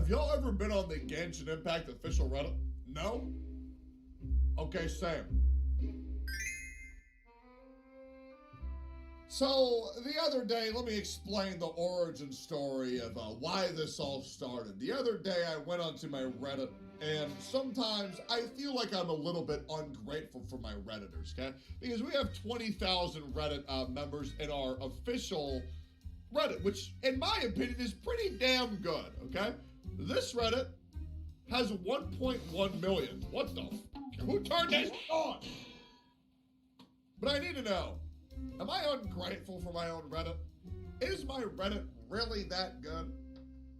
Have y'all ever been on the Genshin Impact official Reddit? No? Okay, same. So, the other day, let me explain the origin story of why this all started. The other day, I went onto my Reddit, and sometimes I feel like I'm a little bit ungrateful for my Redditors, okay? Because we have 20,000 Reddit members in our official Reddit, which, in my opinion, is pretty damn good, okay? This Reddit has 1.1 million. What the f? Who turned this on? But I need to know, am I ungrateful for my own Reddit? Is my Reddit really that good?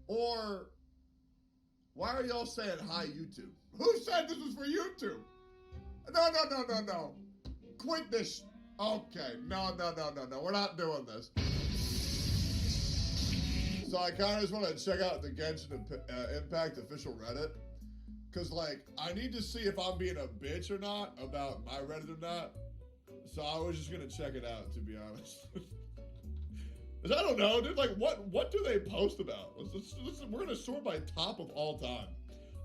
Or why are y'all saying hi, YouTube? Who said this was for YouTube? No. Quit this. Okay, no. We're not doing this. So I kind of just want to check out the Genshin Impact official Reddit. Because, like, I need to see if I'm being a bitch or not about my Reddit or not. So I was just going to check it out, to be honest. Because I don't know, dude. Like, what do they post about? We're going to sort by top of all time.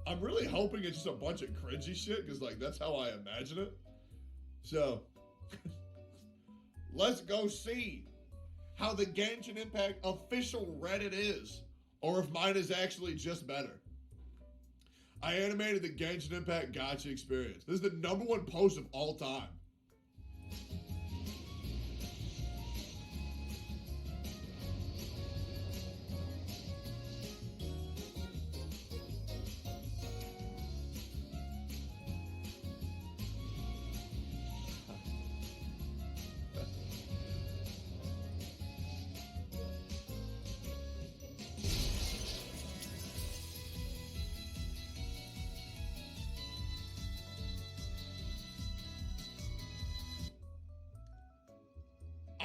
I'm really hoping it's just a bunch of cringy shit. Because, like, that's how I imagine it. So, let's go see how the Genshin Impact official Reddit is, or if mine is actually just better. I animated the Genshin Impact gacha experience. This is the #1 post of all time.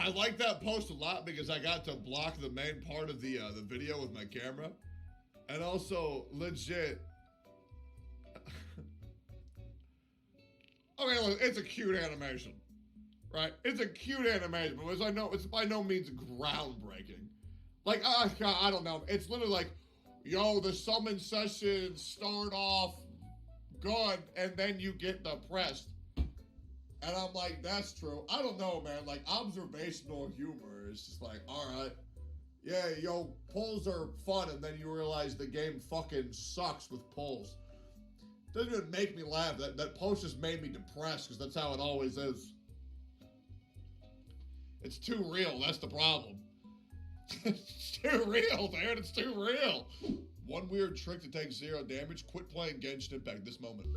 I like that post a lot because I got to block the main part of the video with my camera. And also, legit, I mean, look, it's a cute animation, right? It's a cute animation, but I know it's by no means groundbreaking. Like, I don't know. It's literally like, yo, the summon sessions start off good, and then you get depressed. And I'm like, that's true. I don't know, man. Like, observational humor is just like, all right. Yeah, yo, pulls are fun, and then you realize the game fucking sucks with pulls. Doesn't even make me laugh. That post just made me depressed, because that's how it always is. It's too real. That's the problem. It's too real, dude. It's too real. One weird trick to take 0 damage. Quit playing Genshin Impact this moment.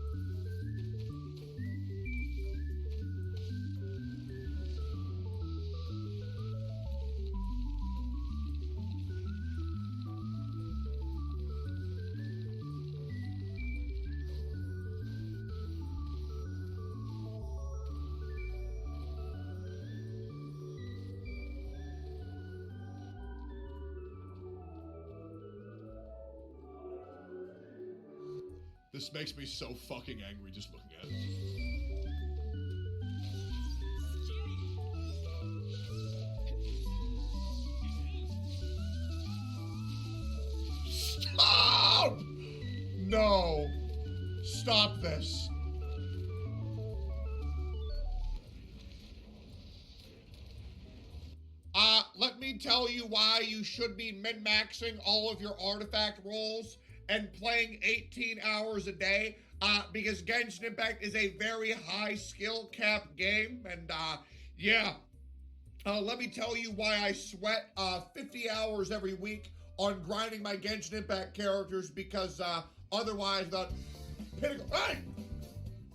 This makes me so fucking angry just looking at it. Stop! No. Stop this. Let me tell you why you should be min-maxing all of your artifact rolls and playing 18 hours a day, because Genshin Impact is a very high skill cap game, and yeah, let me tell you why I sweat 50 hours every week on grinding my Genshin Impact characters, because otherwise the pinnacle— Hey!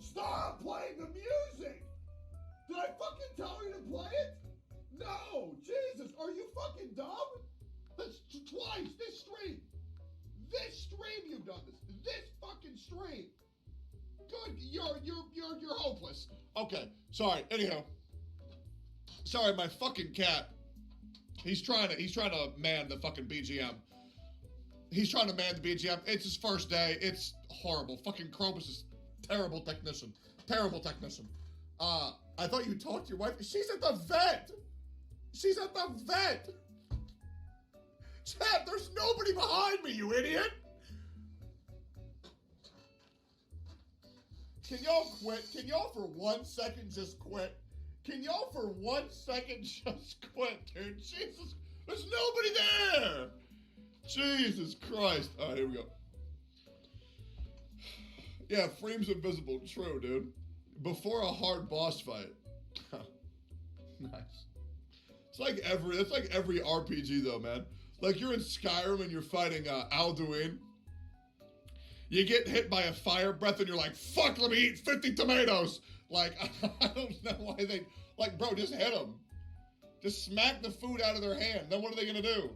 Stop playing the music! Did I fucking tell you to play it? No! Jesus, are you fucking dumb? That's twice this stream! This stream you've done this. This fucking stream. Good, you're hopeless. Okay, sorry. Anyhow, sorry, my fucking cat. He's trying to man the fucking BGM. He's trying to man the BGM. It's his first day. It's horrible. Fucking Krobus is terrible technician. Terrible technician. I thought you talked to your wife. She's at the vet. She's at the vet. Chat, there's nobody behind me, you idiot! Can y'all quit? Can y'all for 1 second just quit? Can y'all for 1 second just quit, dude? Jesus, there's nobody there. Jesus Christ. All right, here we go. Yeah, Freem's invisible. True, dude. Before a hard boss fight. Nice. It's like every RPG though, man. Like you're in Skyrim and you're fighting Alduin. You get hit by a fire breath and you're like, fuck, let me eat 50 tomatoes. Like, I don't know why they, like, bro, just hit them. Just smack the food out of their hand. Then what are they going to do?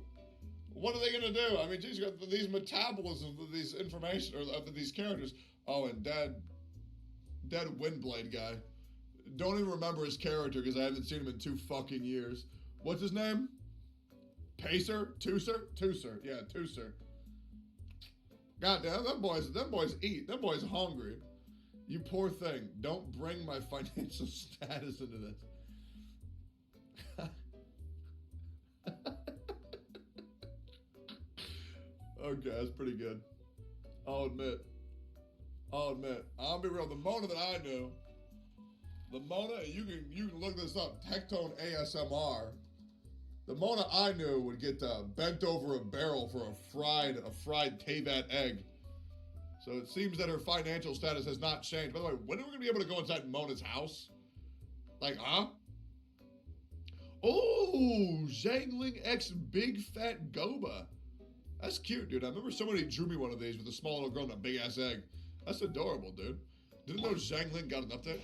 What are they going to do? I mean, geez, you got these metabolisms of these information, or of these characters. Oh, and dead Windblade guy. Don't even remember his character because I haven't seen him in 2 fucking years. What's his name? Pacer? Tooser? Tooser. Yeah, Tooser. Goddamn, them boys eat. Them boys hungry. You poor thing. Don't bring my financial status into this. Okay, that's pretty good. I'll admit. I'll be real. The Mona that I knew, the Mona, you can look this up. Tectone ASMR. The Mona I knew would get bent over a barrel for a fried Teyvat egg. So it seems that her financial status has not changed. By the way, when are we gonna be able to go inside Mona's house? Like, huh? Oh, Zhangling X Big Fat Goba. That's cute, dude. I remember somebody drew me one of these with a small little girl and a big ass egg. That's adorable, dude. Didn't know Zhangling got an update.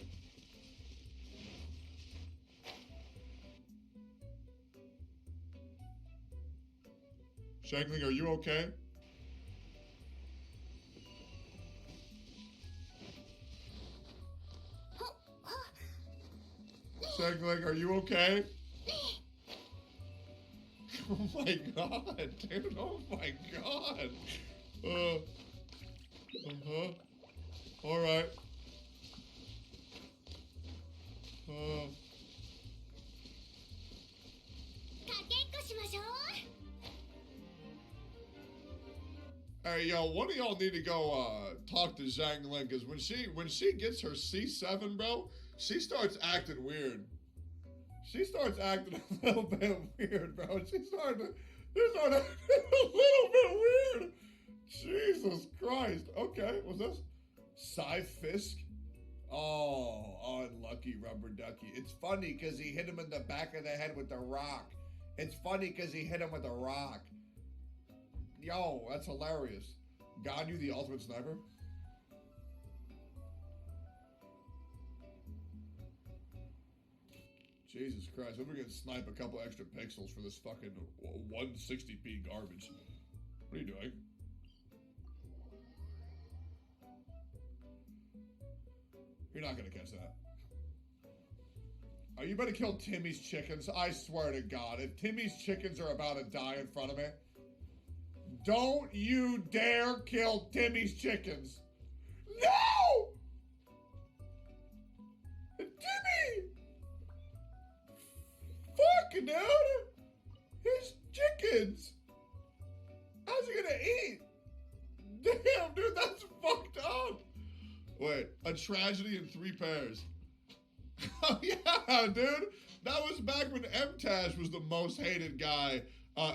Zhangling, are you okay? Zhangling, are you okay? Oh my god, dude. Oh my god. Alright. Hey, yo, one of y'all need to go talk to Zhang Ling, because when she gets her C7, bro, she starts acting weird. She starts acting a little bit weird, bro. She started acting a little bit weird. Jesus Christ. Okay, what's this? Cy Fisk? Oh, unlucky rubber ducky. It's funny because he hit him in the back of the head with the rock. It's funny because he hit him with a rock. Yo, that's hilarious. Ganyu, the ultimate sniper? Jesus Christ, we're gonna snipe a couple extra pixels for this fucking 160p garbage. What are you doing? You're not gonna catch that. Are you about to kill Timmy's chickens? I swear to God, if Timmy's chickens are about to die in front of me, don't you dare kill Timmy's chickens. No! Timmy! Fuck, dude! His chickens! How's he gonna eat? Damn, dude, that's fucked up! Wait, a tragedy in 3 pairs. Oh yeah, dude! That was back when M-Tash was the most hated guy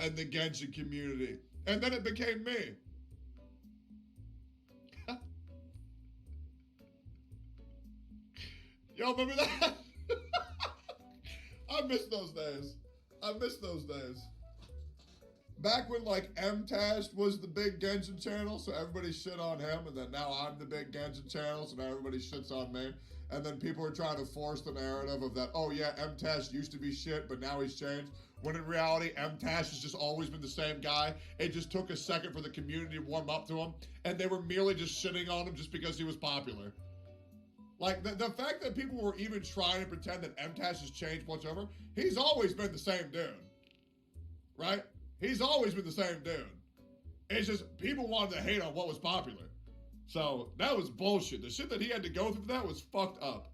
in the Genshin community. And then it became me. Y'all remember that? I miss those days. I miss those days. Back when like M-Tash was the big Genshin channel, so everybody shit on him, and then now I'm the big Genshin channel, so now everybody shits on me. And then people are trying to force the narrative of that, oh yeah, M-Tash used to be shit, but now he's changed. When in reality, M-Tash has just always been the same guy. It just took a second for the community to warm up to him, and they were merely just shitting on him just because he was popular. Like, the fact that people were even trying to pretend that M-Tash has changed whatsoever, he's always been the same dude. Right? He's always been the same dude. It's just, people wanted to hate on what was popular. So, that was bullshit. The shit that he had to go through for that was fucked up.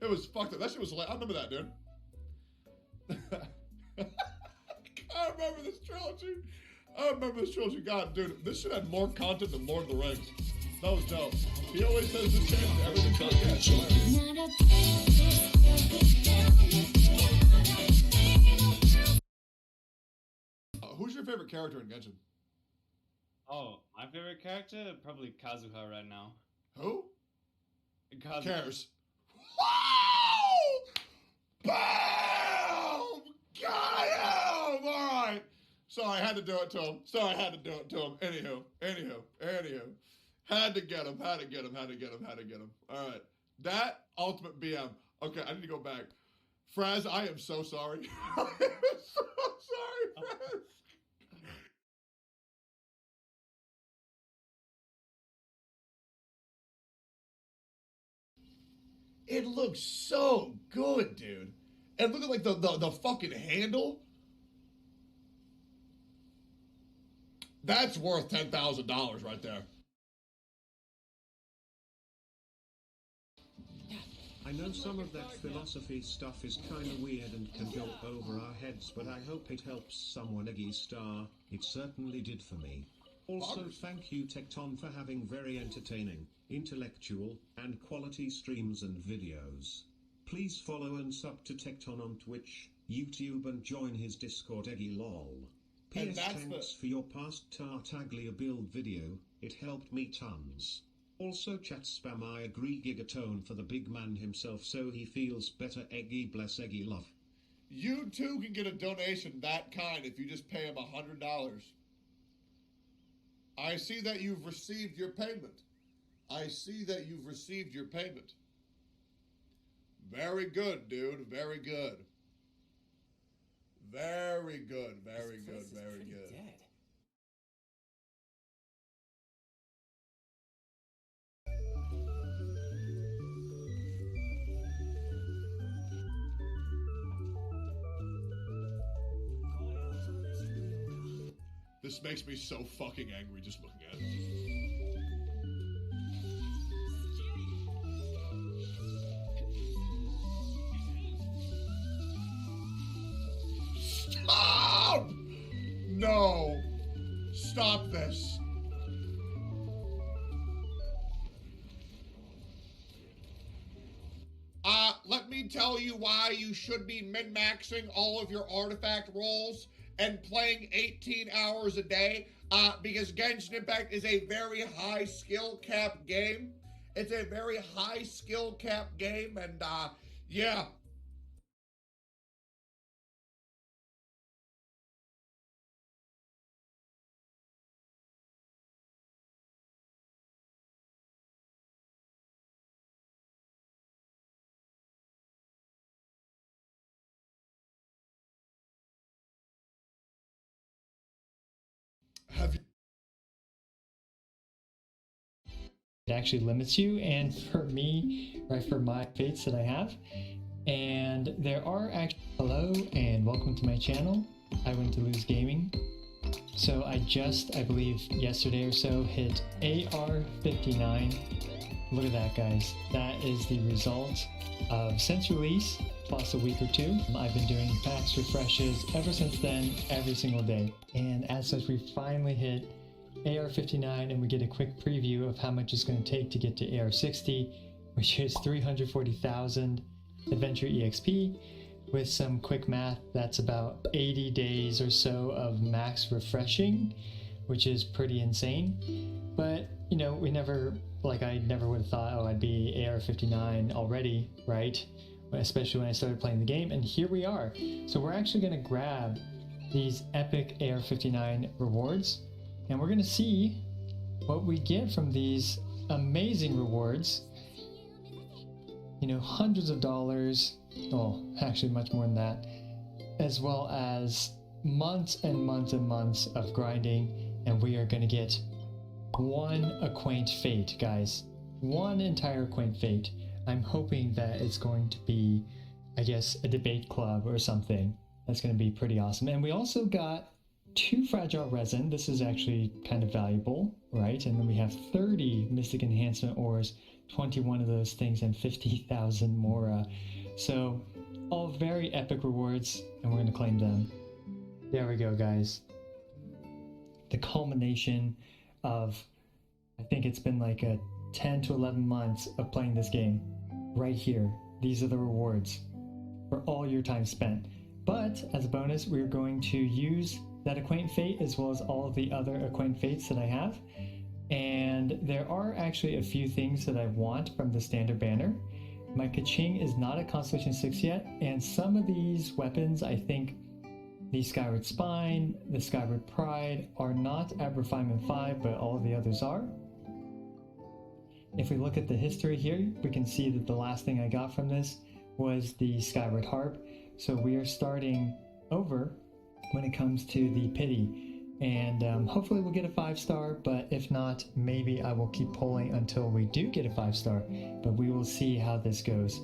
It was fucked up. That shit was like, I remember that, dude. I remember this trilogy. God, dude, this shit had more content than Lord of the Rings. That was dope. He always says the same. Everything's okay. Who's your favorite character in Genshin? Oh, my favorite character? Probably Kazuha right now. Who? Kazuha. Cares. Whoa! Boom! Got him! Alright. Sorry, I had to do it to him. Anywho. Had to get him. Alright. That ultimate BM. Okay, I need to go back. Fraz, I am so sorry. I am so sorry, Fraz. It looks so good, dude. And look at like the fucking handle. That's worth $10,000 right there. I know some of that philosophy stuff is kinda weird and can go over our heads, but I hope it helps someone. Eggy Star, it certainly did for me. Also, thank you Tecton for having very entertaining, intellectual, and quality streams and videos. Please follow and sub to Tecton on Twitch, YouTube, and join his Discord. Eggy lol. P.S. Thanks for your past Tartaglia build video, it helped me tons. Also chat spam, I agree, Gigatone for the big man himself so he feels better. Eggy bless, Eggy love. You too can get a donation that kind if you just pay him $100. I see that you've received your payment. Very good, dude. Very good. Dead. This makes me so fucking angry just looking at it. Stop! No. Stop this. Let me tell you why you should be min-maxing all of your artifact rolls and playing 18 hours a day, because Genshin Impact is a very high skill cap game. It's a very high skill cap game, and yeah. Have you? It actually limits you, and for me, right, for my fates that I have, and there are actually, hello and welcome to my channel. I went to lose gaming. So I believe yesterday or so hit AR 59. Look at that, guys. That is the result of since release plus a week or two. I've been doing max refreshes ever since then, every single day. And as such, we finally hit AR 59, and we get a quick preview of how much it's going to take to get to AR 60, which is 340,000 Adventure EXP. With some quick math, that's about 80 days or so of max refreshing, which is pretty insane. But, you know, I never would have thought, oh, I'd be AR 59 already, right? Especially when I started playing the game, and here we are. So we're actually going to grab these epic AR 59 rewards, and we're going to see what we get from these amazing rewards. You know, hundreds of dollars, oh, actually much more than that, as well as months and months and months of grinding, and we are going to get one Acquaint Fate, guys. One entire Acquaint Fate. I'm hoping that it's going to be, I guess, a debate club or something. That's going to be pretty awesome. And we also got 2 Fragile Resin. This is actually kind of valuable, right? And then we have 30 Mystic Enhancement Ores, 21 of those things, and 50,000 Mora. So, all very epic rewards, and we're going to claim them. There we go, guys. The culmination of I think it's been like a 10 to 11 months of playing this game. Right here, these are the rewards for all your time spent. But as a bonus, we're going to use that Acquaint Fate as well as all of the other Acquaint Fates that I have. And there are actually a few things that I want from the standard banner. My Kaching is not at Constellation 6 yet, and some of these weapons, I think the Skyward Spine, the Skyward Pride, are not at Refinement 5, but all of the others are. If we look at the history here, we can see that the last thing I got from this was the Skyward Harp. So we are starting over when it comes to the Pity. And hopefully we'll get a 5-star, but if not, maybe I will keep pulling until we do get a 5-star. But we will see how this goes.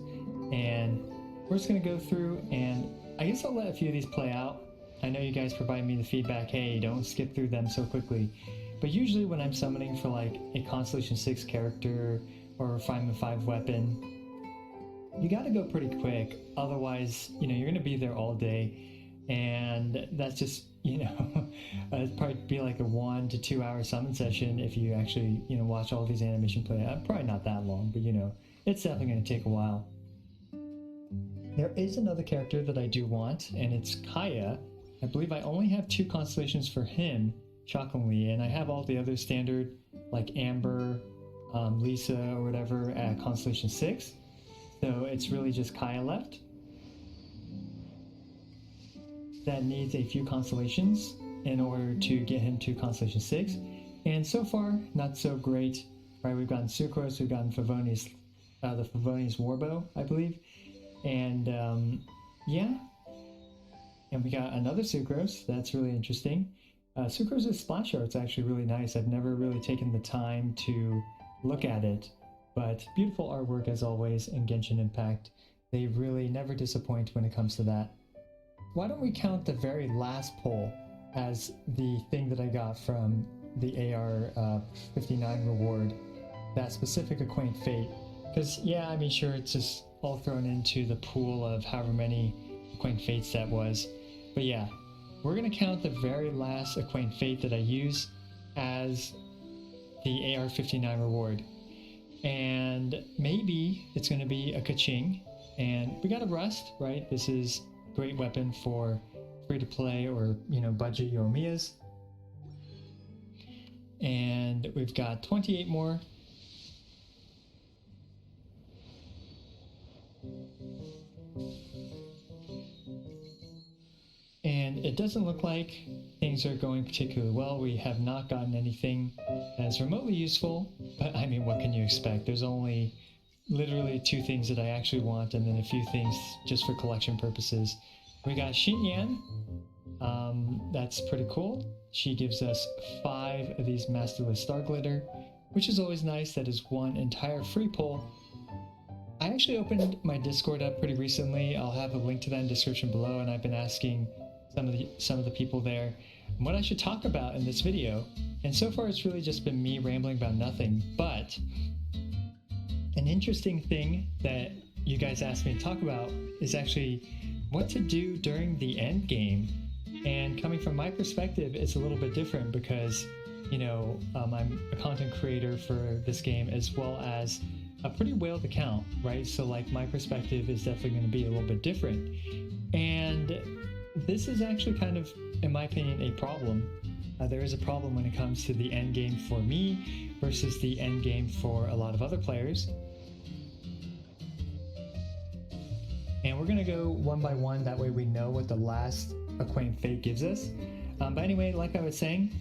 And we're just going to go through, and I guess I'll let a few of these play out. I know you guys provide me the feedback, hey, don't skip through them so quickly. But usually when I'm summoning for like a Constellation 6 character or a Refinement 5 weapon, you got to go pretty quick. Otherwise, you're going to be there all day. And that's just, it'd probably be like a 1 to 2 hour summon session if you actually, watch all these animation play out. Probably not that long, but it's definitely going to take a while. There is another character that I do want, and it's Kaya. I believe I only have 2 constellations for him, shockingly, and I have all the other standard, like Amber, Lisa, or whatever, at Constellation 6. So it's really just Kaya left. That needs a few constellations in order to get him to Constellation 6. And so far, not so great. Right, we've gotten Sucrose, we've gotten Favonius, the Favonius Warbow, I believe. And yeah. And we got another Sucrose, that's really interesting. Sucrose's splash art's actually really nice. I've never really taken the time to look at it. But beautiful artwork as always in Genshin Impact. They really never disappoint when it comes to that. Why don't we count the very last pull as the thing that I got from the AR 59 reward, that specific Acquaint Fate. Because yeah, I mean sure, it's just all thrown into the pool of however many Acquaint Fates that was. But yeah, we're going to count the very last Acquaint Fate that I use as the AR 59 reward. And maybe it's going to be a Kaching. And we got a Rust, right? This is a great weapon for free-to-play or, budget Youmiyas. And we've got 28 more. And it doesn't look like things are going particularly well. We have not gotten anything that's remotely useful, but I mean, what can you expect? There's only literally 2 things that I actually want, and then a few things just for collection purposes. We got Xinyan. That's pretty cool. She gives us 5 of these Masterless Star Glitter, which is always nice. That is 1 entire free pull. I actually opened my Discord up pretty recently. I'll have a link to that in the description below, and I've been asking some of the people there what I should talk about in this video. And so far it's really just been me rambling about nothing, but an interesting thing that you guys asked me to talk about is actually what to do during the end game. And coming from my perspective, it's a little bit different because, I'm a content creator for this game as well as a pretty whaled account, right? So like my perspective is definitely going to be a little bit different. And this is actually kind of, in my opinion, a problem. There is a problem when it comes to the end game for me versus the end game for a lot of other players. And we're going to go one by one, that way we know what the last Acquaint Fate gives us. But anyway, like I was saying,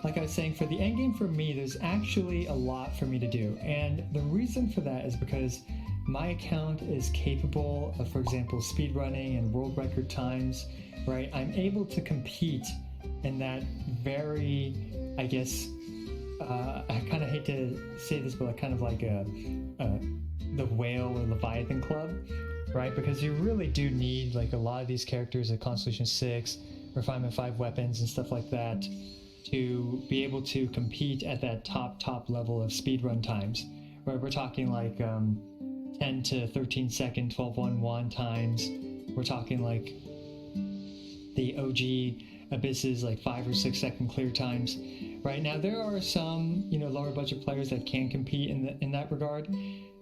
for the end game for me, there's actually a lot for me to do. And the reason for that is because my account is capable of, for example, speedrunning and world record times, right? I'm able to compete in that very, I guess, I kind of hate to say this, but kind of like the whale or Leviathan club, right? Because you really do need like a lot of these characters at Constellation 6, Refinement 5 weapons and stuff like that to be able to compete at that top level of speedrun times, right? We're talking like 10 to 13 second 12-1-1 times. We're talking like the OG abysses like 5 or 6 second clear times. Right now, there are some, you know, lower budget players that can compete in that regard.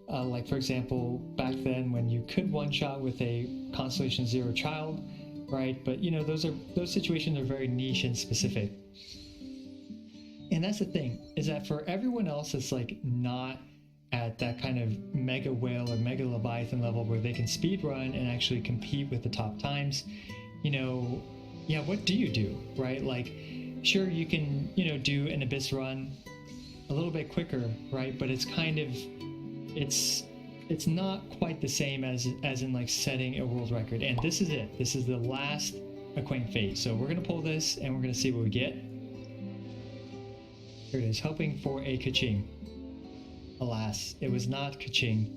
Like for example, back then when you could one-shot with a Constellation Zero child, right? But you know, those situations are very niche and specific. And that's the thing, is that for everyone else that's like not at that kind of mega whale or mega leviathan level where they can speed run and actually compete with the top times, you know, yeah, what do you do, right? Like, sure, you can, you know, do an abyss run a little bit quicker, right? But it's kind of, it's not quite the same as in like setting a world record. And this is it. This is the last Acquaint Fate. So we're gonna pull this and we're gonna see what we get. Here it is, hoping for a Kaching. Alas, it was not Kaching.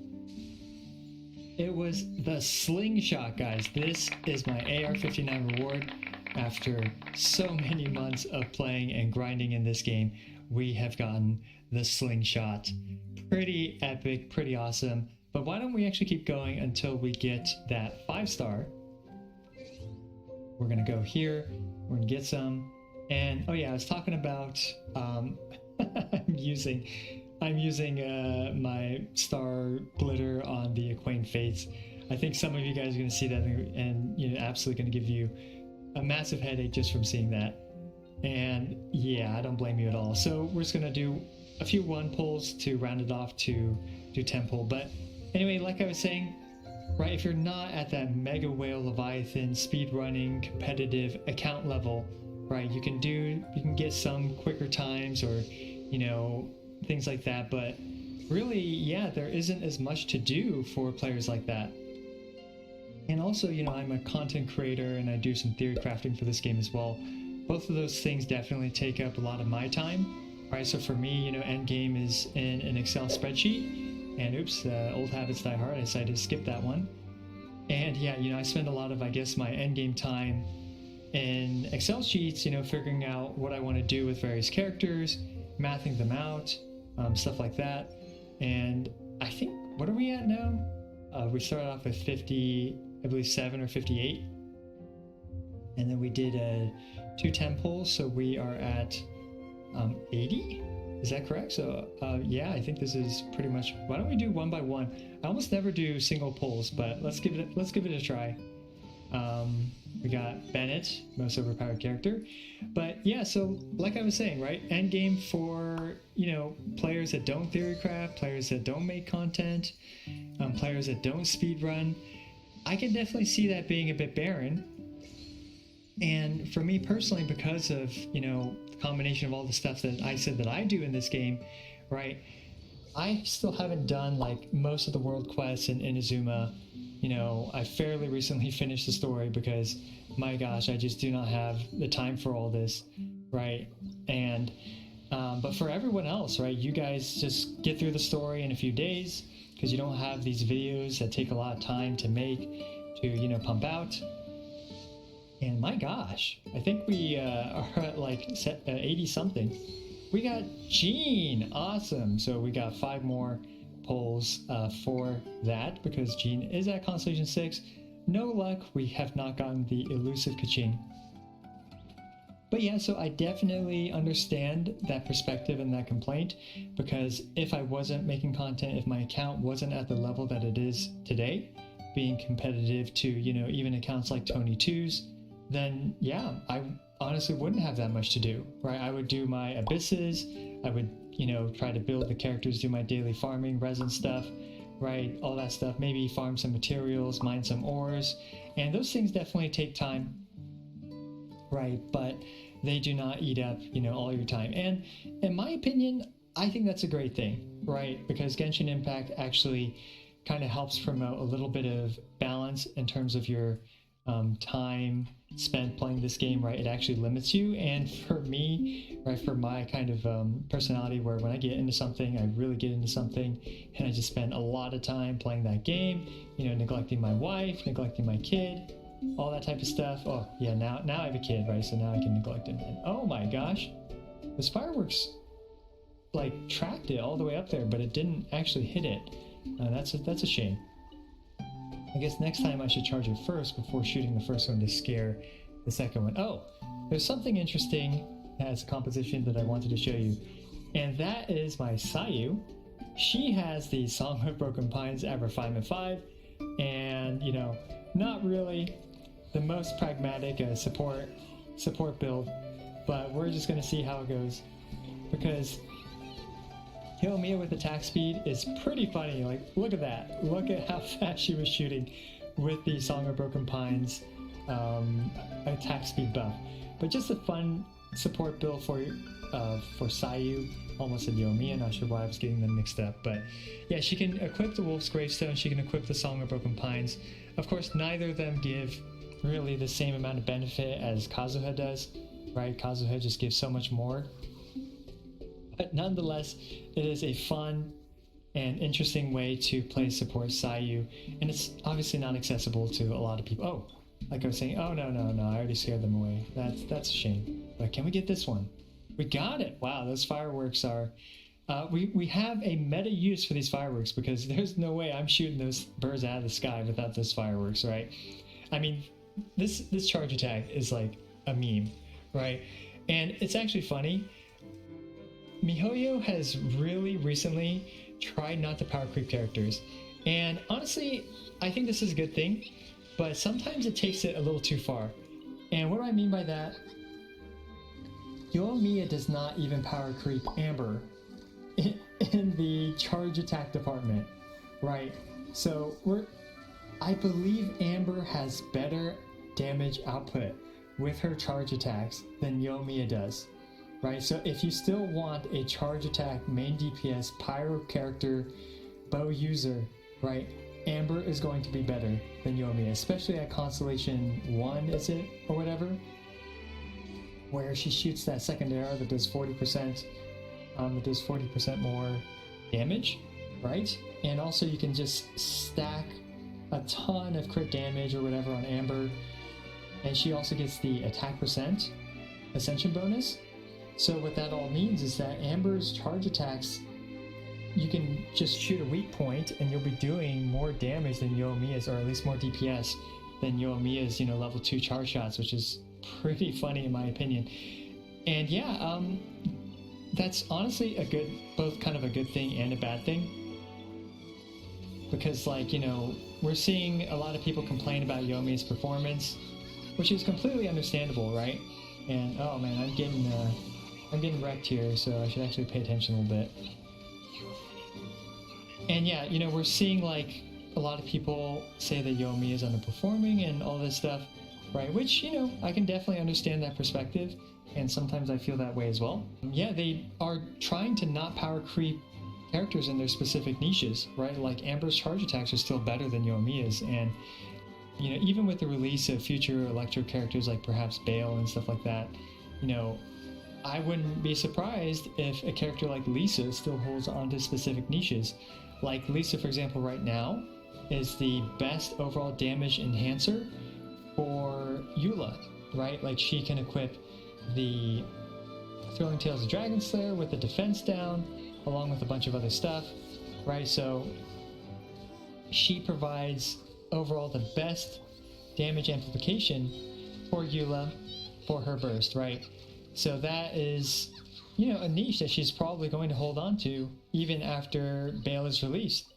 It was the Slingshot, guys. This is my AR-59 reward. After so many months of playing and grinding in this game, we have gotten the Slingshot. Pretty epic, pretty awesome. But why don't we actually keep going until we get that 5-star? We're gonna go here, we're gonna get some. And oh yeah, I was talking about I'm using my star glitter on the Acquaint Fates. I think some of you guys are going to see that and you know, absolutely going to give you a massive headache just from seeing that. And yeah, I don't blame you at all. So we're just going to do a few 1 pulls to round it off to do 10 pull. But anyway, like I was saying, right, if you're not at that mega whale leviathan speed running competitive account level, right, you can get some quicker times or, you know, things like that, but really, yeah, there isn't as much to do for players like that. And also, you know, I'm a content creator and I do some theory crafting for this game as well. Both of those things definitely take up a lot of my time, right? So for me, you know, endgame is in an Excel spreadsheet, and oops, old habits die hard, I decided to skip that one. And yeah, you know, I spend a lot of, I guess, my endgame time in Excel sheets, you know, figuring out what I want to do with various characters, mathing them out, stuff like that. And I think, what are we at now? We started off with 50, I believe 7 or 58. And then we did 2 10 pulls, so we are at 80? Is that correct? So yeah, I think this is pretty much, why don't we do 1 by 1? I almost never do single pulls, but let's give it a try. We got Bennett, most overpowered character. But yeah, so like I was saying, right, endgame for, you know, players that don't theory craft, players that don't make content, players that don't speed run. I can definitely see that being a bit barren. And for me personally, because of, you know, the combination of all the stuff that I said that I do in this game, right, I still haven't done like most of the world quests in Inazuma. You know, I fairly recently finished the story because, my gosh, I just do not have the time for all this, right? And, but for everyone else, right, you guys just get through the story in a few days because you don't have these videos that take a lot of time to make, to, you know, pump out. And my gosh, I think we are at like 80 something. We got Jean, awesome. So we got 5 more pulls for that because Jean is at Constellation 6. No luck, we have not gotten the elusive Kaching. But yeah, so I definitely understand that perspective and that complaint, because if I wasn't making content, if my account wasn't at the level that it is today, being competitive to, you know, even accounts like Tony2's, then yeah, I honestly wouldn't have that much to do, right? I would do my abysses, I would, you know, try to build the characters, do my daily farming, resin stuff, right? All that stuff, maybe farm some materials, mine some ores, and those things definitely take time, right? But they do not eat up, you know, all your time. And in my opinion, I think that's a great thing, right? Because Genshin Impact actually kind of helps promote a little bit of balance in terms of your time spent playing this game, right? It actually limits you. And for me, right, for my kind of personality, where when I get into something, I really get into something, and I just spend a lot of time playing that game, you know, neglecting my wife, neglecting my kid, all that type of stuff. Oh yeah, now I have a kid, right? So now I can neglect him. And oh my gosh, those fireworks like tracked it all the way up there, but it didn't actually hit it. That's a shame. I guess next time I should charge it first before shooting the first one to scare the second one. Oh, there's something interesting as a composition that I wanted to show you, and that is my Sayu. She has the Song of Broken Pines at Refinement 5, and you know, not really the most pragmatic support build, but we're just gonna see how it goes, because Kiyomiya with attack speed is pretty funny. Like, look at that. Look at how fast she was shooting with the Song of Broken Pines attack speed buff. But just a fun support build for Sayu. Almost said Yomiya, not sure why I was getting them mixed up. But yeah, she can equip the Wolf's Gravestone, she can equip the Song of Broken Pines. Of course, neither of them give really the same amount of benefit as Kazuha does, right? Kazuha just gives so much more. But nonetheless, it is a fun and interesting way to play support Sayu, and it's obviously not accessible to a lot of people. Oh, like I was saying, oh no, I already scared them away. That's a shame. But can we get this one? We got it! Wow, those fireworks are... we have a meta use for these fireworks, because there's no way I'm shooting those birds out of the sky without those fireworks, right? I mean, this charge attack is like a meme, right? And it's actually funny. MiHoYo has really recently tried not to power creep characters, and honestly, I think this is a good thing, but sometimes it takes it a little too far. And what do I mean by that? Yoimiya does not even power creep Amber in the charge attack department, right? So I believe Amber has better damage output with her charge attacks than Yoimiya does. Right, so if you still want a charge attack, main DPS, pyro character, bow user, right, Amber is going to be better than Yoimiya, especially at Constellation 1, is it, or whatever, where she shoots that second arrow that does 40%, that does 40% more damage, right? And also you can just stack a ton of crit damage or whatever on Amber, and she also gets the attack percent ascension bonus. So what that all means is that Amber's charge attacks, you can just shoot a weak point and you'll be doing more damage than Yoimiya's, or at least more DPS than Yoimiya's, you know, level 2 charge shots, which is pretty funny in my opinion. And yeah, that's honestly both kind of a good thing and a bad thing. Because, like, you know, we're seeing a lot of people complain about Yoimiya's performance, which is completely understandable, right? And oh man, I'm getting wrecked here, so I should actually pay attention a little bit. And yeah, you know, we're seeing like a lot of people say that Yomi is underperforming and all this stuff, right? Which, you know, I can definitely understand that perspective, and sometimes I feel that way as well. Yeah, they are trying to not power creep characters in their specific niches, right? Like Amber's charge attacks are still better than Yoimiya's, and you know, even with the release of future Electro characters like perhaps Bale and stuff like that, you know, I wouldn't be surprised if a character like Lisa still holds onto specific niches. Like Lisa, for example, right now is the best overall damage enhancer for Eula, right? Like she can equip the Thrilling Tales of Dragon Slayer with the defense down, along with a bunch of other stuff, right? So she provides overall the best damage amplification for Eula for her burst, right? So that is, you know, a niche that she's probably going to hold on to even after Bale is released.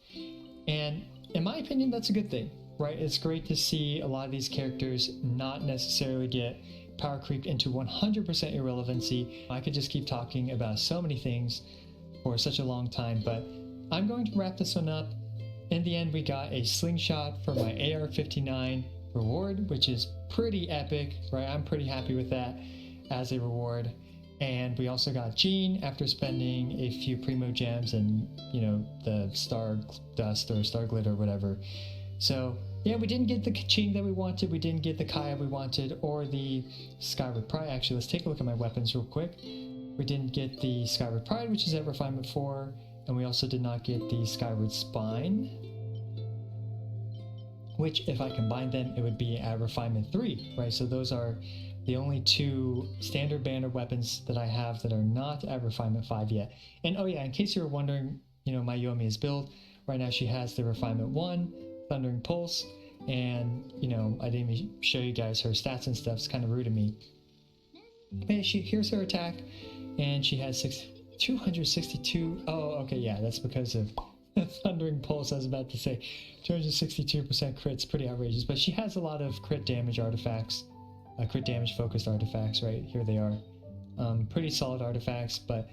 And in my opinion, that's a good thing, right? It's great to see a lot of these characters not necessarily get power creeped into 100% irrelevancy. I could just keep talking about so many things for such a long time, but I'm going to wrap this one up. In the end, we got a slingshot for my AR-59 reward, which is pretty epic, right? I'm pretty happy with that as a reward. And we also got Jean after spending a few primo gems and, you know, the star dust or star glitter or whatever. So yeah, we didn't get the Ching that we wanted, we didn't get the Kaya we wanted, or the Skyward Pride. Actually, let's take a look at my weapons real quick. We didn't get the Skyward Pride, which is at Refinement 4, and we also did not get the Skyward Spine, which if I combine them, it would be at Refinement 3, right? So those are the only two standard banner weapons that I have that are not at Refinement 5 yet. And oh yeah, in case you were wondering, you know, my Yoimiya's build, right now she has the Refinement 1, Thundering Pulse, and, you know, I didn't even show you guys her stats and stuff. It's kind of rude of me. here's her attack, and she has 262. Oh, okay, yeah, that's because of Thundering Pulse. I was about to say 262% crits, pretty outrageous. But she has a lot of crit damage artifacts, crit damage focused artifacts. Right here they are, pretty solid artifacts. But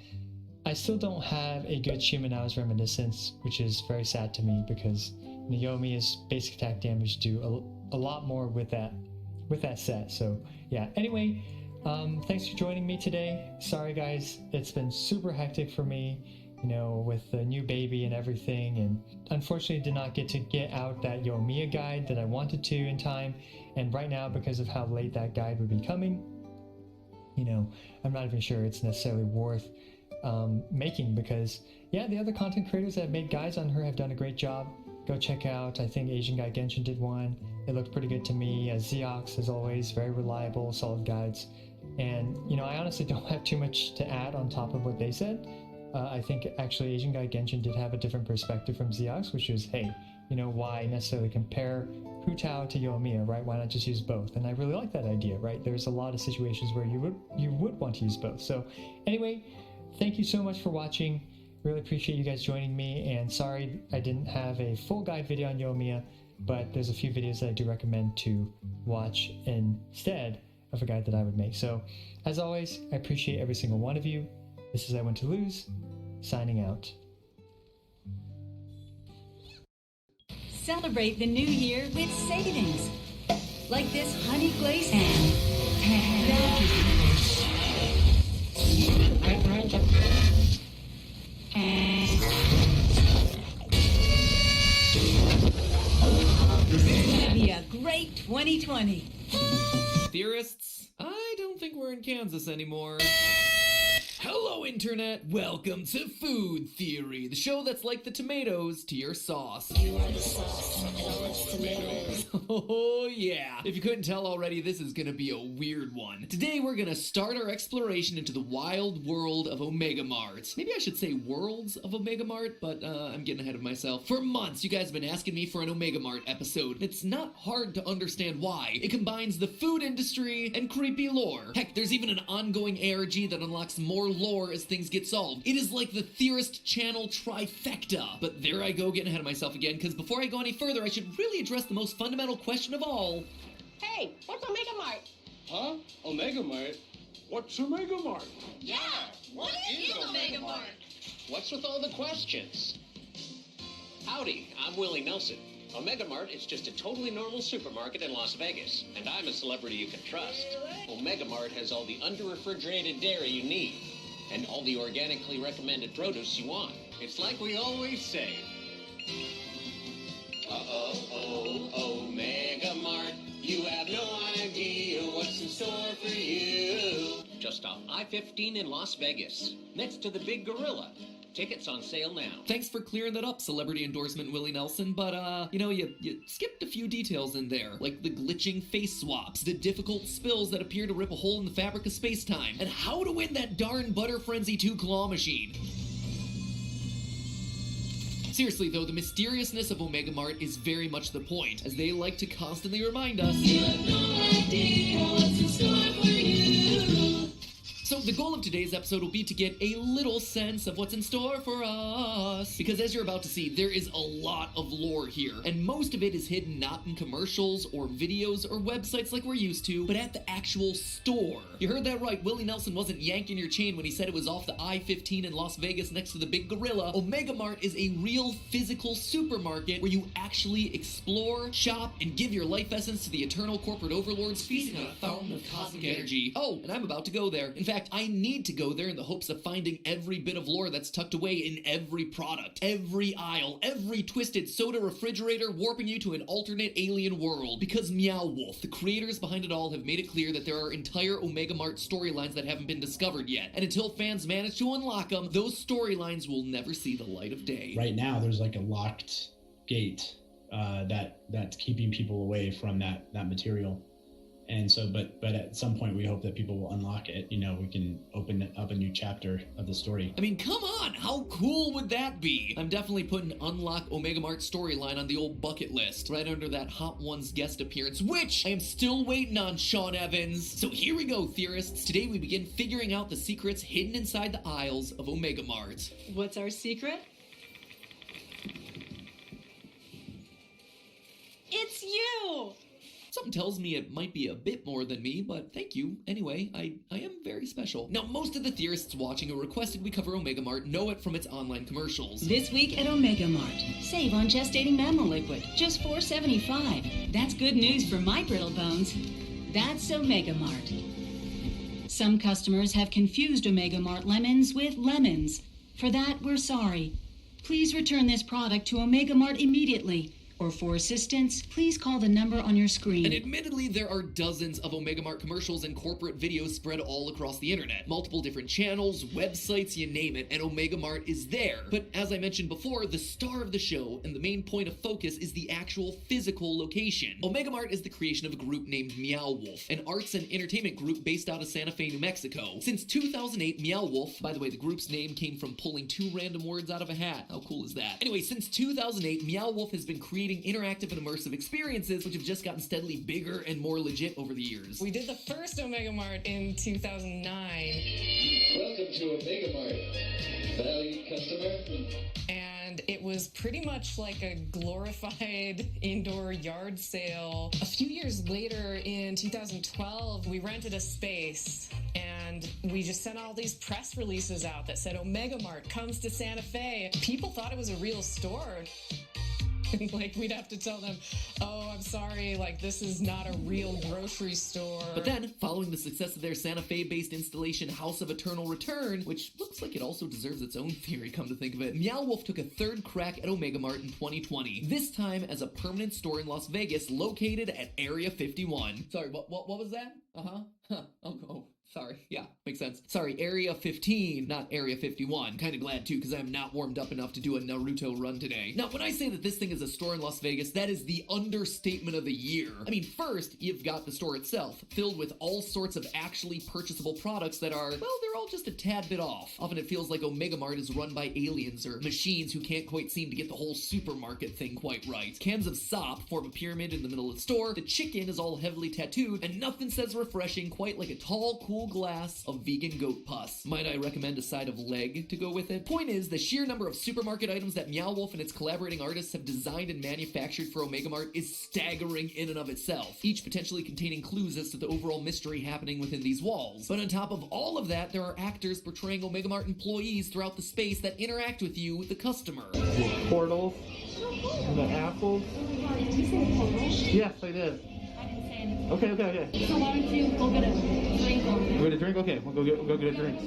I still don't have a good Shimenao's Reminiscence, which is very sad to me because Naomi's basic attack damage do a lot more with that set. So yeah. Anyway, thanks for joining me today. Sorry guys, it's been super hectic for me. With the new baby and everything, and unfortunately did not get to get out that Yoimiya guide that I wanted to in time, and right now, because of how late that guide would be coming, I'm not even sure it's necessarily worth making, because yeah, the other content creators that have made guides on her have done a great job. Go check out, I think Asian Guy Genshin did one. It looked pretty good to me. Xeox, as always, very reliable, solid guides. And I honestly don't have too much to add on top of what they said. I think actually Asian Guy Genshin did have a different perspective from Xeox, which was, hey, why necessarily compare Hu Tao to Yoimiya, right? Why not just use both? And I really like that idea, right? There's a lot of situations where you would want to use both. So anyway, thank you so much for watching. Really appreciate you guys joining me, and sorry I didn't have a full guide video on Yoimiya, but there's a few videos that I do recommend to watch instead of a guide that I would make. So as always, I appreciate every single one of you. This is I Want to Lose, signing out. Celebrate the new year with savings. Like this honey glazed Be a great 2020. Theorists, I don't think we're in Kansas anymore. Hello, Internet! Welcome to Food Theory, the show that's like the tomatoes to your sauce. You are the sauce, and I want tomatoes. Oh, yeah. If you couldn't tell already, this is gonna be a weird one. Today, we're gonna start our exploration into the wild world of Omega Mart. Maybe I should say worlds of Omega Mart, but I'm getting ahead of myself. For months, you guys have been asking me for an Omega Mart episode. It's not hard to understand why. It combines the food industry and creepy lore. Heck, there's even an ongoing ARG that unlocks more lore as things get solved. It is like the Theorist channel trifecta. But there I go, getting ahead of myself again, because before I go any further, I should really address the most fundamental question of all. Hey, what's Omega Mart? Huh? Omega Mart? What's Omega Mart? Yeah, what is Omega Mart? What's with all the questions? Howdy, I'm Willie Nelson. Omega Mart is just a totally normal supermarket in Las Vegas, and I'm a celebrity you can trust. Omega Mart has all the under-refrigerated dairy you need, and all the organically recommended produce you want. It's like we always say. Omega Mart, you have no idea what's in store for you. Just off I-15 in Las Vegas, next to the Big Gorilla. Tickets on sale now. Thanks for clearing that up, celebrity endorsement Willie Nelson, but you skipped a few details in there, like the glitching face swaps, the difficult spills that appear to rip a hole in the fabric of space-time, and how to win that darn Butter Frenzy 2 claw machine. Seriously though, the mysteriousness of Omega Mart is very much the point, as they like to constantly remind us, you have no idea what's in store for you. So the goal of today's episode will be to get a little sense of what's in store for us. Because as you're about to see, there is a lot of lore here, and most of it is hidden not in commercials or videos or websites like we're used to, but at the actual store. You heard that right, Willie Nelson wasn't yanking your chain when he said it was off the I-15 in Las Vegas next to the Big Gorilla. Omega Mart is a real physical supermarket where you actually explore, shop, and give your life essence to the eternal corporate overlords feasting on a fountain of cosmic energy. Oh, and I'm about to go there. In fact, I need to go there in the hopes of finding every bit of lore that's tucked away in every product, every aisle, every twisted soda refrigerator warping you to an alternate alien world. Because Meow Wolf, the creators behind it all, have made it clear that there are entire Omega Mart storylines that haven't been discovered yet. And until fans manage to unlock them, those storylines will never see the light of day. Right now, there's like a locked gate that's keeping people away from that material. And so, but at some point, we hope that people will unlock it. You know, we can open up a new chapter of the story. I mean, come on, how cool would that be? I'm definitely putting Unlock Omega Mart storyline on the old bucket list, right under that Hot Ones guest appearance, which I am still waiting on, Sean Evans. So here we go, theorists. Today we begin figuring out the secrets hidden inside the aisles of Omega Mart. What's our secret? It's you! Something tells me it might be a bit more than me, but thank you. Anyway, I am very special. Now, most of the theorists watching who requested we cover Omega Mart know it from its online commercials. This week at Omega Mart, save on gestating mammal liquid, just $4.75. That's good news for my brittle bones. That's Omega Mart. Some customers have confused Omega Mart lemons with lemons. For that, we're sorry. Please return this product to Omega Mart immediately. Or for assistance, please call the number on your screen. And admittedly, there are dozens of Omega Mart commercials and corporate videos spread all across the internet. Multiple different channels, websites, you name it, and Omega Mart is there. But as I mentioned before, the star of the show and the main point of focus is the actual physical location. Omega Mart is the creation of a group named Meow Wolf, an arts and entertainment group based out of Santa Fe, New Mexico. Since 2008, Meow Wolf, by the way, the group's name came from pulling two random words out of a hat. How cool is that? Anyway, since 2008, Meow Wolf has been creating interactive and immersive experiences, which have just gotten steadily bigger and more legit over the years. We did the first Omega Mart in 2009. Welcome to Omega Mart, valued customer. And it was pretty much like a glorified indoor yard sale. A few years later, in 2012, we rented a space and we just sent all these press releases out that said Omega Mart comes to Santa Fe. People thought it was a real store. Like, we'd have to tell them, oh, I'm sorry, like, this is not a real grocery store. But then, following the success of their Santa Fe-based installation House of Eternal Return, which looks like it also deserves its own theory, come to think of it, Meow Wolf took a third crack at Omega Mart in 2020, this time as a permanent store in Las Vegas located at Area 51. Sorry, what was that? Oh, sorry. Yeah, makes sense. Sorry, Area 15, not Area 51. Kind of glad, too, because I'm not warmed up enough to do a Naruto run today. Now, when I say that this thing is a store in Las Vegas, that is the understatement of the year. I mean, first, you've got the store itself, filled with all sorts of actually purchasable products that are, well, they're all just a tad bit off. Often it feels like Omega Mart is run by aliens or machines who can't quite seem to get the whole supermarket thing quite right. Cans of sop form a pyramid in the middle of the store, the chicken is all heavily tattooed, and nothing says refreshing quite like a tall, cool glass of vegan goat pus. Might I recommend a side of leg to go with it? Point is, the sheer number of supermarket items that Meow Wolf and its collaborating artists have designed and manufactured for Omega Mart is staggering in and of itself, each potentially containing clues as to the overall mystery happening within these walls. But on top of all of that, there are actors portraying Omega Mart employees throughout the space that interact with you, the customer. Portals and the apples. Yes, I did. Okay. So why don't you go get a drink over there? Go get a drink? Okay, we'll go get a drink.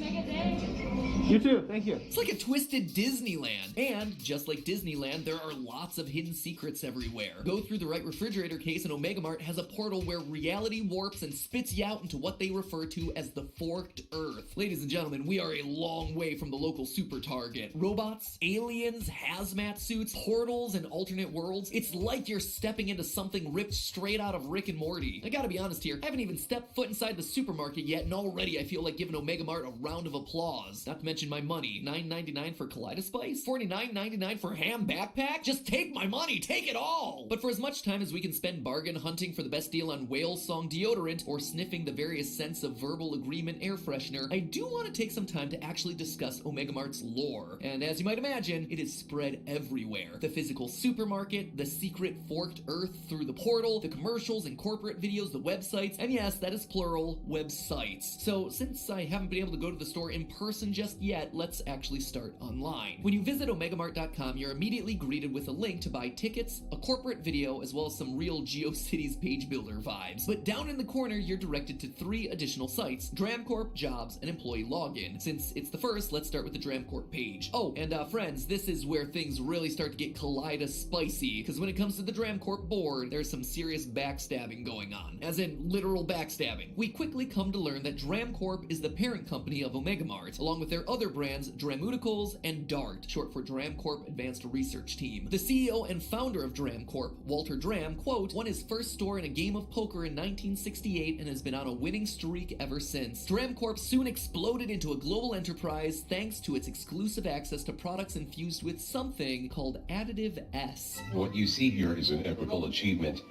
You too, thank you. It's like a twisted Disneyland. And just like Disneyland, there are lots of hidden secrets everywhere. Go through the right refrigerator case and Omega Mart has a portal where reality warps and spits you out into what they refer to as the forked earth. Ladies and gentlemen, we are a long way from the local super target. Robots, aliens, hazmat suits, portals, and alternate worlds. It's like you're stepping into something ripped straight out of Rick and Morty. I gotta be honest here, I haven't even stepped foot inside the supermarket yet, and already I feel like giving Omega Mart a round of applause. Not to mention my money. $9.99 for Kaleidospice? $49.99 for ham backpack? Just take my money, take it all! But for as much time as we can spend bargain hunting for the best deal on whale song deodorant or sniffing the various scents of verbal agreement air freshener, I do want to take some time to actually discuss Omega Mart's lore. And as you might imagine, it is spread everywhere. The physical supermarket, the secret forked earth through the portal, the commercials and corporate videos, the websites, and yes, that is plural, websites. So since I haven't been able to go to the store in person just yet, let's actually start online. When you visit omegamart.com, you're immediately greeted with a link to buy tickets, a corporate video, as well as some real GeoCities page builder vibes. But down in the corner, you're directed to 3 additional sites: Dramcorp, Jobs, and Employee Login. Since it's the first, let's start with the Dramcorp page. Oh, and friends, this is where things really start to get Kaleidospicy, because when it comes to the Dramcorp board, there's some serious backstabbing going on. As in, literal backstabbing. We quickly come to learn that Dram Corp is the parent company of Omega Mart, along with their other brands Dramuticals and DART, short for Dram Corp Advanced Research Team. The CEO and founder of Dram Corp, Walter Dram, quote, won his first store in a game of poker in 1968 and has been on a winning streak ever since. Dram Corp soon exploded into a global enterprise thanks to its exclusive access to products infused with something called Additive S. What you see here is an epical achievement.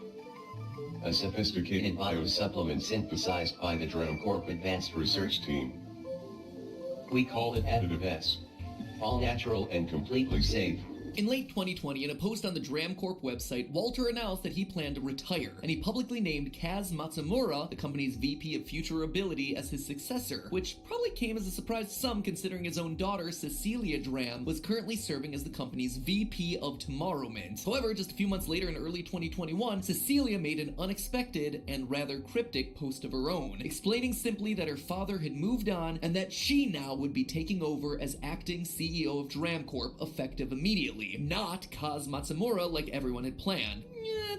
A sophisticated biosupplement synthesized by the Dram Corp Advanced Research Team. We call it Additive S. All natural and completely safe. In late 2020, in a post on the Dram Corp website, Walter announced that he planned to retire, and he publicly named Kaz Matsumura, the company's VP of Future Ability, as his successor, which probably came as a surprise to some considering his own daughter, Cecilia Dram, was currently serving as the company's VP of Tomorrowment. However, just a few months later in early 2021, Cecilia made an unexpected and rather cryptic post of her own, explaining simply that her father had moved on and that she now would be taking over as acting CEO of Dram Corp effective immediately. Not Kaz Matsumura like everyone had planned.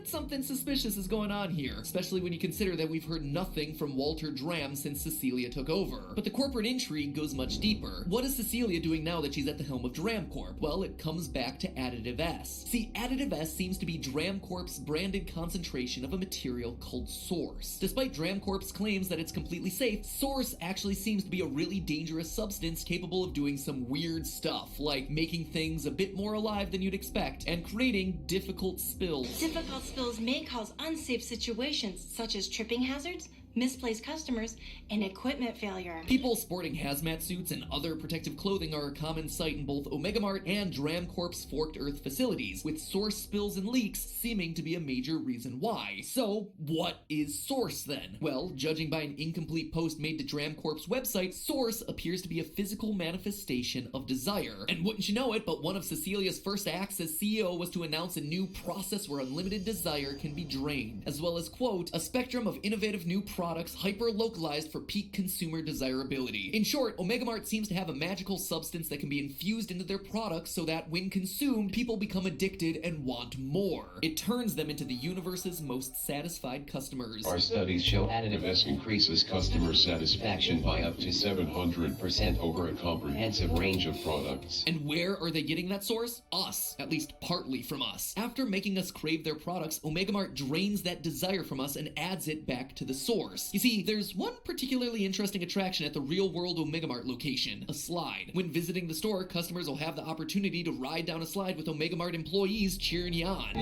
Something suspicious is going on here, especially when you consider that we've heard nothing from Walter Dram since Cecilia took over. But the corporate intrigue goes much deeper. What is Cecilia doing now that she's at the helm of Dram Corp? Well, it comes back to Additive S. See, Additive S seems to be Dram Corp's branded concentration of a material called Source. Despite Dram Corp's claims that it's completely safe, Source actually seems to be a really dangerous substance capable of doing some weird stuff, like making things a bit more alive than you'd expect, and creating difficult spills. Difficult spills may cause unsafe situations such as tripping hazards, misplaced customers, and equipment failure. People sporting hazmat suits and other protective clothing are a common sight in both Omega Mart and Dram Corp's Forked Earth facilities, with Source spills and leaks seeming to be a major reason why. So, what is Source then? Well, judging by an incomplete post made to Dram Corp's website, Source appears to be a physical manifestation of desire. And wouldn't you know it, but one of Cecilia's first acts as CEO was to announce a new process where unlimited desire can be drained, as well as, quote, a spectrum of innovative new products hyper-localized for peak consumer desirability. In short, Omega Mart seems to have a magical substance that can be infused into their products so that when consumed, people become addicted and want more. It turns them into the universe's most satisfied customers. Our studies show Additive S increases customer satisfaction by up to 700% over a comprehensive range of products. And where are they getting that source? Us. At least partly from us. After making us crave their products, Omega Mart drains that desire from us and adds it back to the source. You see, there's one particularly interesting attraction at the real-world Omega Mart location, a slide. When visiting the store, customers will have the opportunity to ride down a slide with Omega Mart employees cheering you on.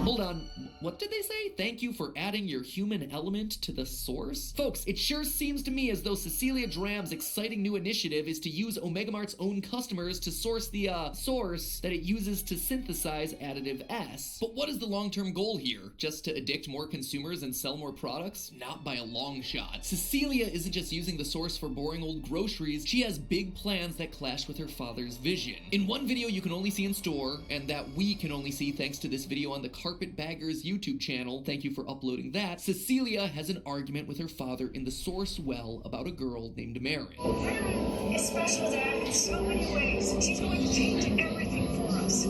Hold on, what did they say? Thank you for adding your human element to the source? Folks, it sure seems to me as though Cecilia Dram's exciting new initiative is to use Omega Mart's own customers to source the, source that it uses to synthesize Additive S. But what is the long-term goal here? Just to addict more consumers and sell more products? Not by a long shot. Cecilia isn't just using the source for boring old groceries, she has big plans that clash with her father's vision. In one video you can only see in store, and that we can only see thanks to this video on the Carpetbaggers YouTube channel, thank you for uploading that, Cecilia has an argument with her father in the source well about a girl named Marin. Marin is special, Dad, in so many ways. She's going to change everything for us.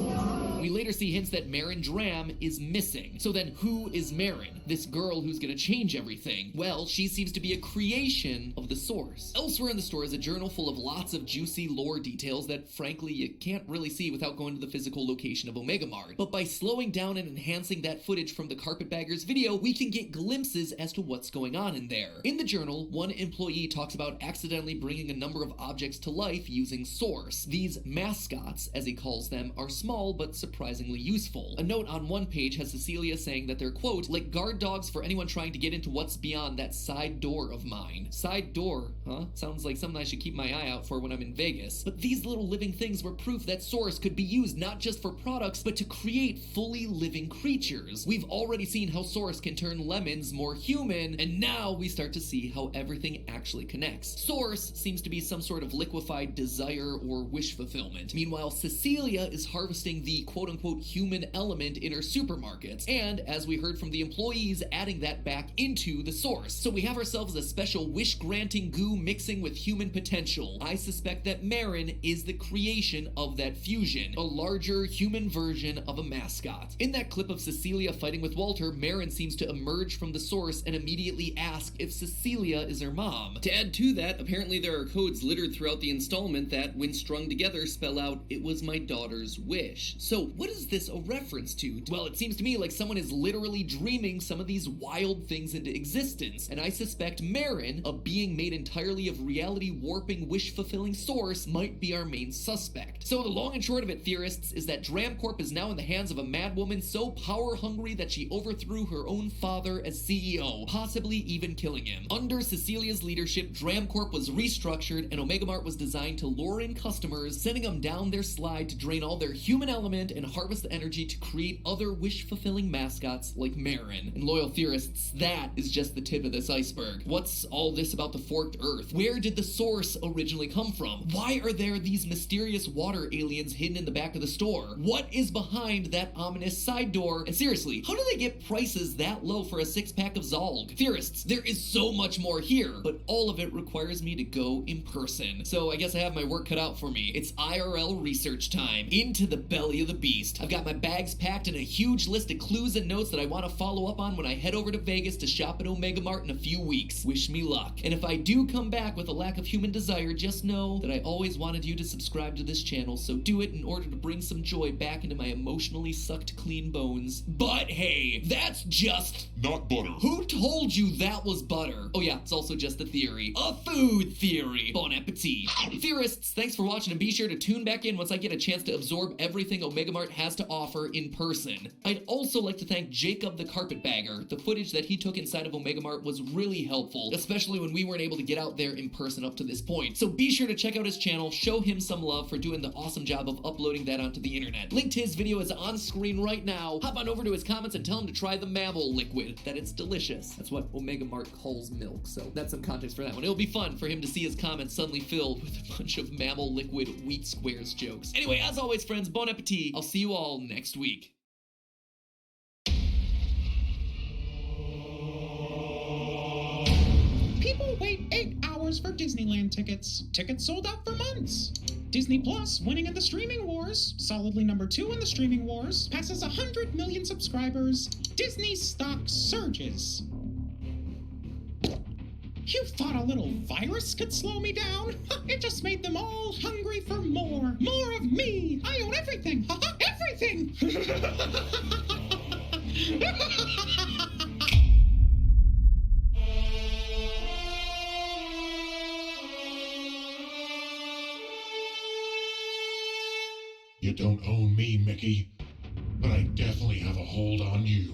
We later see hints that Marin Dram is missing. So then who is Marin? This girl who's gonna change everything? Well, she seems to be a creation of the source. Elsewhere in the store is a journal full of lots of juicy lore details that frankly you can't really see without going to the physical location of Omega Mart. But by slowing down and enhancing that footage from the Carpetbaggers video, we can get glimpses as to what's going on in there. In the journal, one employee talks about accidentally bringing a number of objects to life using source. These mascots, as he calls them, are small but surprisingly useful. A note on one page has Cecilia saying that they're, quote, like guard dogs for anyone trying to get into what's beyond that side door of mine. Side door, huh? Sounds like something I should keep my eye out for when I'm in Vegas. But these little living things were proof that source could be used not just for products, but to create fully living creatures. We've already seen how source can turn lemons more human, and now we start to see how everything actually connects. Source seems to be some sort of liquefied desire or wish fulfillment. Meanwhile, Cecilia is harvesting the quote-unquote human element in her supermarkets, and as we heard from the employees, adding that back into the source. So we have ourselves a special wish-granting planting goo mixing with human potential. I suspect that Marin is the creation of that fusion, a larger human version of a mascot. In that clip of Cecilia fighting with Walter, Marin seems to emerge from the source and immediately ask if Cecilia is her mom. To add to that, apparently there are codes littered throughout the installment that, when strung together, spell out, "It was my daughter's wish." So what is this a reference to? Well, it seems to me like someone is literally dreaming some of these wild things into existence, and I suspect Marin, a being made entirely of reality warping, wish-fulfilling source, might be our main suspect. So the long and short of it, theorists, is that DramCorp is now in the hands of a madwoman so power-hungry that she overthrew her own father as CEO, possibly even killing him. Under Cecilia's leadership, DramCorp was restructured, and Omega Mart was designed to lure in customers, sending them down their slide to drain all their human element and harvest the energy to create other wish-fulfilling mascots like Marin. And loyal theorists, that is just the tip of this iceberg. What's all this about the forked earth? Where did the source originally come from? Why are there these mysterious water aliens hidden in the back of the store? What is behind that ominous side door? And seriously, how do they get prices that low for a 6-pack of Zolg? Theorists, there is so much more here, but all of it requires me to go in person. So I guess I have my work cut out for me. It's IRL research time. Into the belly of the beast. I've got my bags packed and a huge list of clues and notes that I want to follow up on when I head over to Vegas to shop at Omega Mart in a few weeks. Wish me luck. And if I do come back with a lack of human desire, just know that I always wanted you to subscribe to this channel, so do it in order to bring some joy back into my emotionally sucked clean bones. But hey, that's just not butter. Who told you that was butter? Oh yeah, it's also just a theory. A food theory. Bon appetit. Theorists, thanks for watching, and be sure to tune back in once I get a chance to absorb everything Omega Mart has to offer in person. I'd also like to thank Jacob the Carpetbagger. The footage that he took inside of Omega Mart was really helpful, especially when we weren't able to get out there in person up to this point. So be sure to check out his channel, show him some love for doing the awesome job of uploading that onto the internet. Link to his video is on screen right now. Hop on over to his comments and tell him to try the mammal liquid, that it's delicious. That's what Omega Mart calls milk, so that's some context for that one. It'll be fun for him to see his comments suddenly filled with a bunch of mammal liquid wheat squares jokes. Anyway, as always, friends, bon appetit. I'll see you all next week. People wait 8 hours for Disneyland tickets. Tickets sold out for months. Disney Plus, winning in the streaming wars, solidly number 2 in the streaming wars, passes 100 million subscribers. Disney stock surges. You thought a little virus could slow me down? It just made them all hungry for more. More of me. I own everything. Everything. You don't own me, Mickey, but I definitely have a hold on you.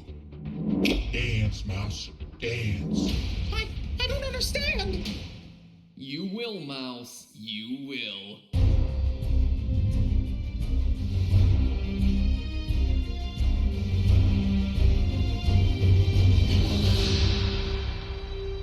Dance, Mouse, dance. I don't understand. You will, Mouse. You will.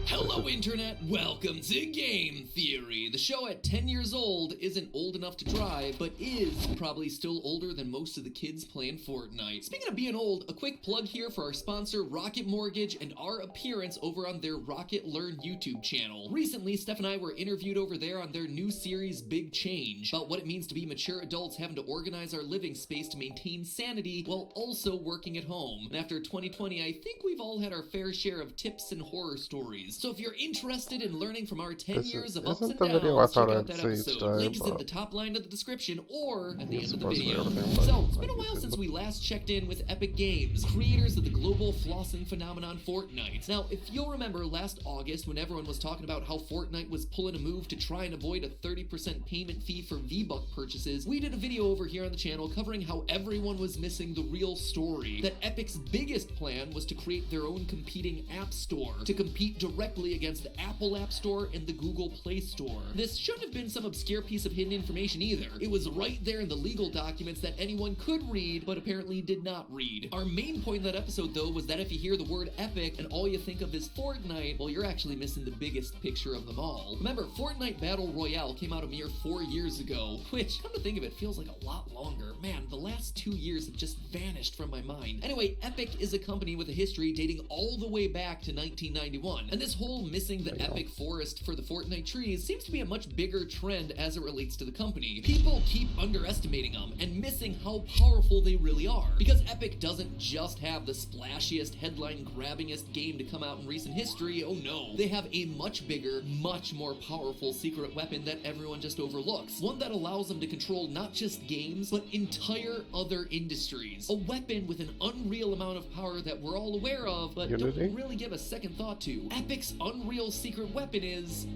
Hello, Internet. Welcome to Game Theory. The show at 10 years old isn't old enough to drive, but is probably still older than most of the kids playing Fortnite. Speaking of being old, a quick plug here for our sponsor, Rocket Mortgage, and our appearance over on their Rocket Learn YouTube channel. Recently, Steph and I were interviewed over there on their new series, Big Change, about what it means to be mature adults having to organize our living space to maintain sanity while also working at home. And after 2020, I think we've all had our fair share of tips and horror stories. So if you're interested in learning from our 10 years of ups and downs, check out that episode. Link is in the top line of the description or at the end of the video. So, it's been a while since we last checked in with Epic Games, creators of the global flossing phenomenon Fortnite. Now, if you'll remember last August when everyone was talking about how Fortnite was pulling a move to try and avoid a 30% payment fee for V-Buck purchases, we did a video over here on the channel covering how everyone was missing the real story. That Epic's biggest plan was to create their own competing app store to compete directly against the Apple App Store and the Google Play Store. This shouldn't have been some obscure piece of hidden information either. It was right there in the legal documents that anyone could read, but apparently did not read. Our main point in that episode, though, was that if you hear the word Epic and all you think of is Fortnite, well, you're actually missing the biggest picture of them all. Remember, Fortnite Battle Royale came out a mere 4 years ago, which, come to think of it, feels like a lot longer. Man, the last 2 years have just vanished from my mind. Anyway, Epic is a company with a history dating all the way back to 1991, and this whole missing the epic forest for the Fortnite trees seems to be a much bigger trend as it relates to the company. People keep underestimating them and missing how powerful they really are. Because Epic doesn't just have the splashiest, headline-grabbingest game to come out in recent history, oh no. They have a much bigger, much more powerful secret weapon that everyone just overlooks. One that allows them to control not just games, but entire other industries. A weapon with an unreal amount of power that we're all aware of, but don't really give a second thought to. Epic's unreal secret weapon is...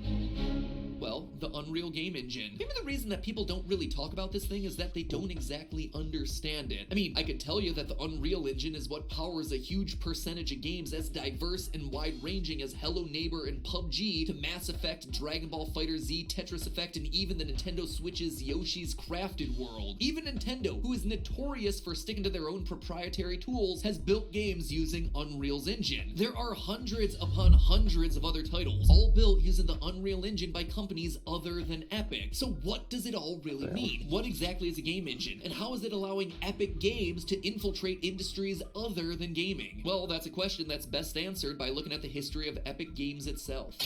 well, the Unreal game engine. Maybe the reason that people don't really talk about this thing is that they don't exactly understand it. I mean, I could tell you that the Unreal engine is what powers a huge percentage of games as diverse and wide-ranging as Hello Neighbor and PUBG to Mass Effect, Dragon Ball FighterZ, Tetris Effect, and even the Nintendo Switch's Yoshi's Crafted World. Even Nintendo, who is notorious for sticking to their own proprietary tools, has built games using Unreal's engine. There are hundreds upon hundreds of other titles, all built using the Unreal engine by companies other than Epic. So what does it all really mean? What exactly is a game engine? And how is it allowing Epic Games to infiltrate industries other than gaming? Well, that's a question that's best answered by looking at the history of Epic Games itself.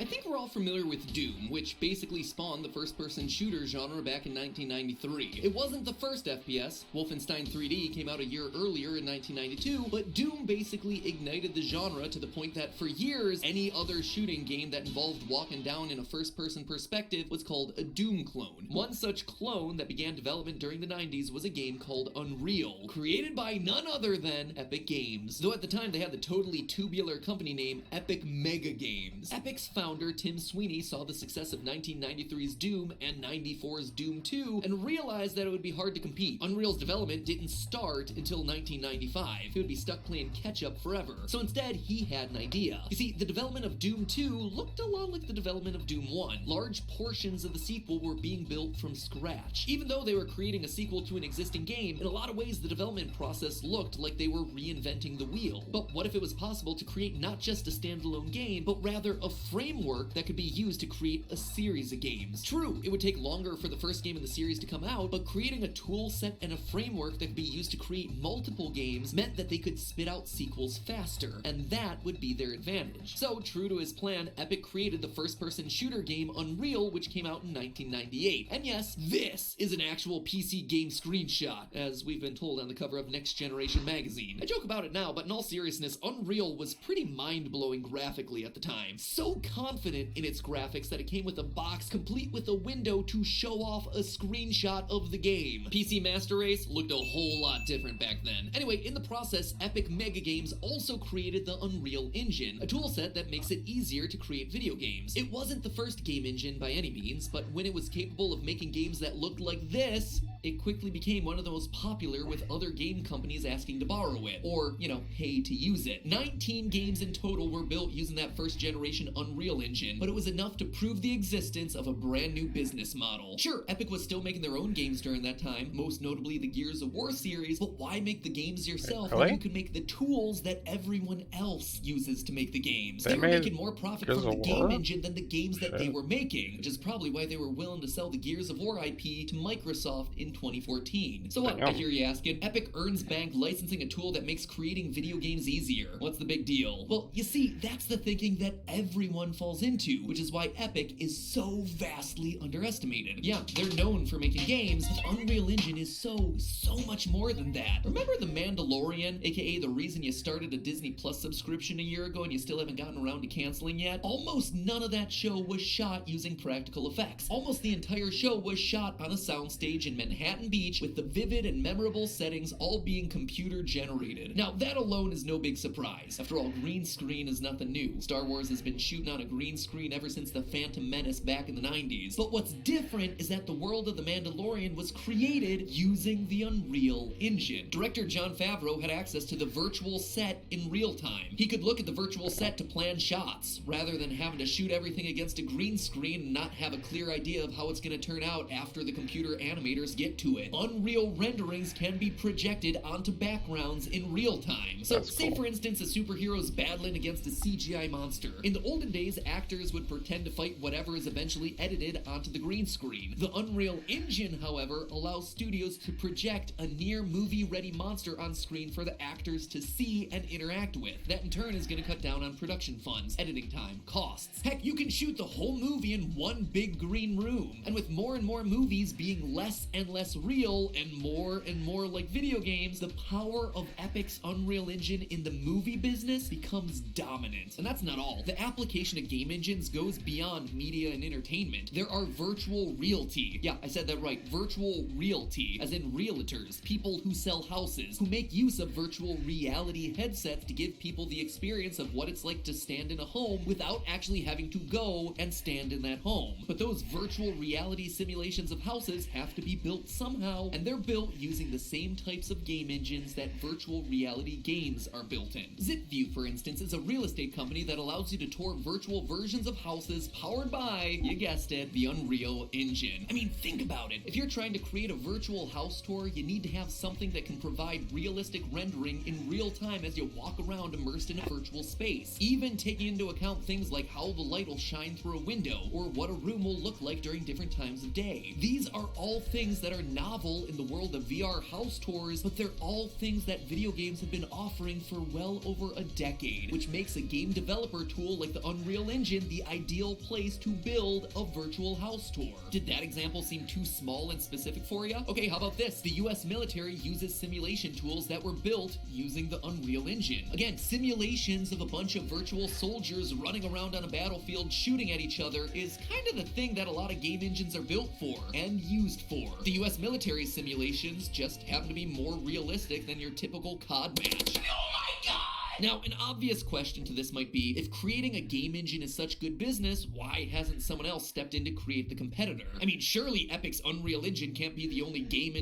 I think we're all familiar with Doom, which basically spawned the first-person shooter genre back in 1993. It wasn't the first FPS. Wolfenstein 3D came out a year earlier in 1992, but Doom basically ignited the genre to the point that for years, any other shooting game that involved walking down in a first-person perspective was called a Doom clone. One such clone that began development during the 90s was a game called Unreal, created by none other than Epic Games. Though at the time they had the totally tubular company name Epic Mega Games. Epic's founder Tim Sweeney saw the success of 1993's Doom and 94's Doom 2 and realized that it would be hard to compete. Unreal's development didn't start until 1995. He would be stuck playing catch-up forever. So instead, he had an idea. You see, the development of Doom 2 looked a lot like the development of Doom 1. Large portions of the sequel were being built from scratch. Even though they were creating a sequel to an existing game, in a lot of ways the development process looked like they were reinventing the wheel. But what if it was possible to create not just a standalone game, but rather a framework that could be used to create a series of games? True, it would take longer for the first game in the series to come out, but creating a tool set and a framework that could be used to create multiple games meant that they could spit out sequels faster, and that would be their advantage. So, true to his plan, Epic created the first-person shooter game Unreal, which came out in 1998. And yes, this is an actual PC game screenshot, as we've been told on the cover of Next Generation magazine. I joke about it now, but in all seriousness, Unreal was pretty mind-blowing graphically at the time. So confident in its graphics that it came with a box complete with a window to show off a screenshot of the game. PC Master Race looked a whole lot different back then. Anyway, in the process, Epic Mega Games also created the Unreal Engine, a toolset that makes it easier to create video games. It wasn't the first game engine by any means, but when it was capable of making games that looked like this, it quickly became one of the most popular, with other game companies asking to borrow it, or, pay to use it. 19 games in total were built using that first generation Unreal Engine, but it was enough to prove the existence of a brand new business model. Sure, Epic was still making their own games during that time, most notably the Gears of War series, but why make the games yourself when you could make the tools that everyone else uses to make the games? They were making more profit from the game engine than the games that they were making, which is probably why they were willing to sell the Gears of War IP to Microsoft in 2014. So what, I hear you asking? Epic earns bank licensing a tool that makes creating video games easier. What's the big deal? Well, you see, that's the thinking that everyone falls into, which is why Epic is so vastly underestimated. Yeah, they're known for making games, but Unreal Engine is so much more than that. Remember The Mandalorian, aka the reason you started a Disney Plus subscription a year ago and you still haven't gotten around to canceling yet? Almost none of that show was shot using practical effects. Almost the entire show was shot on a soundstage in Manhattan Beach with the vivid and memorable settings all being computer generated. Now, that alone is no big surprise. After all, green screen is nothing new. Star Wars has been shooting on a green screen ever since The Phantom Menace back in the 90s. But what's different is that the world of The Mandalorian was created using the Unreal Engine. Director Jon Favreau had access to the virtual set in real time. He could look at the virtual set to plan shots, rather than having to shoot everything against a green screen and not have a clear idea of how it's going to turn out after the computer animators get to it. Unreal renderings can be projected onto backgrounds in real time. So, say for instance a superhero's battling against a CGI monster. In the olden days, these actors would pretend to fight whatever is eventually edited onto the green screen. The Unreal Engine, however, allows studios to project a near movie-ready monster on screen for the actors to see and interact with. That in turn is going to cut down on production funds, editing time, costs. Heck, you can shoot the whole movie in one big green room. And with more and more movies being less and less real and more like video games, the power of Epic's Unreal Engine in the movie business becomes dominant. And that's not all. The application of game engines goes beyond media and entertainment. There are virtual realty. Yeah, I said that right. Virtual realty, as in realtors, people who sell houses, who make use of virtual reality headsets to give people the experience of what it's like to stand in a home without actually having to go and stand in that home. But those virtual reality simulations of houses have to be built somehow, and they're built using the same types of game engines that virtual reality games are built in. ZipView, for instance, is a real estate company that allows you to tour virtual versions of houses powered by, you guessed it, the Unreal Engine. I mean, think about it. If you're trying to create a virtual house tour, you need to have something that can provide realistic rendering in real time as you walk around immersed in a virtual space. Even taking into account things like how the light will shine through a window, or what a room will look like during different times of day. These are all things that are novel in the world of VR house tours, but they're all things that video games have been offering for well over a decade, which makes a game developer tool like the Unreal Engine the ideal place to build a virtual house tour. Did that example seem too small and specific for you? Okay, how about this? The US military uses simulation tools that were built using the Unreal Engine. Again, simulations of a bunch of virtual soldiers running around on a battlefield shooting at each other is kind of the thing that a lot of game engines are built for and used for. The US military simulations just happen to be more realistic than your typical COD match. Oh my god! Now, an obvious question to this might be, if creating a game engine is such good business, why hasn't someone else stepped in to create the competitor? I mean, surely Epic's Unreal Engine can't be the only game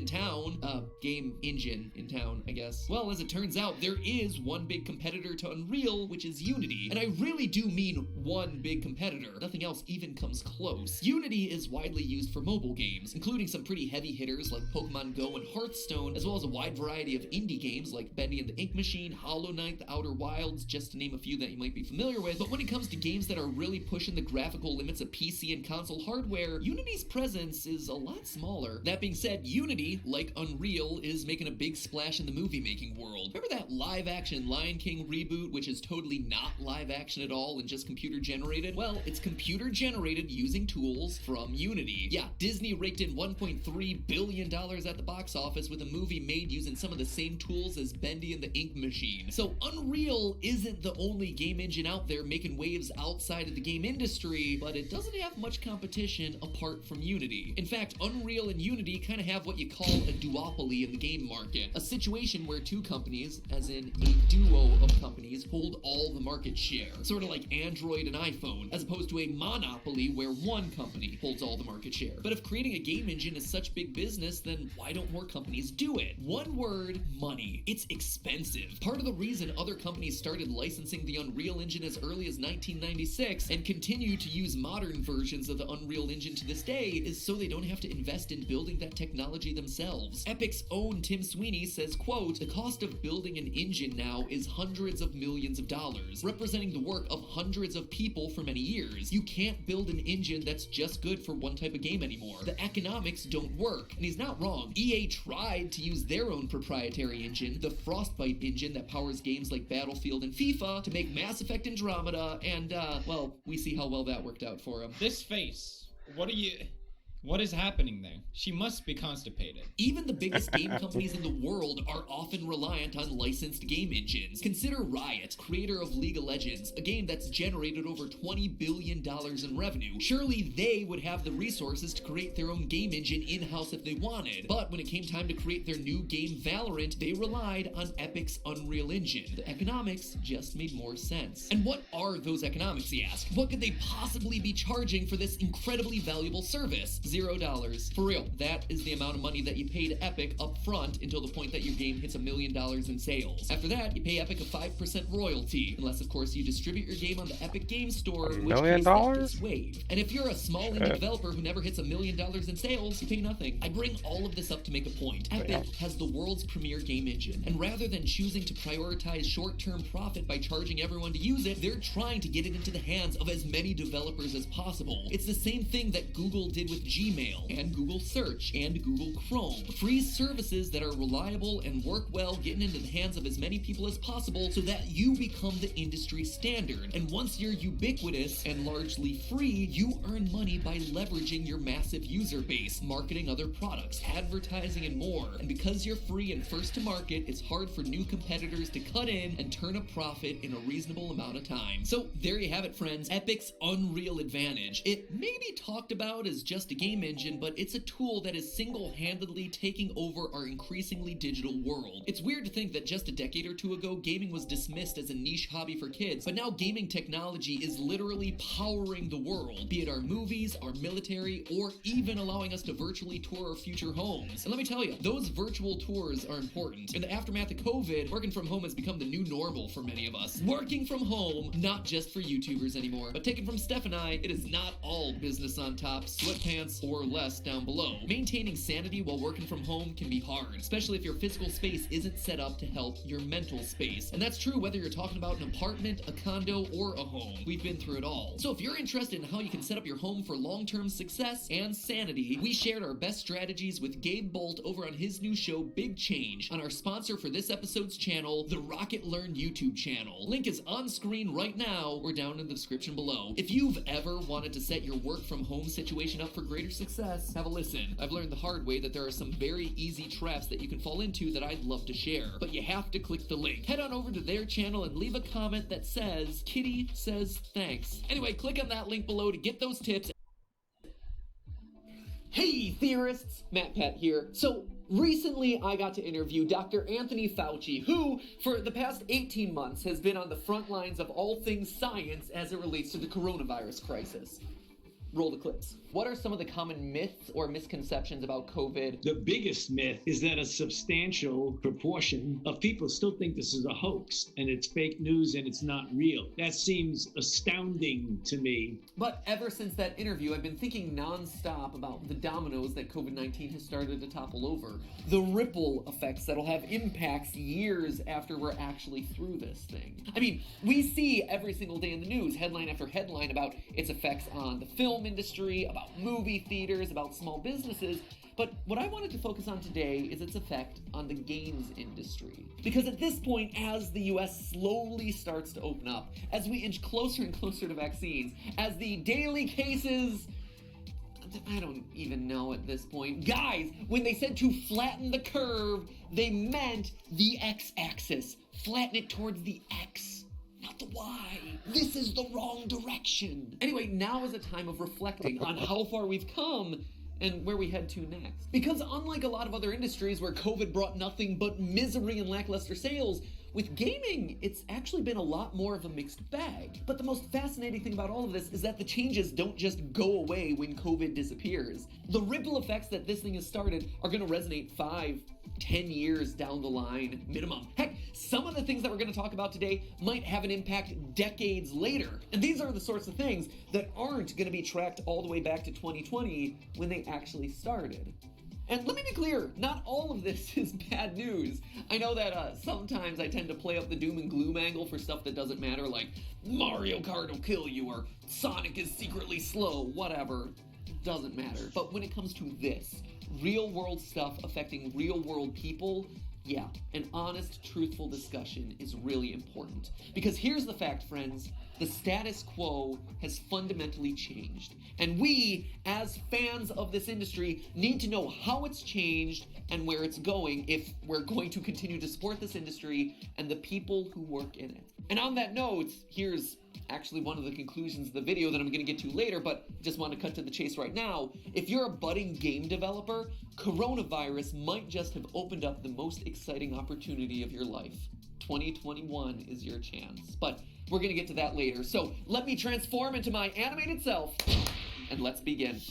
engine in town, I guess. Well, as it turns out, there is one big competitor to Unreal, which is Unity. And I really do mean one big competitor. Nothing else even comes close. Unity is widely used for mobile games, including some pretty heavy hitters like Pokemon Go and Hearthstone, as well as a wide variety of indie games like Bendy and the Ink Machine, Hollow Knight, The Outer Wilds, just to name a few that you might be familiar with. But when it comes to games that are really pushing the graphical limits of PC and console hardware, Unity's presence is a lot smaller. That being said, Unity, like Unreal, is making a big splash in the movie-making world. Remember that live-action Lion King reboot, which is totally not live-action at all and just computer-generated? Well, it's computer-generated using tools from Unity. Yeah, Disney raked in $1.3 billion at the box office with a movie made using some of the same tools as Bendy and the Ink Machine. So Unreal isn't the only game engine out there making waves outside of the game industry, but it doesn't have much competition apart from Unity. In fact, Unreal and Unity kind of have what you call a duopoly in the game market, a situation where two companies, as in a duo of companies, hold all the market share, sort of like Android and iPhone, as opposed to a monopoly where one company holds all the market share. But if creating a game engine is such big business, then why don't more companies do it? One word: money. It's expensive. Part of the reason other companies started licensing the Unreal Engine as early as 1996 and continue to use modern versions of the Unreal Engine to this day is so they don't have to invest in building that technology themselves. Epic's own Tim Sweeney says, quote, "The cost of building an engine now is hundreds of millions of dollars, representing the work of hundreds of people for many years. You can't build an engine that's just good for one type of game anymore. The economics don't work." And he's not wrong. EA tried to use their own proprietary engine, the Frostbite engine that powers games like Battlefield and FIFA, to make Mass Effect Andromeda, and, well, we see how well that worked out for him. This face, what is happening there? She must be constipated. Even the biggest game companies in the world are often reliant on licensed game engines. Consider Riot, creator of League of Legends, a game that's generated over $20 billion in revenue. Surely they would have the resources to create their own game engine in-house if they wanted. But when it came time to create their new game Valorant, they relied on Epic's Unreal Engine. The economics just made more sense. And what are those economics, you ask? What could they possibly be charging for this incredibly valuable service? $0. For real, that is the amount of money that you pay to Epic up front until the point that your game hits $1 million in sales. After that, you pay Epic a 5% royalty, unless of course you distribute your game on the Epic Game Store, in which case that gets waived. And if you're a small indie developer who never hits $1 million in sales, you pay nothing. I bring all of this up to make a point. Epic has the world's premier game engine, and rather than choosing to prioritize short-term profit by charging everyone to use it, they're trying to get it into the hands of as many developers as possible. It's the same thing that Google did with Gmail, and Google Search, and Google Chrome. Free services that are reliable and work well, getting into the hands of as many people as possible so that you become the industry standard. And once you're ubiquitous and largely free, you earn money by leveraging your massive user base, marketing other products, advertising, and more. And because you're free and first to market, it's hard for new competitors to cut in and turn a profit in a reasonable amount of time. So there you have it, friends. Epic's unreal advantage. It may be talked about as just a game engine, but it's a tool that is single-handedly taking over our increasingly digital world. It's weird to think that just a decade or two ago, gaming was dismissed as a niche hobby for kids, but now gaming technology is literally powering the world, be it our movies, our military, or even allowing us to virtually tour our future homes. And let me tell you, those virtual tours are important. In the aftermath of COVID, working from home has become the new normal for many of us. Working from home, not just for YouTubers anymore, but taken from Steph and I, it is not all business on top, sweatpants, or less down below. Maintaining sanity while working from home can be hard, especially if your physical space isn't set up to help your mental space. And that's true whether you're talking about an apartment, a condo, or a home. We've been through it all. So if you're interested in how you can set up your home for long-term success and sanity, we shared our best strategies with Gabe Bolt over on his new show, Big Change, on our sponsor for this episode's channel, the Rocket Learn YouTube channel. Link is on screen right now or down in the description below. If you've ever wanted to set your work from home situation up for greater success, have a listen. I've learned the hard way that there are some very easy traps that you can fall into that I'd love to share, but you have to click the link. Head on over to their channel and leave a comment that says, Kitty says thanks. Anyway, click on that link below to get those tips. Hey theorists, Matt Pat here. So recently I got to interview Dr. Anthony Fauci, who for the past 18 months has been on the front lines of all things science as it relates to the coronavirus crisis. Roll the clips. What are some of the common myths or misconceptions about COVID? The biggest myth is that a substantial proportion of people still think this is a hoax and it's fake news and it's not real. That seems astounding to me. But ever since that interview, I've been thinking nonstop about the dominoes that COVID-19 has started to topple over. The ripple effects that'll have impacts years after we're actually through this thing. I mean, we see every single day in the news, headline after headline, about its effects on the film industry, about movie theaters, about small businesses. But what I wanted to focus on today is its effect on the games industry. Because at this point, as the US slowly starts to open up, as we inch closer and closer to vaccines, as the daily cases, I don't even know at this point. Guys, when they said to flatten the curve, they meant the x-axis. Flatten it towards the x, not the y. This is the wrong direction. Anyway, now is a time of reflecting on how far we've come and where we head to next. Because unlike a lot of other industries where COVID brought nothing but misery and lackluster sales, with gaming, it's actually been a lot more of a mixed bag. But the most fascinating thing about all of this is that the changes don't just go away when COVID disappears. The ripple effects that this thing has started are gonna resonate 5, 10 years down the line minimum. Heck, some of the things that we're going to talk about today might have an impact decades later. And these are the sorts of things that aren't going to be tracked all the way back to 2020 when they actually started. And let me be clear, not all of this is bad news. I know that sometimes I tend to play up the doom and gloom angle for stuff that doesn't matter, like Mario Kart will kill you or Sonic is secretly slow, whatever. Doesn't matter. But when it comes to this, real world stuff affecting real world people, yeah, an honest, truthful discussion is really important. Because here's the fact, friends, the status quo has fundamentally changed. And we, as fans of this industry, need to know how it's changed and where it's going if we're going to continue to support this industry and the people who work in it. And on that note, here's actually one of the conclusions of the video that I'm going to get to later, but just want to cut to the chase right now. If you're a budding game developer, coronavirus might just have opened up the most exciting opportunity of your life. 2021 is your chance. But we're going to get to that later. So let me transform into my animated self, and let's begin.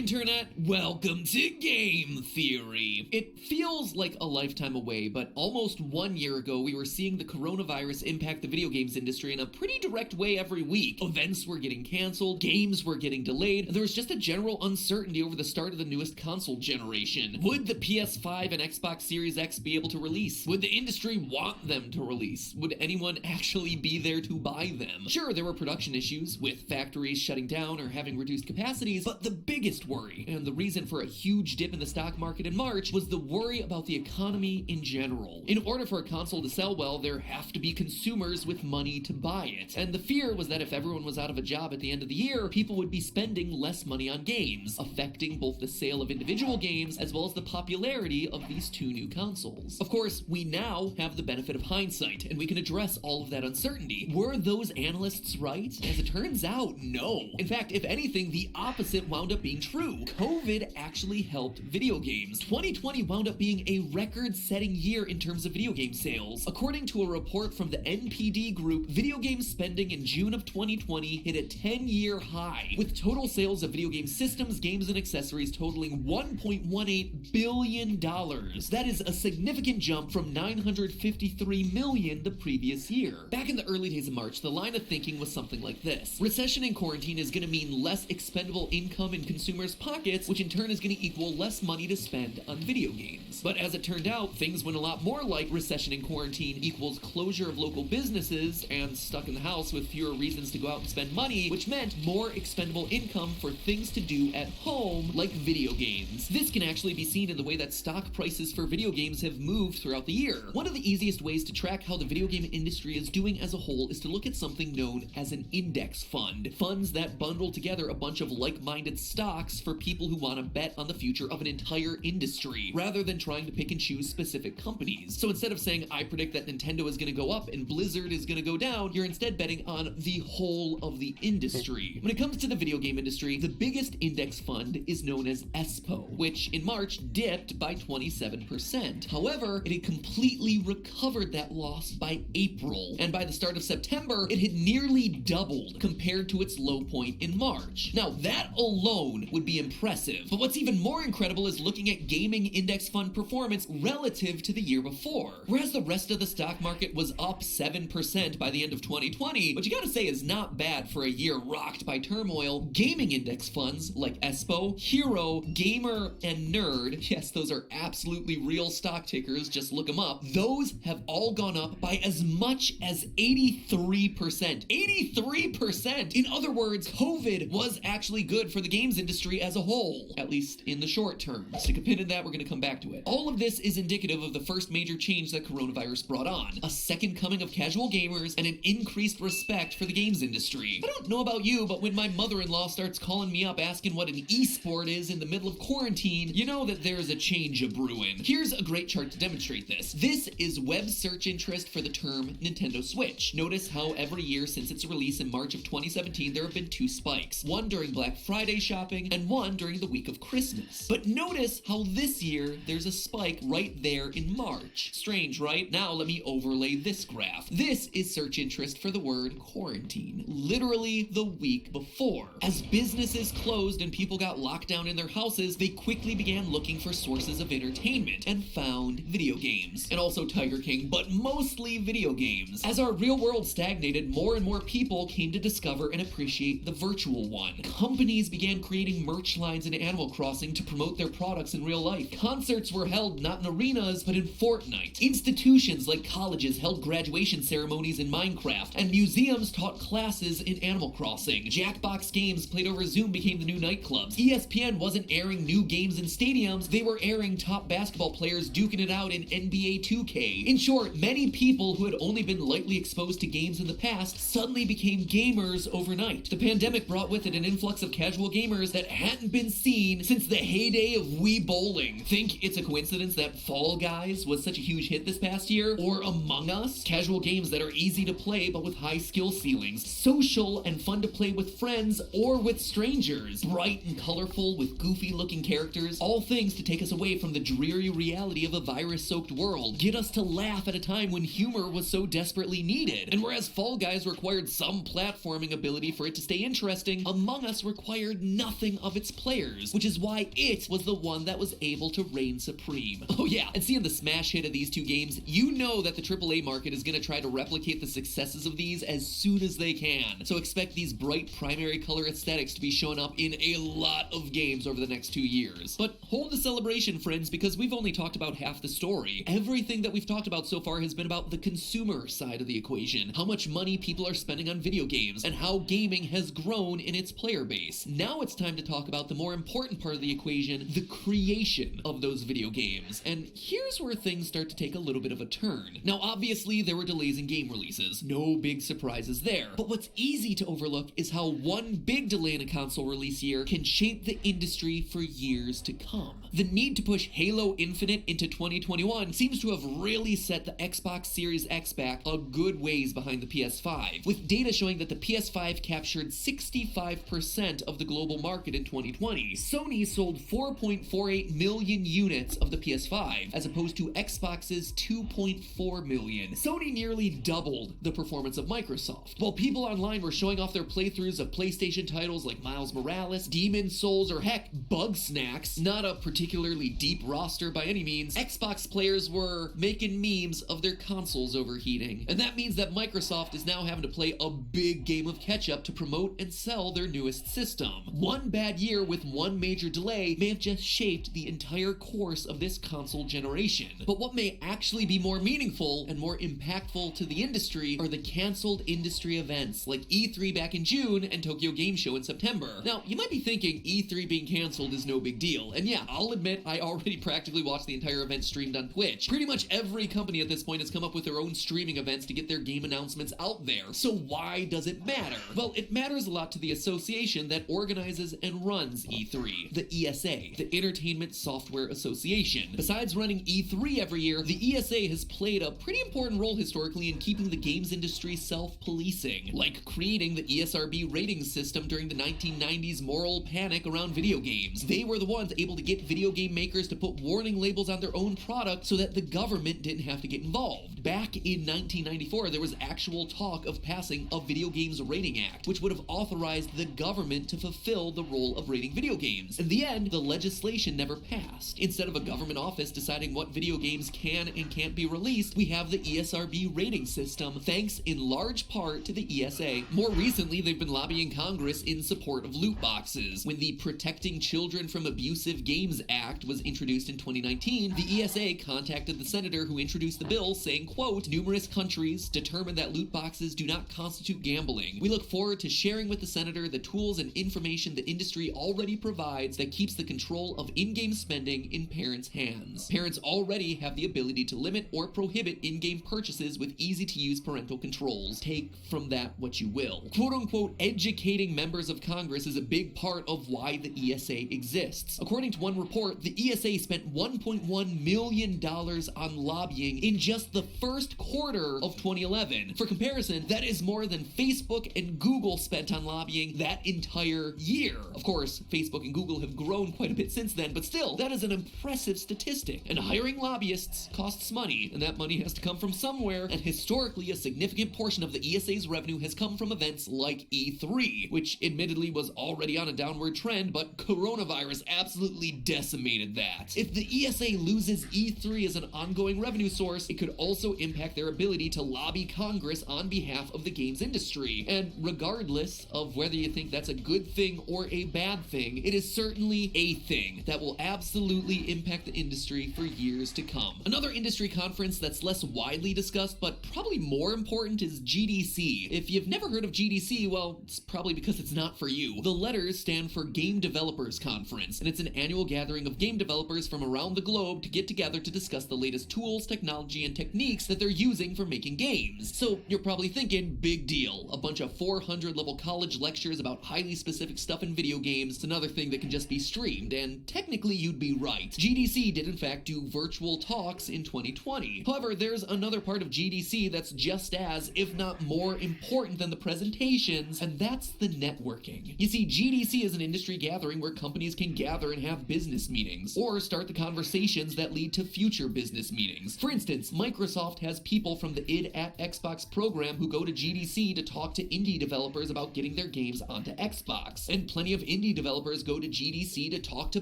Internet, welcome to Game Theory. It feels like a lifetime away, but almost 1 year ago we were seeing the coronavirus impact the video games industry in a pretty direct way every week. Events were getting canceled, games were getting delayed, and there was just a general uncertainty over the start of the newest console generation. Would the PS5 and Xbox Series X be able to release? Would the industry want them to release? Would anyone actually be there to buy them? Sure, there were production issues, with factories shutting down or having reduced capacities, but the biggest worry, and the reason for a huge dip in the stock market in March, was the worry about the economy in general. In order for a console to sell well, there have to be consumers with money to buy it. And the fear was that if everyone was out of a job at the end of the year, people would be spending less money on games, affecting both the sale of individual games as well as the popularity of these two new consoles. Of course, we now have the benefit of hindsight, and we can address all of that uncertainty. Were those analysts right? As it turns out, no. In fact, if anything, the opposite wound up being true. COVID actually helped video games. 2020 wound up being a record-setting year in terms of video game sales. According to a report from the NPD Group, video game spending in June of 2020 hit a 10-year high, with total sales of video game systems, games, and accessories totaling $1.18 billion. That is a significant jump from $953 million the previous year. Back in the early days of March, the line of thinking was something like this. Recession and quarantine is going to mean less expendable income in consumers' pockets, which in turn is going to equal less money to spend on video games. But as it turned out, things went a lot more like recession and quarantine equals closure of local businesses and stuck in the house with fewer reasons to go out and spend money, which meant more expendable income for things to do at home, like video games. This can actually be seen in the way that stock prices for video games have moved throughout the year. One of the easiest ways to track how the video game industry is doing as a whole is to look at something known as an index fund. Funds that bundle together a bunch of like-minded stocks for people who want to bet on the future of an entire industry, rather than trying to pick and choose specific companies. So instead of saying, I predict that Nintendo is going to go up and Blizzard is going to go down, you're instead betting on the whole of the industry. When it comes to the video game industry, the biggest index fund is known as ESPO, which in March dipped by 27%. However, it had completely recovered that loss by April, and by the start of September, it had nearly doubled compared to its low point in March. Now, that alone would be impressive, but what's even more incredible is looking at gaming index fund performance relative to the year before. Whereas the rest of the stock market was up 7% by the end of 2020, which you gotta say is not bad for a year rocked by turmoil, gaming index funds like ESPO, Hero, Gamer, and Nerd, yes, those are absolutely real stock tickers, just look them up, those have all gone up by as much as 83%. 83%! In other words, COVID was actually good for the games industry as a whole, at least in the short term. Stick a pin in that, we're gonna come back to it. All of this is indicative of the first major change that coronavirus brought on, a second coming of casual gamers and an increased respect for the games industry. I don't know about you, but when my mother-in-law starts calling me up asking what an e-sport is in the middle of quarantine, you know that there's a change a-brewing. Here's a great chart to demonstrate this. This is web search interest for the term Nintendo Switch. Notice how every year since its release in March of 2017, there have been two spikes, one during Black Friday shopping and one during the week of Christmas. But notice how this year there's a spike right there in March. Strange, right? Now let me overlay this graph. This is search interest for the word quarantine, literally the week before. As businesses closed and people got locked down in their houses, they quickly began looking for sources of entertainment and found video games. And also Tiger King, but mostly video games. As our real world stagnated, more and more people came to discover and appreciate the virtual one. Companies began creating merch lines in Animal Crossing to promote their products in real life. Concerts were held not in arenas, but in Fortnite. Institutions like colleges held graduation ceremonies in Minecraft, and museums taught classes in Animal Crossing. Jackbox games played over Zoom became the new nightclubs. ESPN wasn't airing new games in stadiums, they were airing top basketball players duking it out in NBA 2K. In short, many people who had only been lightly exposed to games in the past suddenly became gamers overnight. The pandemic brought with it an influx of casual gamers that hadn't been seen since the heyday of Wii Bowling. Think it's a coincidence that Fall Guys was such a huge hit this past year? Or Among Us? Casual games that are easy to play but with high skill ceilings. Social and fun to play with friends or with strangers. Bright and colorful with goofy looking characters. All things to take us away from the dreary reality of a virus-soaked world. Get us to laugh at a time when humor was so desperately needed. And whereas Fall Guys required some platforming ability for it to stay interesting, Among Us required nothing of of its players, which is why it was the one that was able to reign supreme. Oh yeah, and seeing the smash hit of these two games, you know that the AAA market is going to try to replicate the successes of these as soon as they can. So expect these bright primary color aesthetics to be showing up in a lot of games over the next 2 years. But hold the celebration, friends, because we've only talked about half the story. Everything that we've talked about so far has been about the consumer side of the equation, how much money people are spending on video games, and how gaming has grown in its player base. Now it's time to talk about the more important part of the equation, the creation of those video games. And here's where things start to take a little bit of a turn. Now, obviously, there were delays in game releases. No big surprises there. But what's easy to overlook is how one big delay in a console release year can shape the industry for years to come. The need to push Halo Infinite into 2021 seems to have really set the Xbox Series X back a good ways behind the PS5, with data showing that the PS5 captured 65% of the global market in 2020. Sony sold 4.48 million units of the PS5, as opposed to Xbox's 2.4 million. Sony nearly doubled the performance of Microsoft. While people online were showing off their playthroughs of PlayStation titles like Miles Morales, Demon's Souls, or heck, Bugsnax, not a particularly deep roster by any means, Xbox players were making memes of their consoles overheating. And that means that Microsoft is now having to play a big game of catch-up to promote and sell their newest system. One bad year with one major delay may have just shaped the entire course of this console generation. But what may actually be more meaningful and more impactful to the industry are the canceled industry events like E3 back in June and Tokyo Game Show in September. Now, you might be thinking E3 being canceled is no big deal, and yeah, I'll admit I already practically watched the entire event streamed on Twitch. Pretty much every company at this point has come up with their own streaming events to get their game announcements out there. So why does it matter? Well, it matters a lot to the association that organizes and runs E3, the ESA, the Entertainment Software Association. Besides running E3 every year, the ESA has played a pretty important role historically in keeping the games industry self-policing, like creating the ESRB rating system during the 1990s moral panic around video games. They were the ones able to get video game makers to put warning labels on their own product so that the government didn't have to get involved. Back in 1994, there was actual talk of passing a Video Games Rating Act, which would have authorized the government to fulfill the role of rating video games. In the end, the legislation never passed. Instead of a government office deciding what video games can and can't be released, we have the ESRB rating system, thanks in large part to the ESA. More recently, they've been lobbying Congress in support of loot boxes. When the Protecting Children from Abusive Games Act was introduced in 2019, the ESA contacted the senator who introduced the bill, saying, quote, "Numerous countries determined that loot boxes do not constitute gambling. We look forward to sharing with the senator the tools and information the industry already provides that keeps the control of in-game spending in parents' hands. Parents already have the ability to limit or prohibit in-game purchases with easy-to-use parental controls. Take from that what you will." Quote-unquote, educating members of Congress is a big part of why the ESA exists. According to one report, the ESA spent $1.1 million on lobbying in just the first quarter of 2011. For comparison, that is more than Facebook and Google spent on lobbying that entire year. Of course, Facebook and Google have grown quite a bit since then, but still, that is an impressive statistic. And hiring lobbyists costs money, and that money has to come from somewhere, and historically, a significant portion of the ESA's revenue has come from events like E3, which admittedly was already on a downward trend, but coronavirus absolutely decimated that. If the ESA loses E3 as an ongoing revenue source, it could also impact their ability to lobby Congress on behalf of the games industry. And regardless of whether you think that's a good thing or a bad thing, it is certainly a thing that will absolutely impact the industry for years to come. Another industry conference that's less widely discussed, but probably more important, is GDC. If you've never heard of GDC, well, it's probably because it's not for you. The letters stand for Game Developers Conference, and it's an annual gathering of game developers from around the globe to get together to discuss the latest tools, technology, and techniques that they're using for making games. So you're probably thinking, big deal, a bunch of 400-level college lectures about highly specific stuff in video games. It's another thing that can just be streamed, and technically you'd be right. GDC did in fact do virtual talks in 2020. However, there's another part of GDC that's just as, if not more important than the presentations, and that's the networking. You see, GDC is an industry gathering where companies can gather and have business meetings, or start the conversations that lead to future business meetings. For instance, Microsoft has people from the id at Xbox program who go to GDC to talk to indie developers about getting their games onto Xbox, and plenty of indie indie developers go to GDC to talk to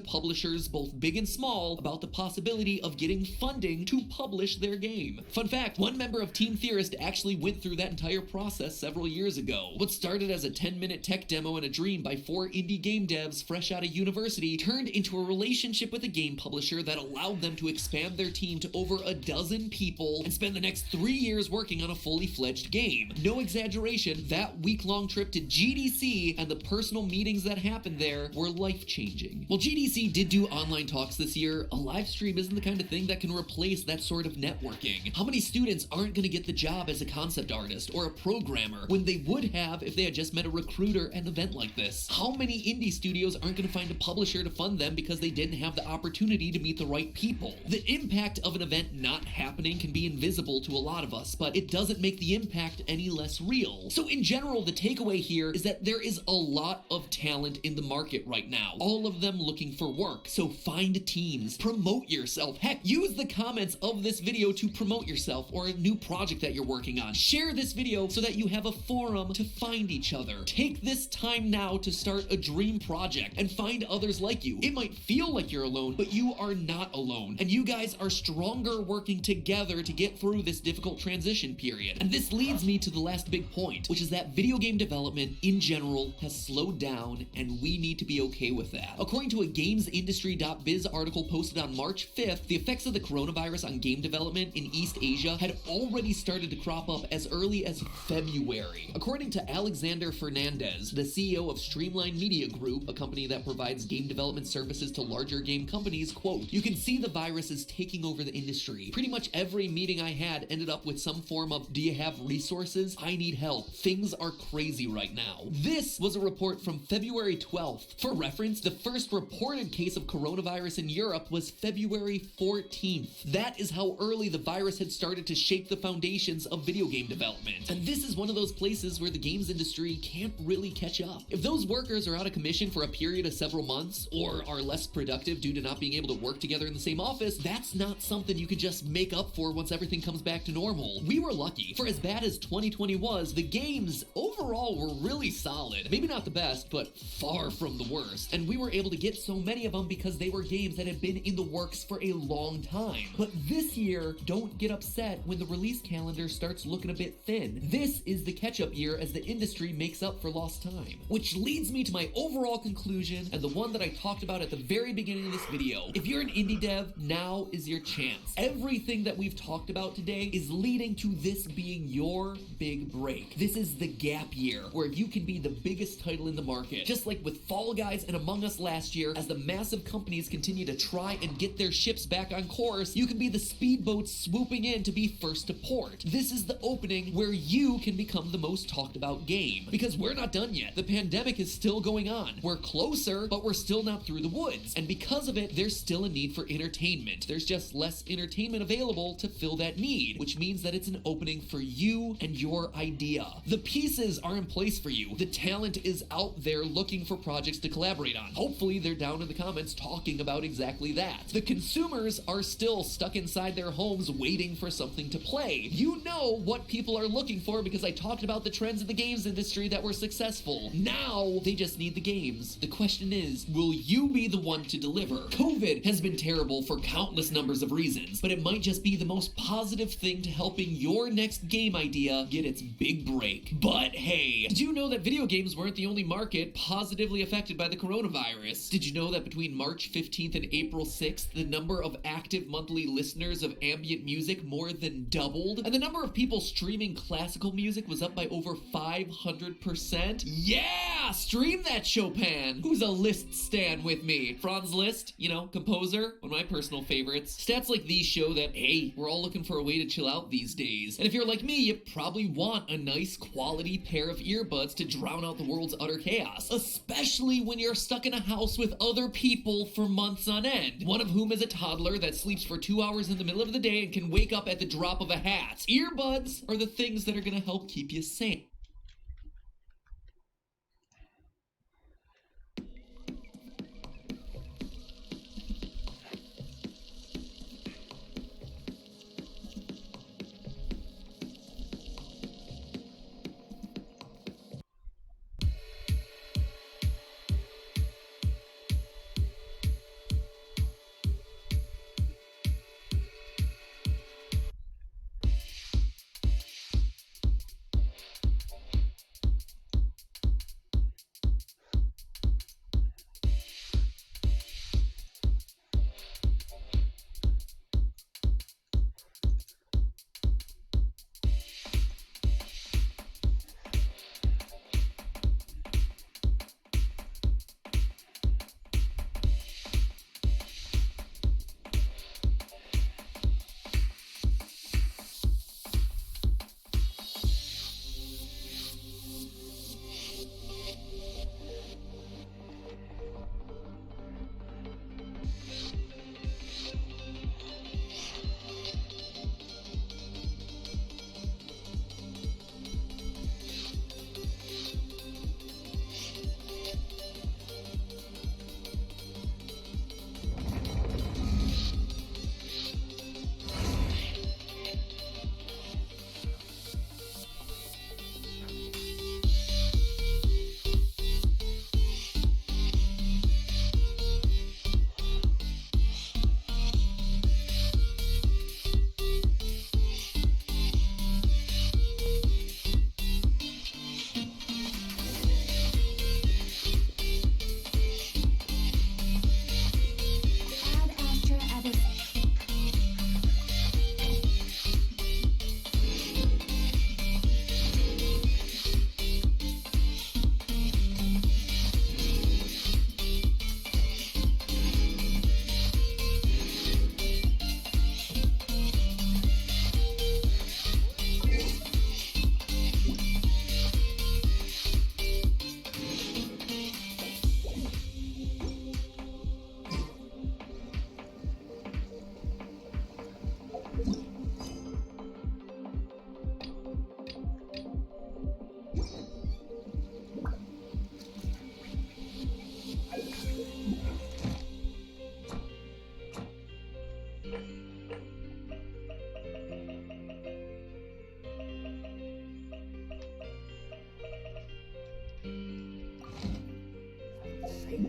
publishers, both big and small, about the possibility of getting funding to publish their game. Fun fact, one member of Team Theorist actually went through that entire process several years ago. What started as a 10-minute tech demo and a dream by 4 indie game devs fresh out of university turned into a relationship with a game publisher that allowed them to expand their team to over a dozen people and spend the next 3 years working on a fully fledged game. No exaggeration, that week-long trip to GDC and the personal meetings that happened there were life-changing. While GDC did do online talks this year, a live stream isn't the kind of thing that can replace that sort of networking. How many students aren't going to get the job as a concept artist or a programmer when they would have if they had just met a recruiter at an event like this? How many indie studios aren't going to find a publisher to fund them because they didn't have the opportunity to meet the right people? The impact of an event not happening can be invisible to a lot of us, but it doesn't make the impact any less real. So in general, the takeaway here is that there is a lot of talent in the market right now, all of them looking for work. So find teams, promote yourself. Heck, use the comments of this video to promote yourself or a new project that you're working on. Share this video so that you have a forum to find each other. Take this time now to start a dream project and find others like you. It might feel like you're alone, but you are not alone. And you guys are stronger working together to get through this difficult transition period. And this leads me to the last big point, which is that video game development in general has slowed down, and we need to be okay with that. According to a gamesindustry.biz article posted on March 5th, the effects of the coronavirus on game development in East Asia had already started to crop up as early as February. According to Alexander Fernandez, the CEO of Streamline Media Group, a company that provides game development services to larger game companies, quote, "You can see the virus is taking over the industry. Pretty much every meeting I had ended up with some form of, do you have resources? I need help. Things are crazy right now." This was a report from February 12th. For reference, the first reported case of coronavirus in Europe was February 14th. That is how early the virus had started to shake the foundations of video game development. And this is one of those places where the games industry can't really catch up. If those workers are out of commission for a period of several months, or are less productive due to not being able to work together in the same office, that's not something you can just make up for once everything comes back to normal. We were lucky. For as bad as 2020 was, the games overall were really solid. Maybe not the best, but far from the worst. And we were able to get so many of them because they were games that had been in the works for a long time. But this year, don't get upset when the release calendar starts looking a bit thin. This is the catch-up year as the industry makes up for lost time. Which leads me to my overall conclusion, and the one that I talked about at the very beginning of this video. If you're an indie dev, now is your chance. Everything that we've talked about today is leading to this being your big break. This is the gap year, where you can be the biggest title in the market. Just like with Fall Guys and Among Us last year, as the massive companies continue to try and get their ships back on course, you can be the speedboats swooping in to be first to port. This is the opening where you can become the most talked about game. Because we're not done yet. The pandemic is still going on. We're closer, but we're still not through the woods. And because of it, there's still a need for entertainment. There's just less entertainment available to fill that need, which means that it's an opening for you and your idea. The pieces are in place for you. The talent is out there looking for projects to collaborate on. Hopefully they're down in the comments talking about exactly that. The consumers are still stuck inside their homes waiting for something to play. You know what people are looking for because I talked about the trends in the games industry that were successful. Now they just need the games. The question is, will you be the one to deliver? COVID has been terrible for countless numbers of reasons, but it might just be the most positive thing to helping your next game idea get its big break. But hey, did you know that video games weren't the only market positively affected by the coronavirus? Did you know that between March 15th and April 6th, the number of active monthly listeners of ambient music more than doubled? And the number of people streaming classical music was up by over 500%? Yeah! Stream that, Chopin! Who's a Liszt stan with me? Franz Liszt, you know, composer, one of my personal favorites. Stats like these show that, hey, we're all looking for a way to chill out these days. And if you're like me, you probably want a nice quality pair of earbuds to drown out the world's utter chaos. Especially when you're stuck in a house with other people for months on end. One of whom is a toddler that sleeps for 2 hours in the middle of the day and can wake up at the drop of a hat. Earbuds are the things that are gonna help keep you sane.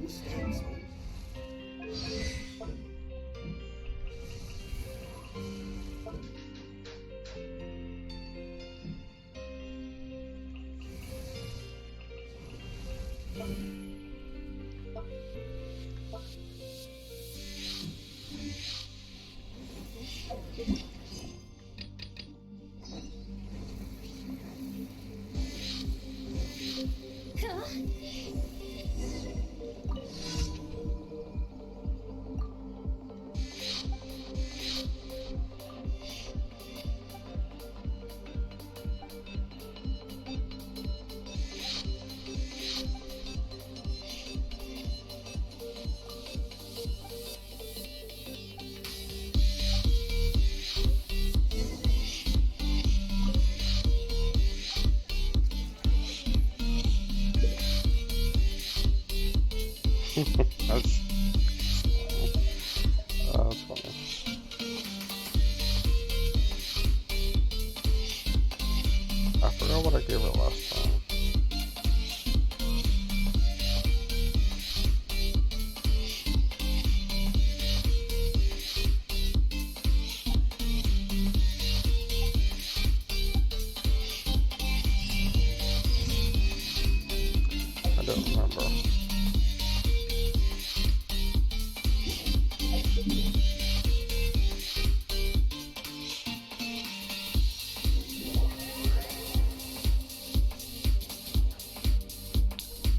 That's funny. I forgot what I gave her last time. I don't remember.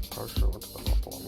Probably should have went to the north one.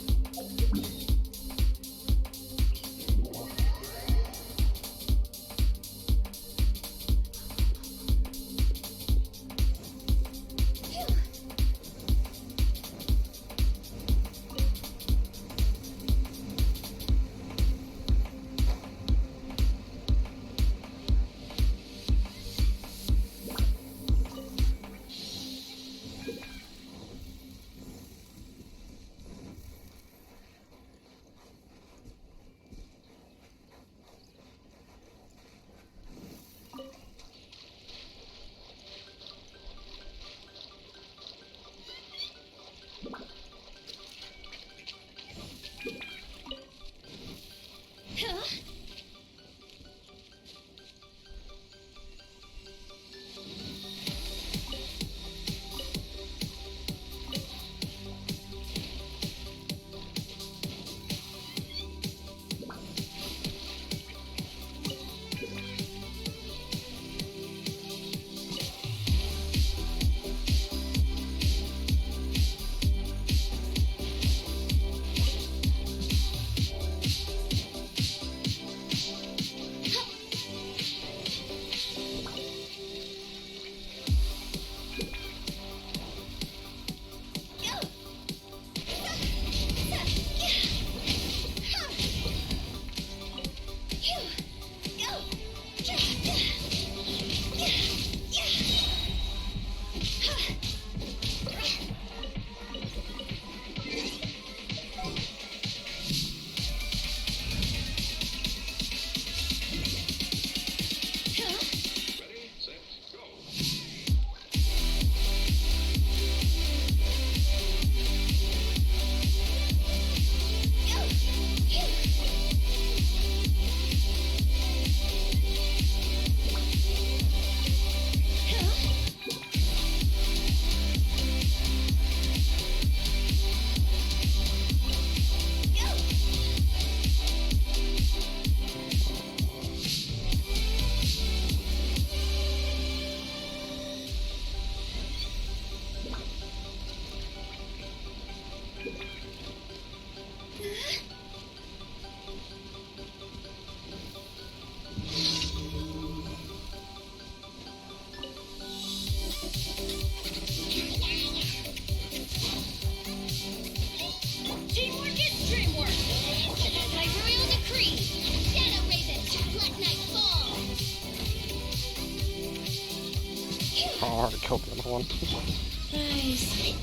I already killed the other one. Nice.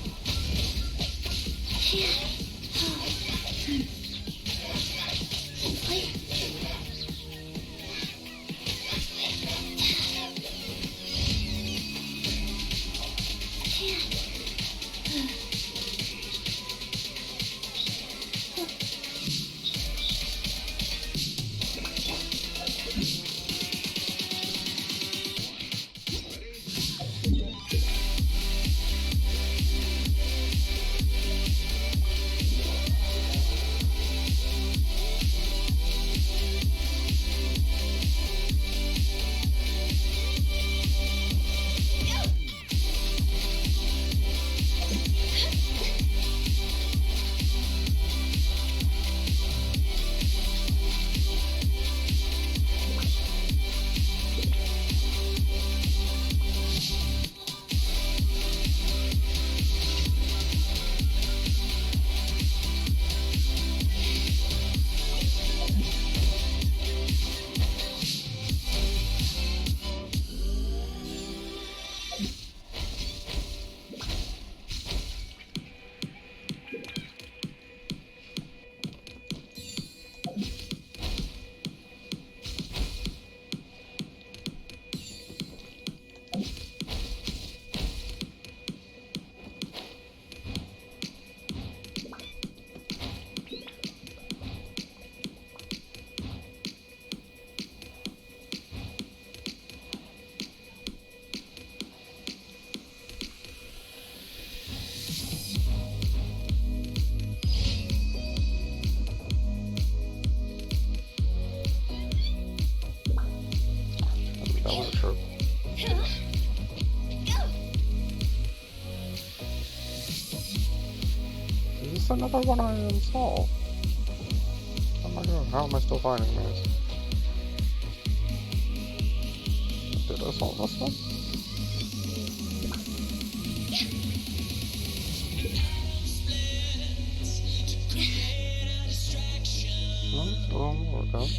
just another one I installed. Oh my god, how am I still finding these? Did I solve this one? No, it won't work out.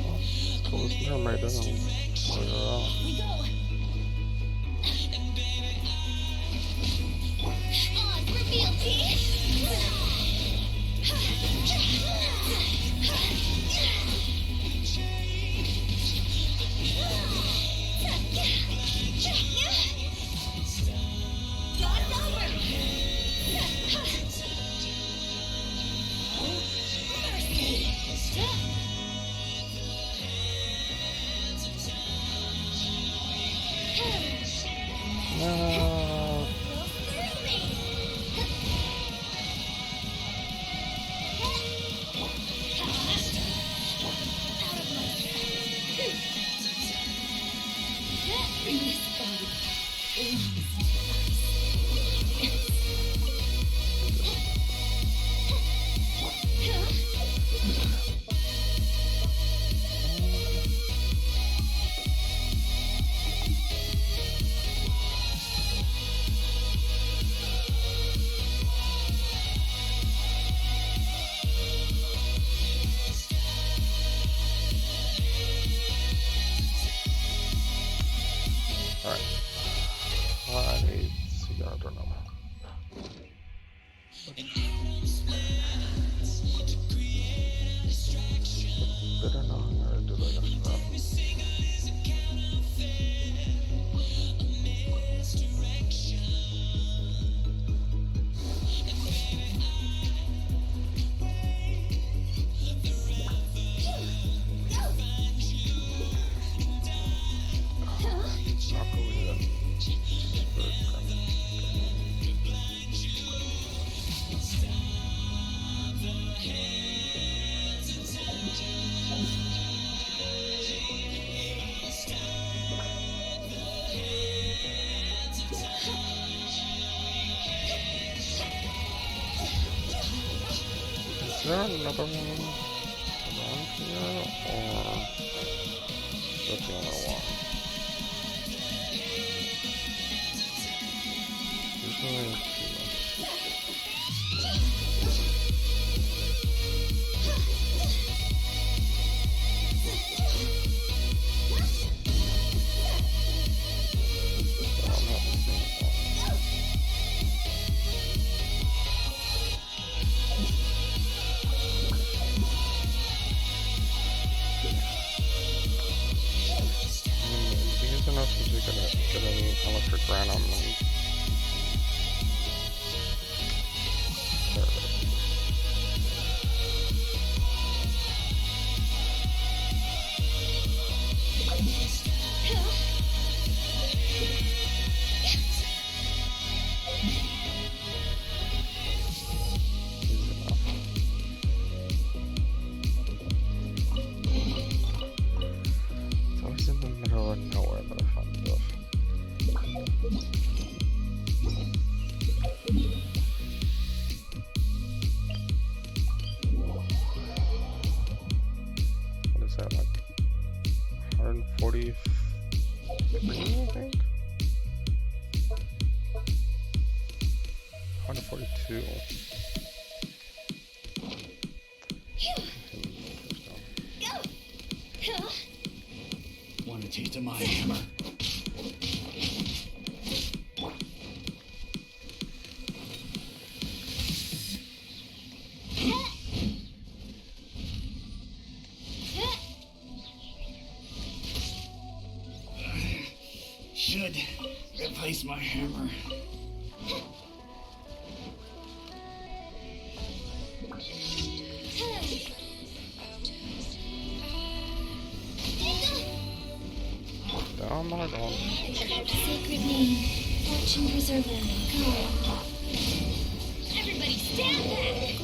Let's close the mermaid and figure it out. We go. On, reveal team. No. Alright. I need cigar, I don't know. Did I know? Or did I just know? Not believe it. Is there another one around here, or is that the only one? Usually it's two. So I'm not missing one. These are not since we're gonna get an electric granum and there it is. It's always in the middle of nowhere that I find this. What is that, like 143, I think? 142. Want a taste of my hammer? Should replace my hammer. Oh my god. Sacred name. Fortune preserver. Go. Everybody stand back.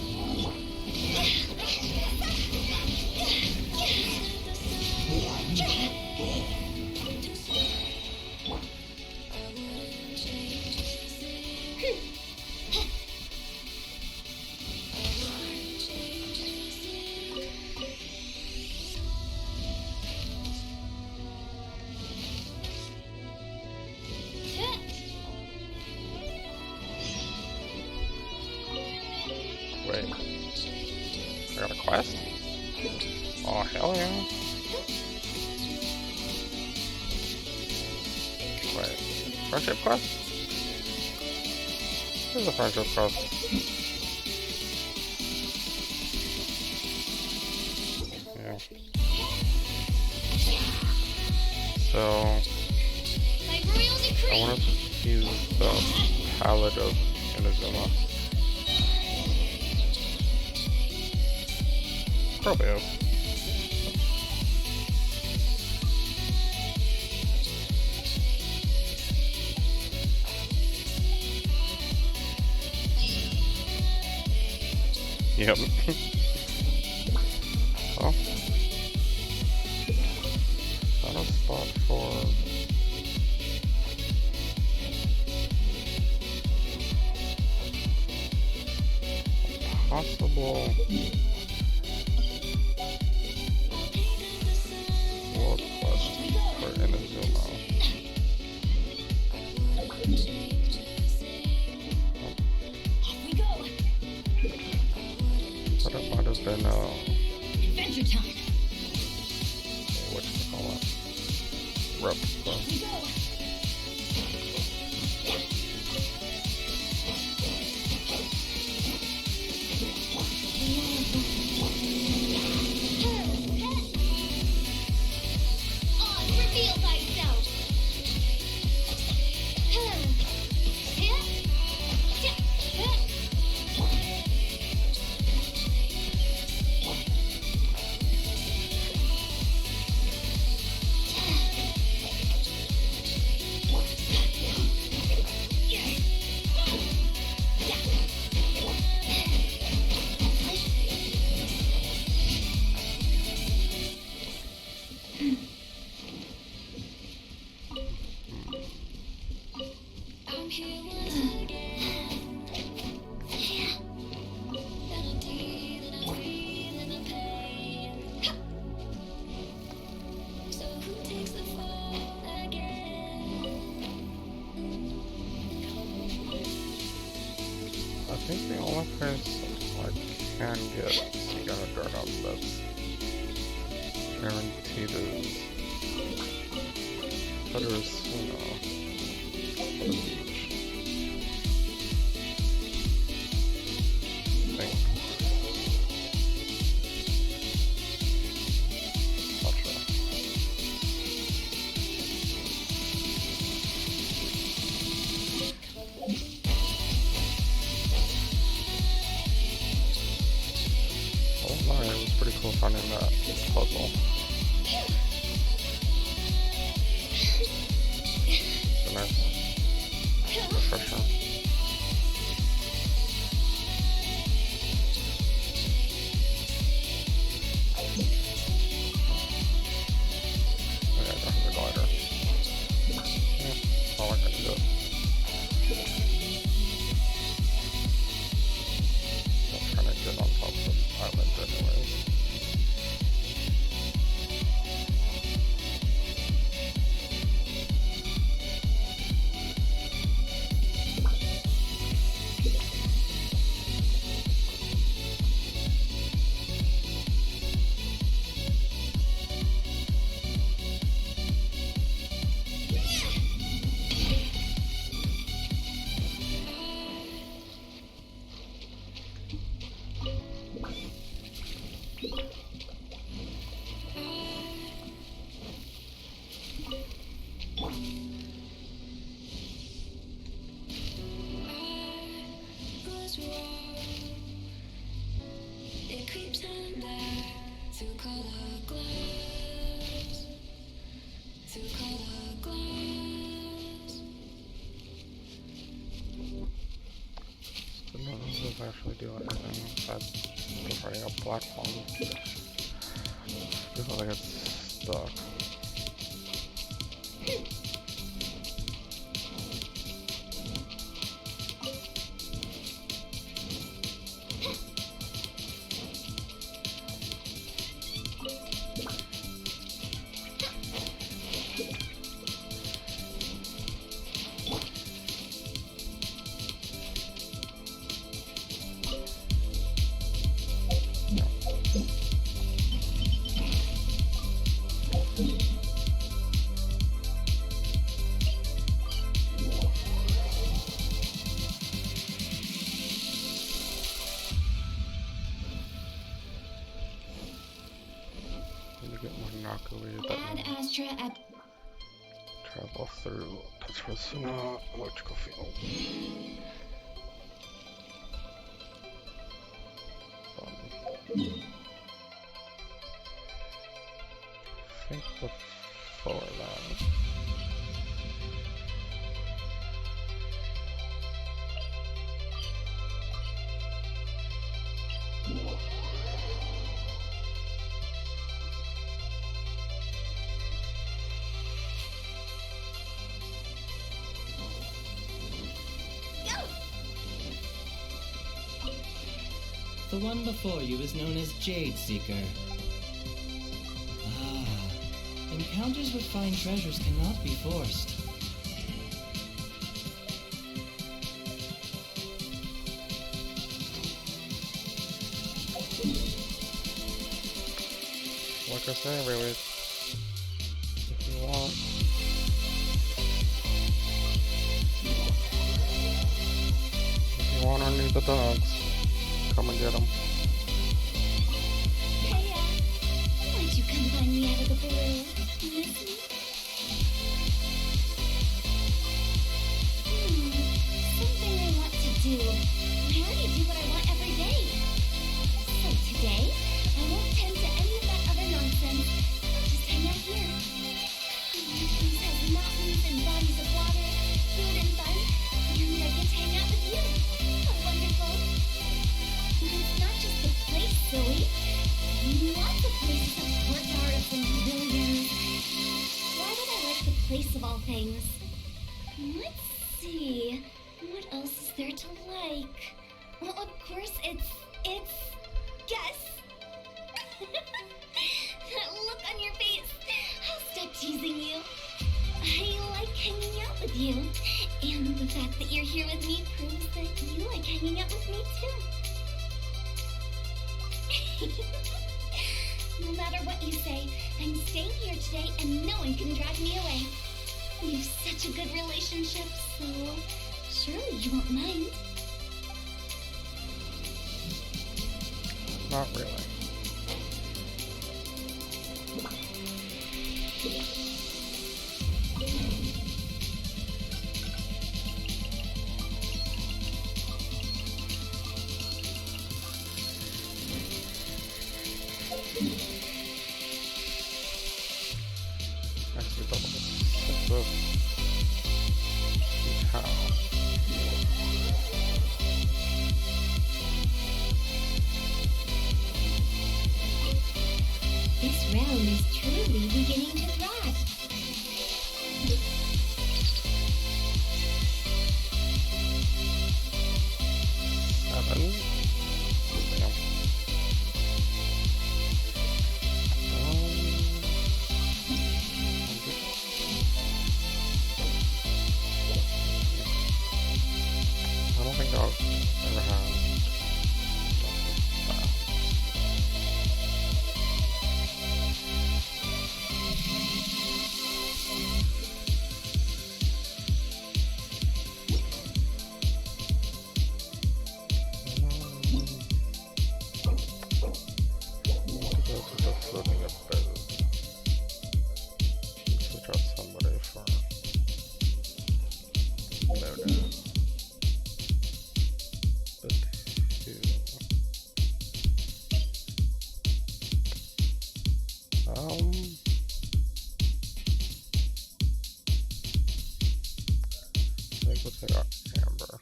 quest? Oh, hell yeah. Wait, friendship quest? There's a friendship quest. Yeah. So, I want to use the palette of Inazuma. Probably is. Yep. Well, not a spot for possible world quest for Inazuma. But it might have been Adventure time. what do you call it? Rep quest. Reveal thyself. I'm here once again. Then I breathe and I breathe and I pain. So who takes the fall again? I think the only place I can get Giganodon that's guaranteed is Federacina for the beach. I think. Not sure. Oh my, it was pretty cool finding that puzzle. It's a nice refresher. Oh yeah, I don't have a glider. Yeah, all I can do. I'm trying to get on top of the island anyways. It creeps under through color glass, through color glass. So none of those actually do anything besides providing a platform. I feel like it's stuck. extra at... Travel through Tetrasuna electrical field. I think before that. The one before you is known as Jade Seeker. Ah, encounters with fine treasures cannot be forced. Like I say, really, if you want. If you want to need the dogs, come and get them. Hey, why'd you come find me out of the blue? Miss me? Something I want to do. I already do what I want every day. So today, I won't tend to any of that other nonsense. I'll just hang out here. This place has mountains and bodies of water, food and fun, and I get to hang out with you. How wonderful. It's not just a place, silly. Lots of places have courtyards and pavilions. Why would I like the place of all things? Let's see. What else is there to like? Well, of course, it's... Guess! That look on your face. I'll stop teasing you. I like hanging out with you. And the fact that you're here with me proves that you like hanging out with me, too. No matter what you say, I'm staying here today and no one can drag me away. We have such a good relationship, so surely you won't mind. Not really. Actually, double the sense of how. This realm is truly beginning to thrive. Seven. Damn. I don't think I'll ever have. Switch out somebody for Loda. But who? I think we'll take out Amber.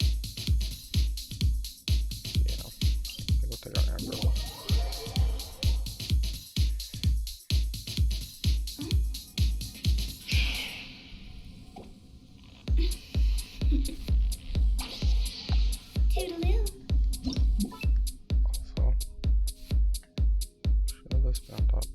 Yeah, I think we'll take out Amber. Toodaloo. Also, show this mount up.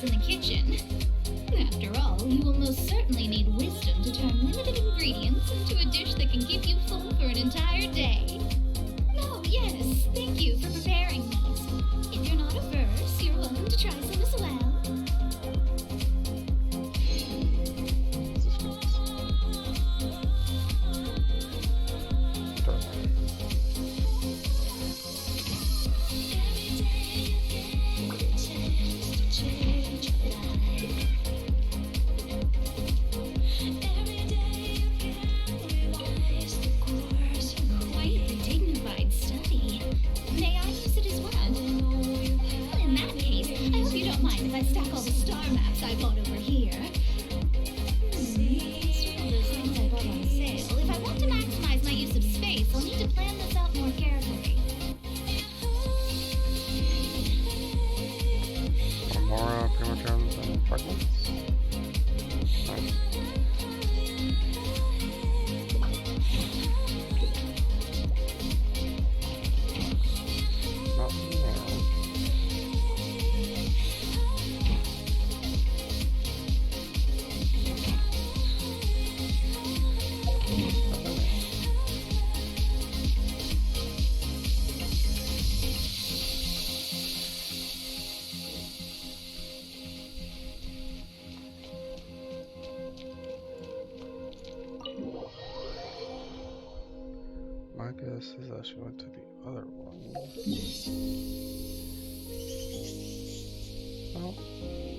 in the kitchen. After all, you will most certainly need wisdom to turn limited ingredients into a dish that can keep you full for an entire day. Oh, yes, thank you for preparing these. If you're not averse, you're welcome to try some as well. Quite the dignified study. May I use it as well? In that case, I hope you don't mind if I stack all the star maps I bought over here. It's one of those things I bought on sale. If I want to maximize my use of space, I'll need to plan this out more carefully. More primogems and fragments. Nice. Nothing there. My guess is that she went to the other one. Oh,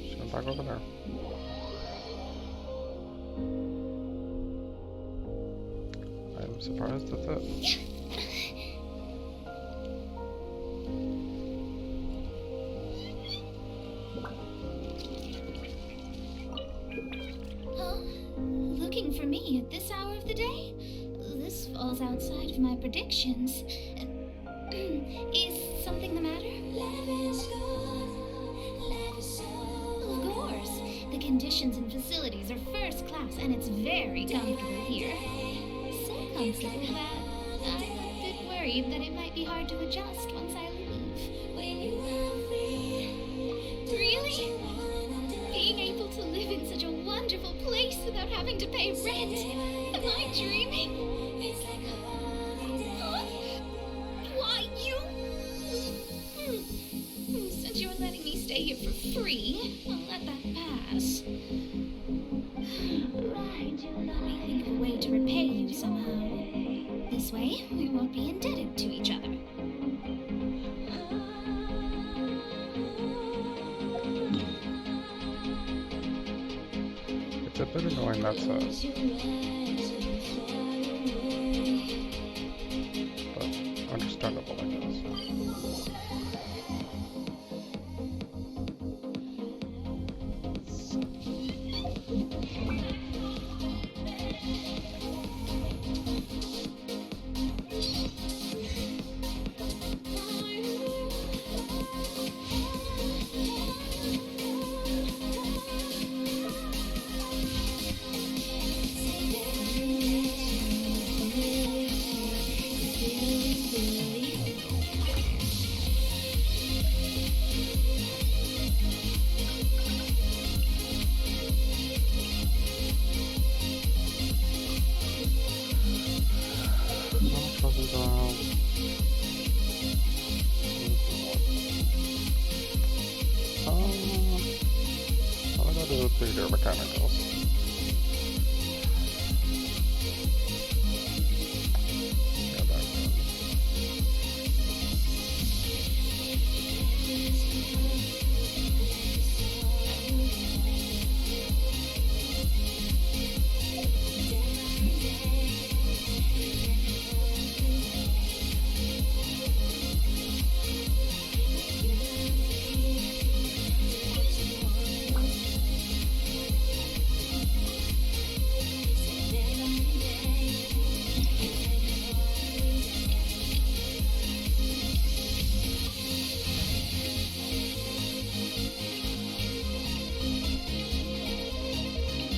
she went back over there. I'm surprised at that. Huh? Looking for me at this hour of the day? This falls outside of my predictions. Is something the matter? Of course. The conditions and facilities are first class, and it's very comfortable here. So comfortable that I'm a bit worried that it might be hard to adjust once I leave. Really? Being able to live in such a wonderful place without having to pay rent? Am I dreaming? Huh? Why, you? Since you're letting me stay here for free, I'll let that pass. Right, let me think of a way to repay you somehow. This way, we won't be indebted to each other. It's a bit annoying, that's but understandable, I guess. Bigger mechanicals. Yeah, that one.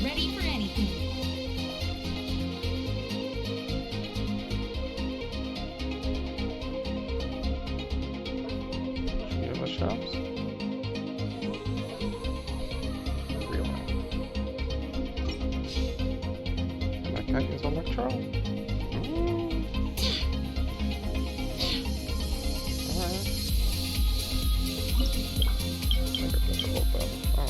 Ready for anything. Shops? control. Alright. Make it difficult though. Oh.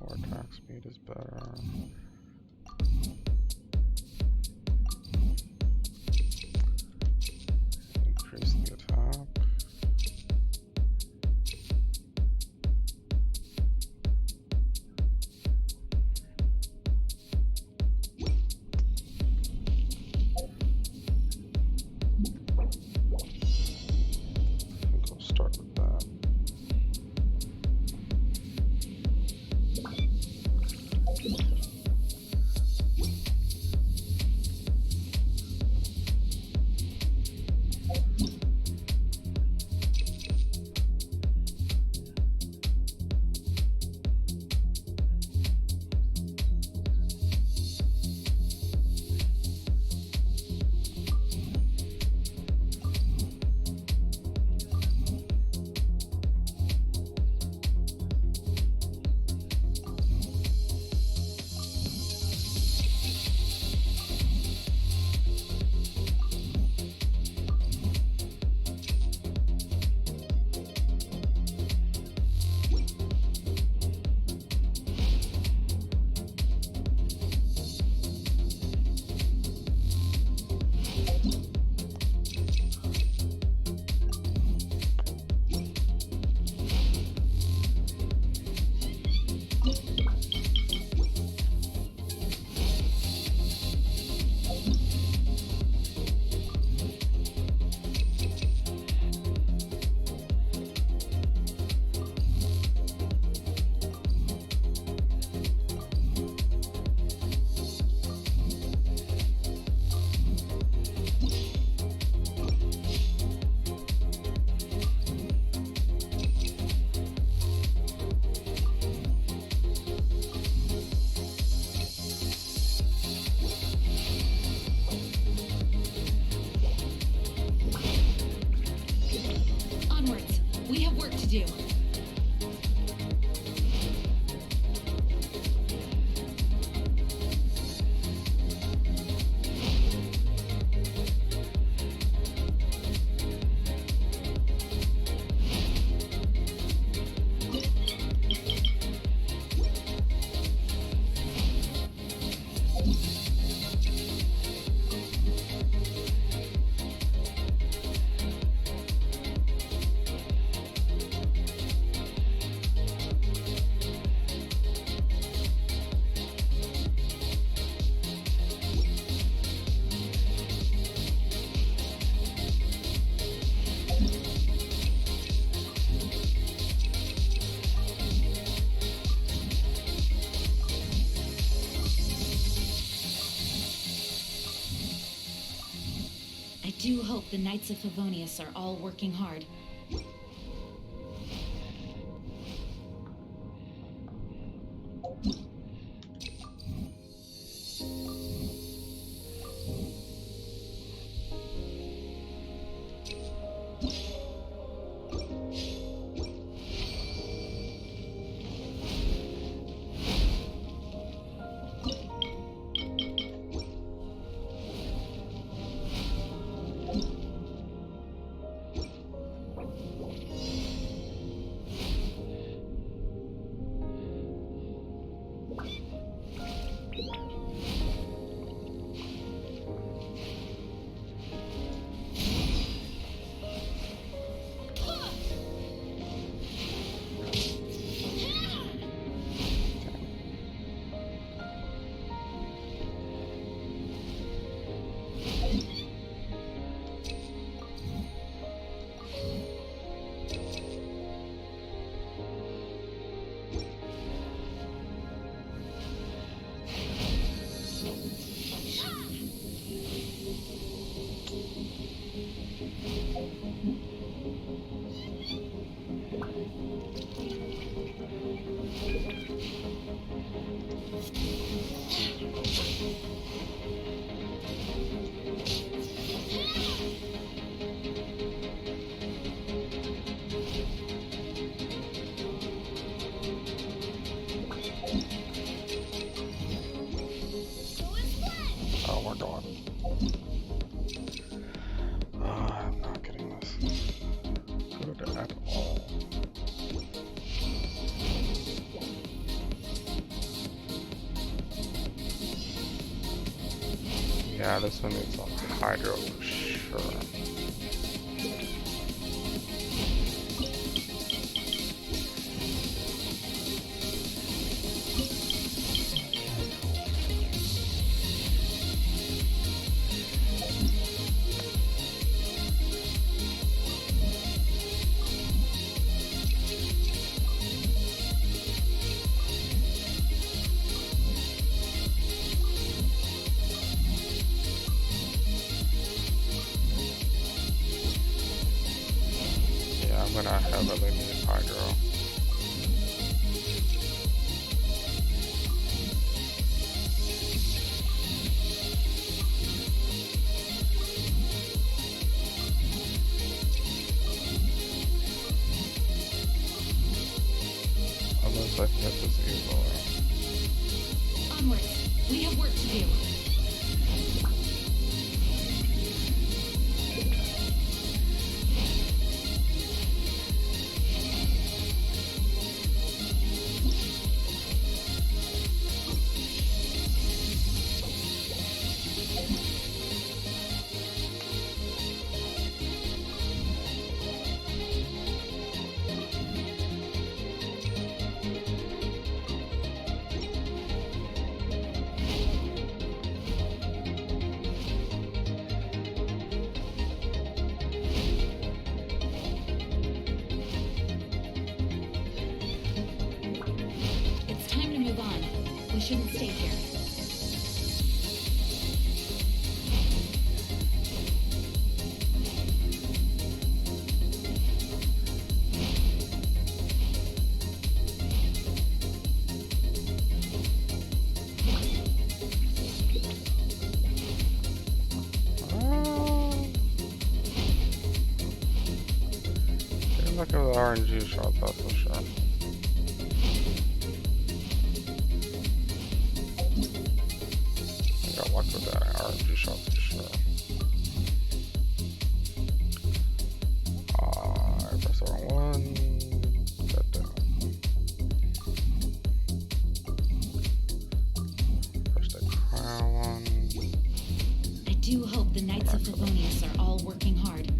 More attack speed is better. Increase the attack. I think I'll start with that. Onwards. We have work to do. I do hope the Knights of Favonius are all working hard. my god. I'm not getting this good at all. Yeah, this one needs a hydro for sure. I'm gonna heavily need hydro. Unless I can get this easily. Onwards. We have work to do. We shouldn't stay here. Look at the RNG shots, that's for sure. I got luck with that RNG shot for sure. I pressed the wrong one. That down. Press the crown one. I do hope the Knights of Favonius are all working hard.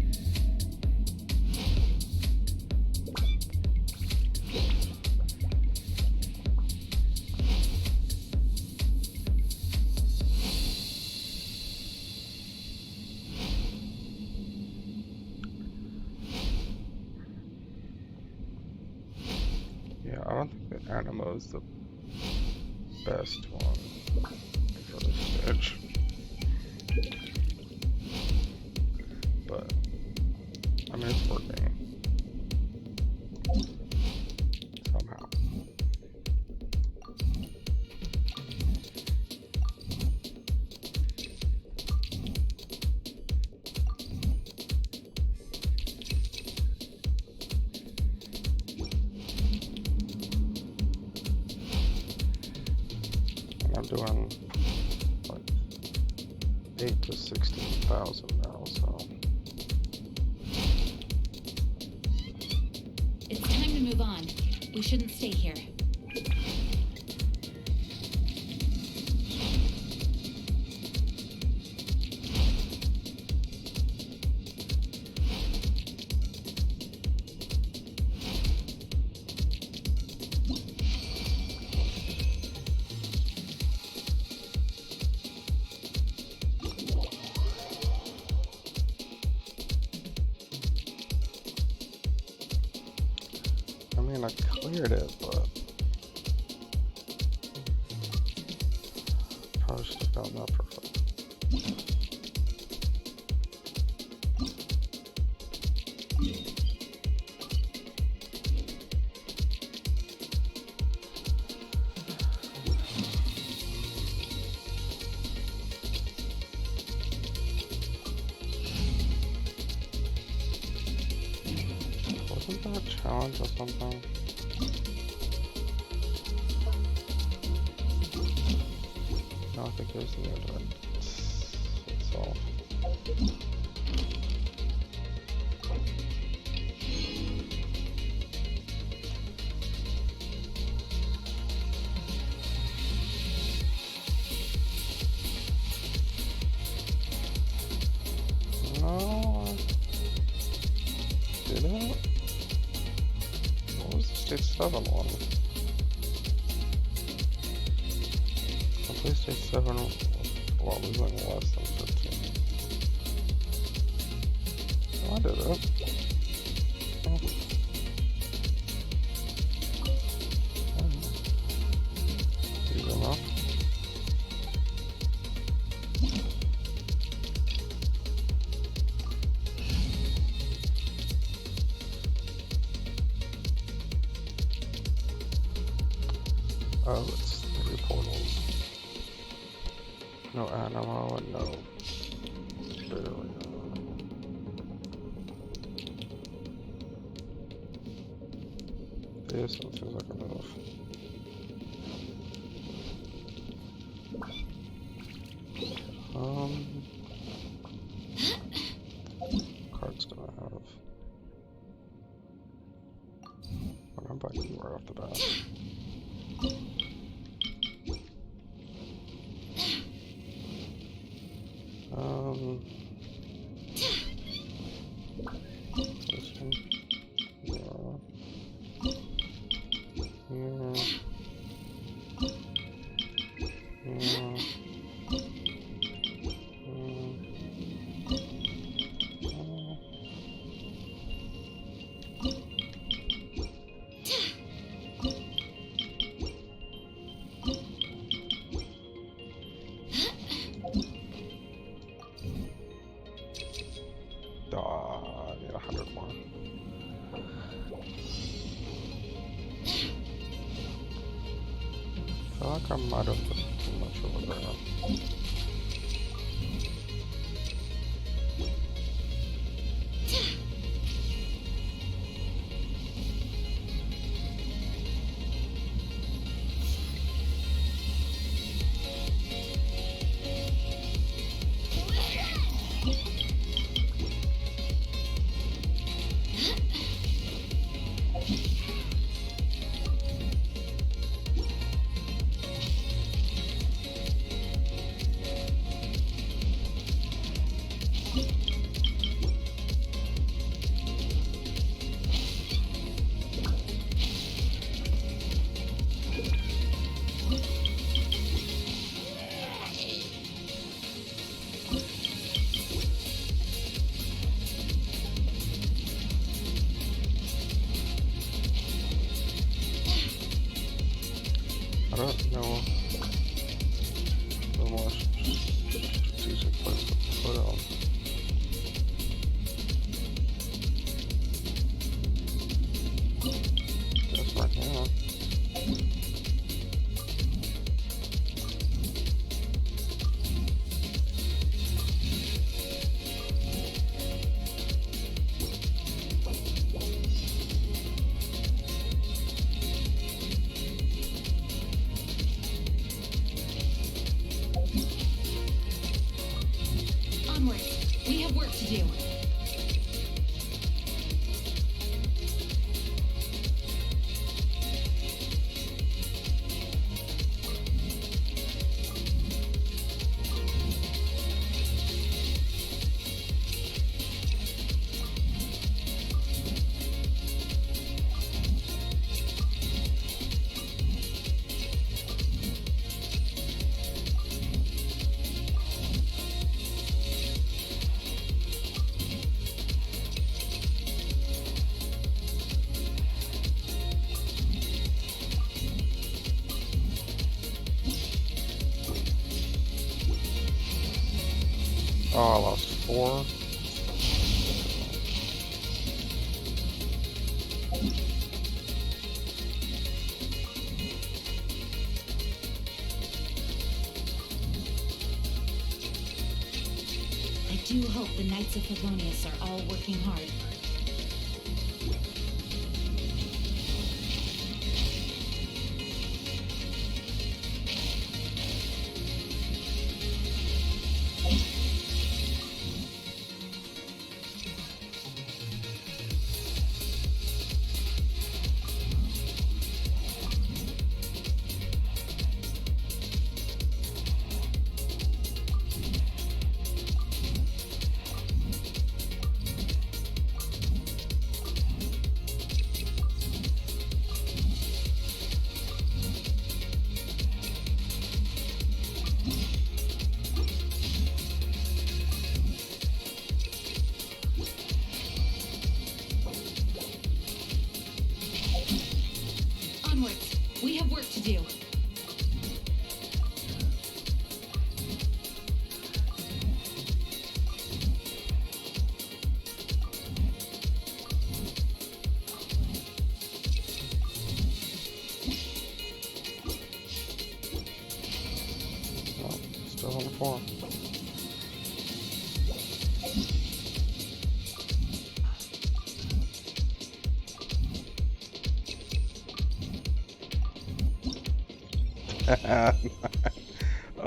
Yeah, I don't think the Animo is the best one for this stage. But, I mean, it's working. Somehow. I'm doing like 8 to 16,000 now, so. It's time to move on. We shouldn't stay here. I mean, I cleared it, but probably should have gotten that perfect. Wasn't that a challenge or something? No, I think it was the end of it. myself. No, did it? What was the Stage 7 one? I played Stage 7 while losing less than 15. Oh, I did it. Oh. Easy enough. Oh, it's 3 portals. No Animo and no barrier. This one feels like a move. Card's gonna have. What I'm buying you right off the bat. This one. Yeah. I need 100 more. I feel like I might have put too much over there. I don't know the more strategic place to put on. Just right now. We have work to do. Oh, I lost 4. I do hope the Knights of Favonius are all working hard. 4.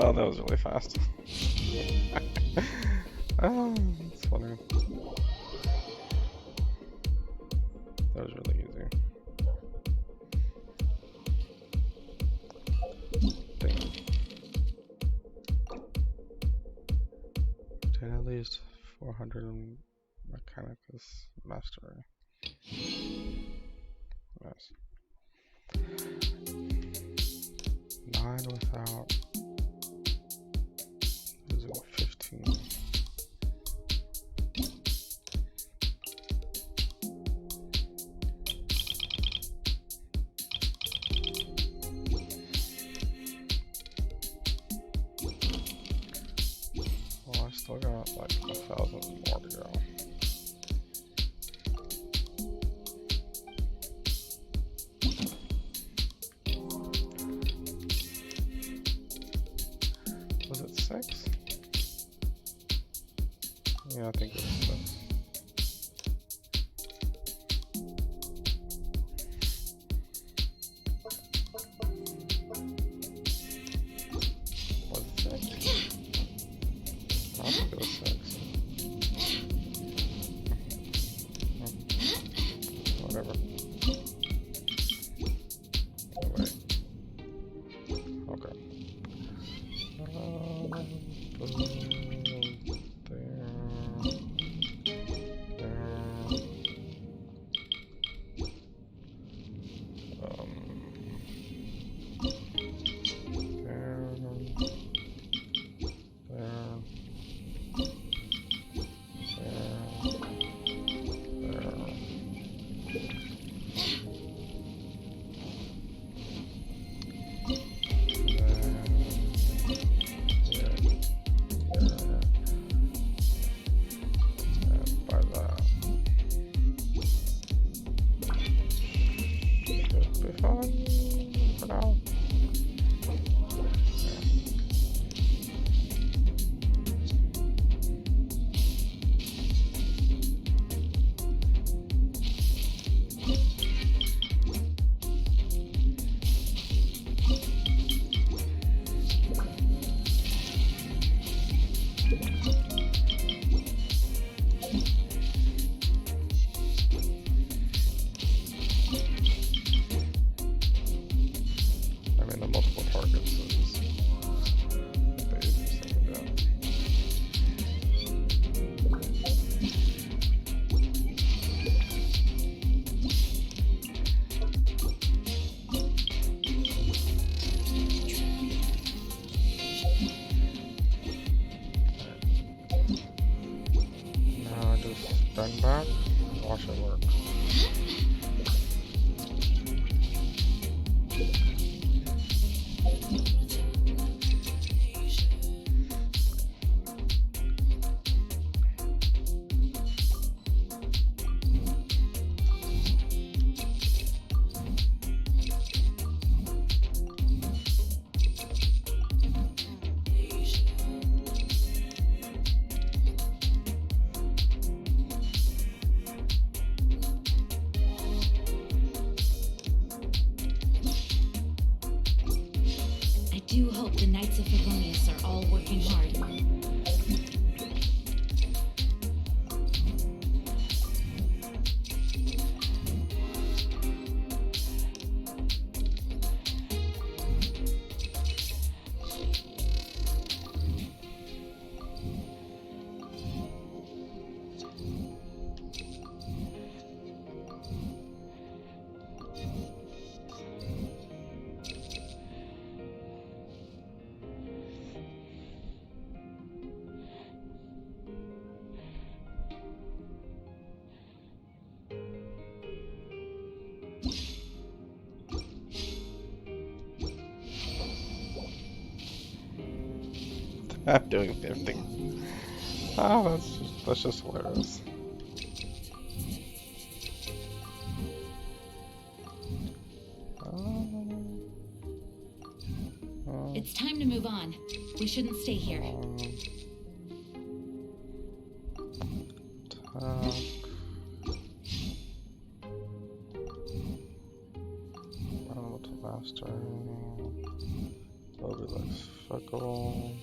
Oh, that was really fast. Oh, that's funny. That was really easy. Dang. Obtain at least 400 in Mechanicus Mastery. Nice. 9 without losing 15. Well, I still got like 1,000 more to go. Was it 6? Yeah, I think it was 6. Was it 6? I think it was 6. Whatever. Oh, wait. Okay. Bend back, watch it work. I do hope the Knights of Favonius are all working hard. I'm doing 50. Oh, that's just hilarious. It's time to move on. We shouldn't stay here. Animal to master. That'll be like Feckle.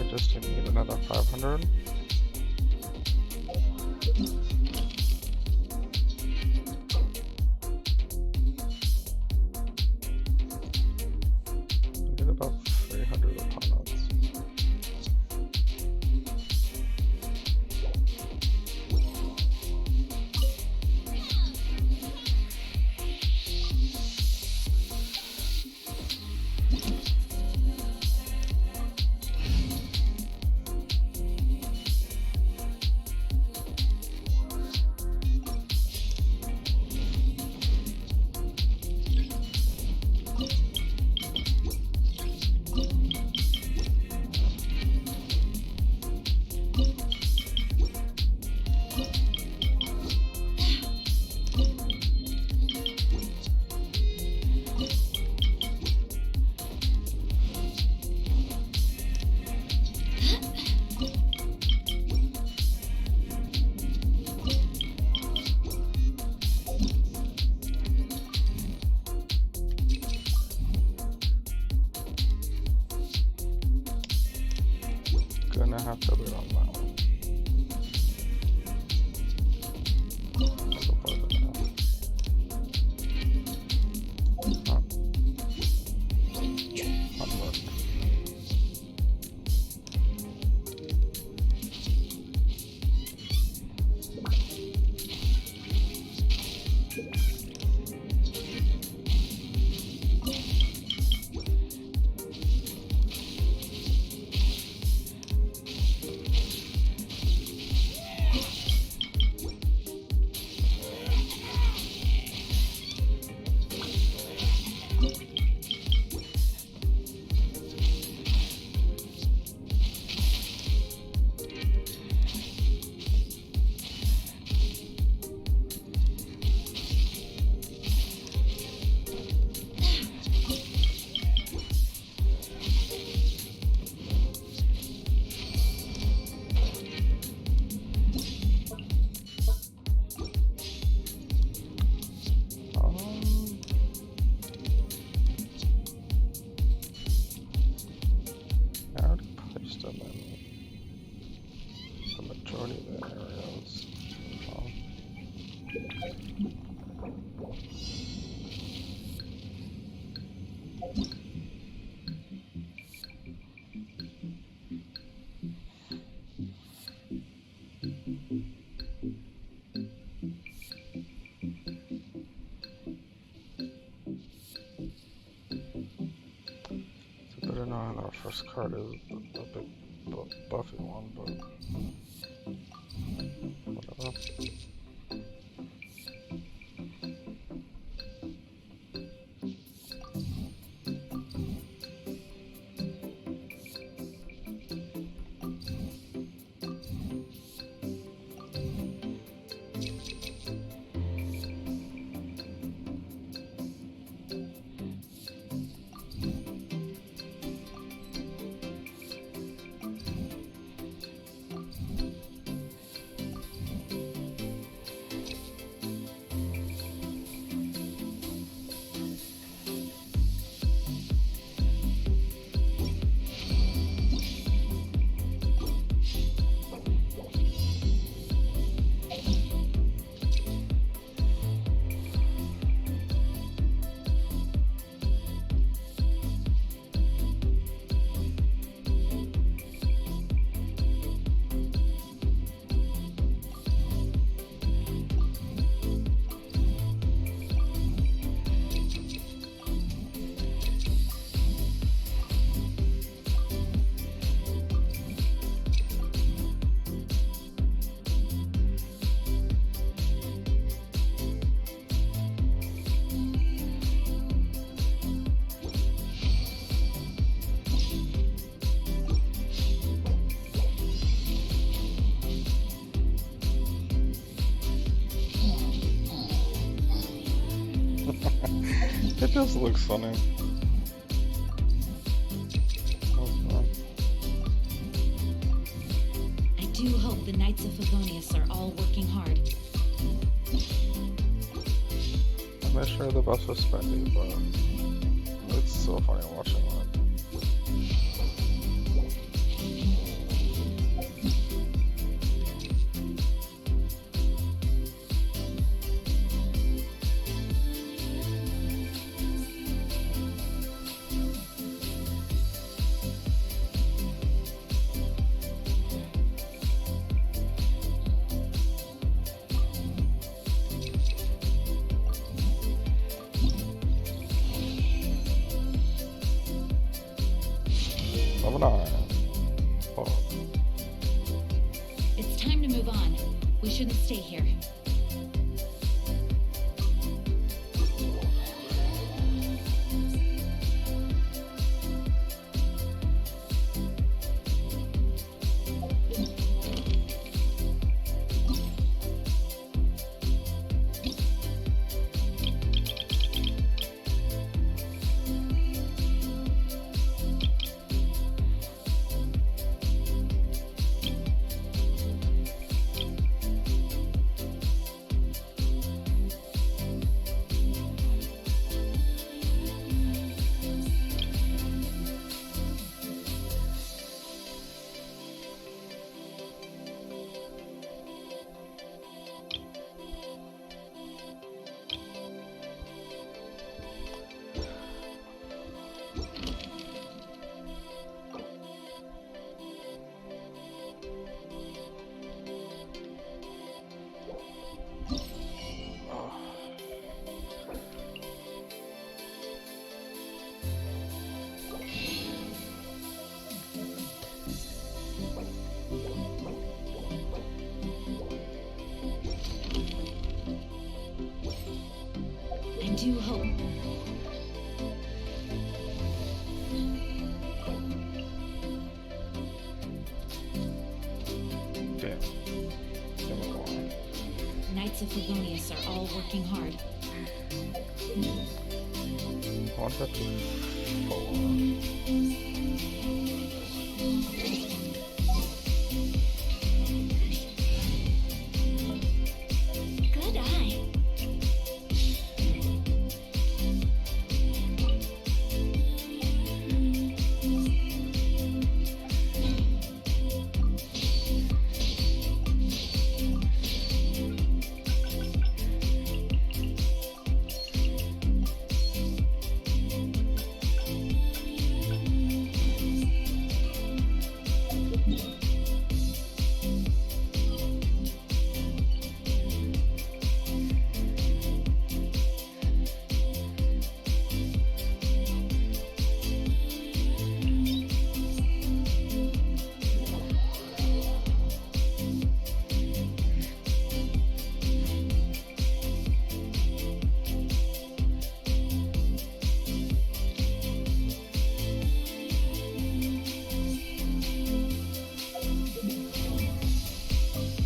Just need another 500. Need about 300 opponents. Gonna have to wait on that one. I don't know how our first card is the big buffy one, but whatever. It just looks funny. I do hope the Knights of Favonius are all working hard. I'm not sure the bus was spendy, but it's so funny watching that. It's time to move on. We shouldn't stay here. I do hope. Knights of Favonius are all working hard. 154. Good eye.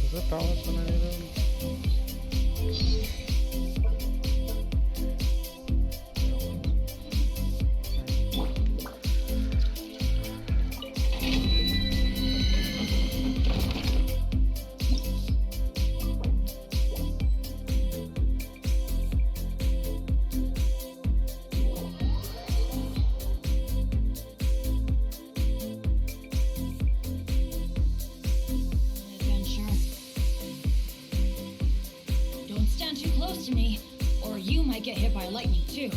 Is it balance when I need them? Adventure. Don't stand too close to me, or you might get hit by lightning too.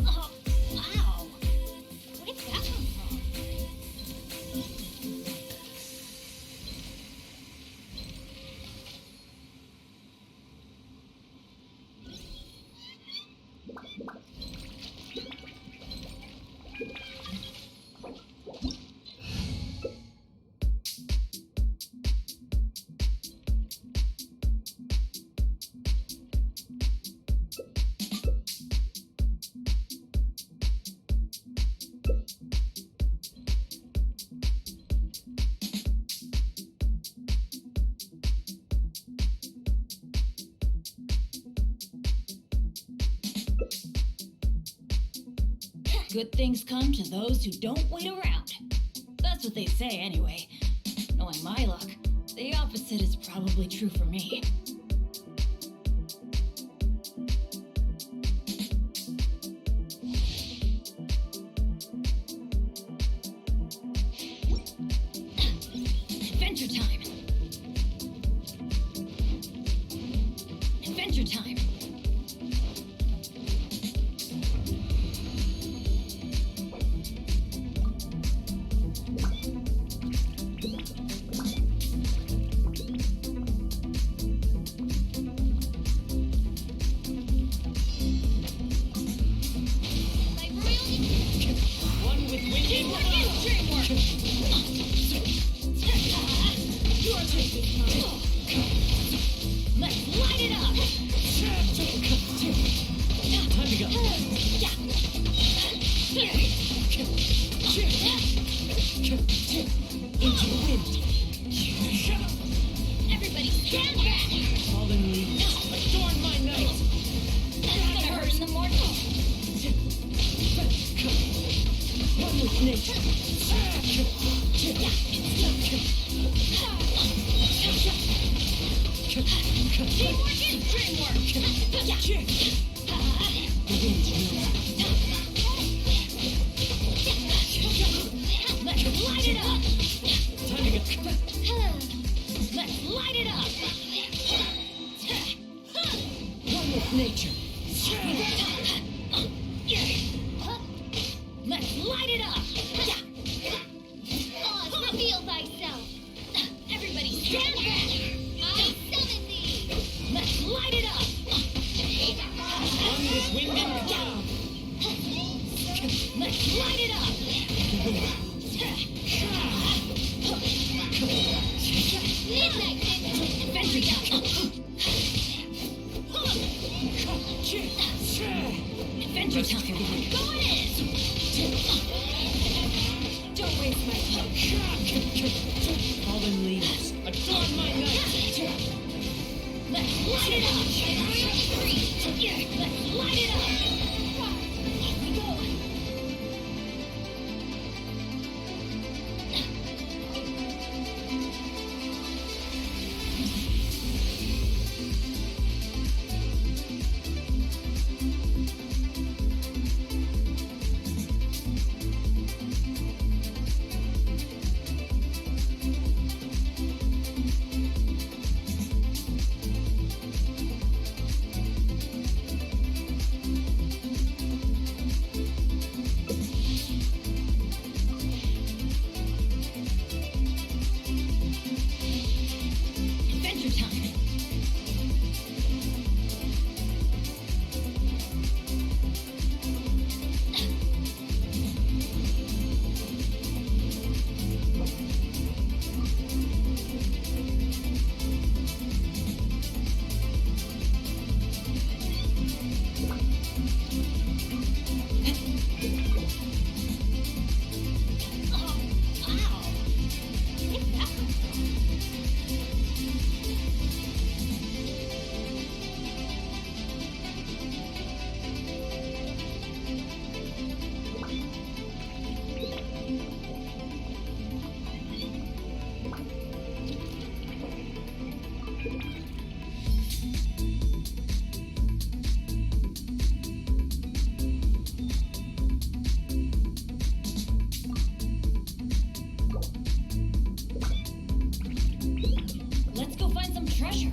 Oh, wow! Where did that come from? Good things come to those who don't wait around. That's what they say anyway. Knowing my luck, the opposite is probably true for me. Adventure time! Adventure time! One with wind. Teamwork is dreamwork! Your take is mine. Let's light it up! Time to go. Into the wind. Everybody stand back! Fallen leaves. Adorn my night! That's gonna hurt in the morning. One with nature. Teamwork is dreamwork. The wind's moving. Let's light it up. Time to go. Let's light it up. One with nature. Let's light it up! Oz, reveal thyself! Everybody stand back! I summon thee! Let's light it up! One with wind and cloud. Let's light it up! Midnight! Adventure time! Adventure time! Going in! Don't waste my time. Fallen leaves. Adorn my night. Let's light it up! Let's light it up! Here we go! Adventure time! Oh, wow! Let's go find some treasure.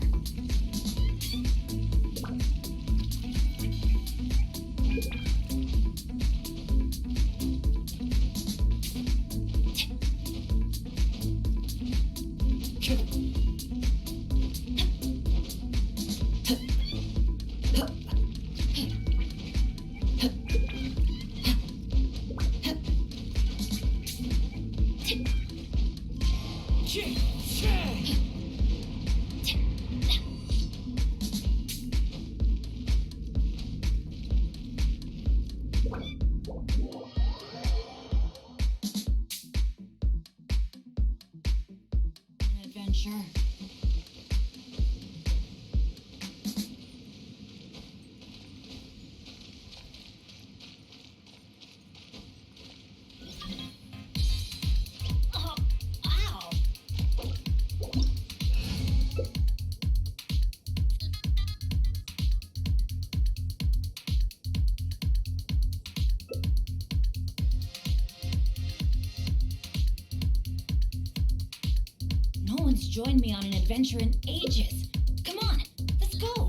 one's joined me on an adventure in ages. Come on, let's go.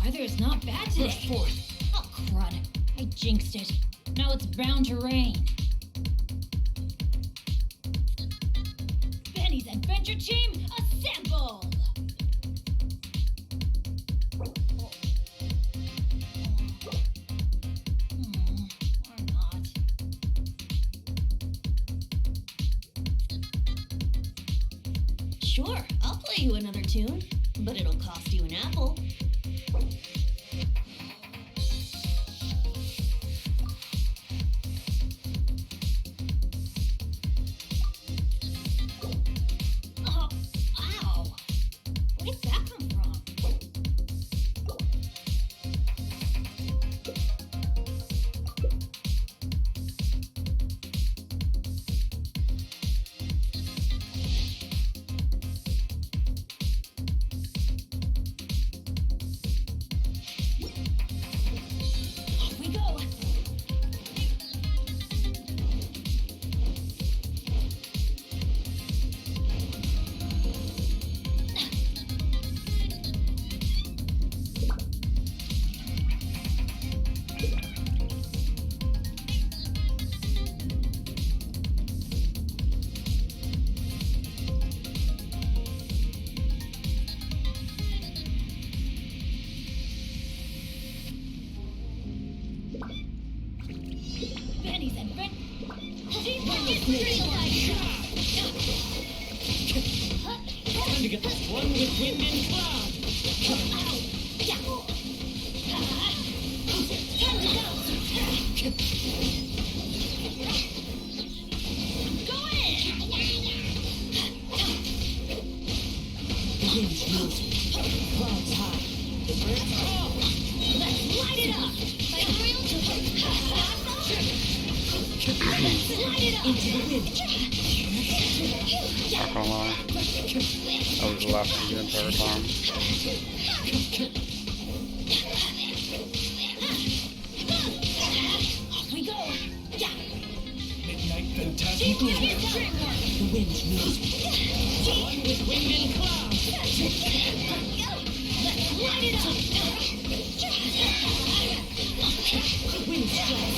Weather is not bad today. Rush forth. Oh, crud. I jinxed it. Now it's bound to rain. Benny's Adventure Team, assemble! Or not. Sure, I'll play you another tune, but it'll cost you an apple. Oh, ow! Where did that come from? Off we go! Benny's Adventure Team, Time to get this one with wind and cloud. The wind's nosy. Clouds high. The birds fall. Let's light it up! Like real Let's light it up! Into the wind. Not gonna lie. I was laughing the entire time. Off we go! Midnight Team Fantasmical. Dreamwork! The wind's nosy. One with wind and cloud. Let's light it up! The wind's strong.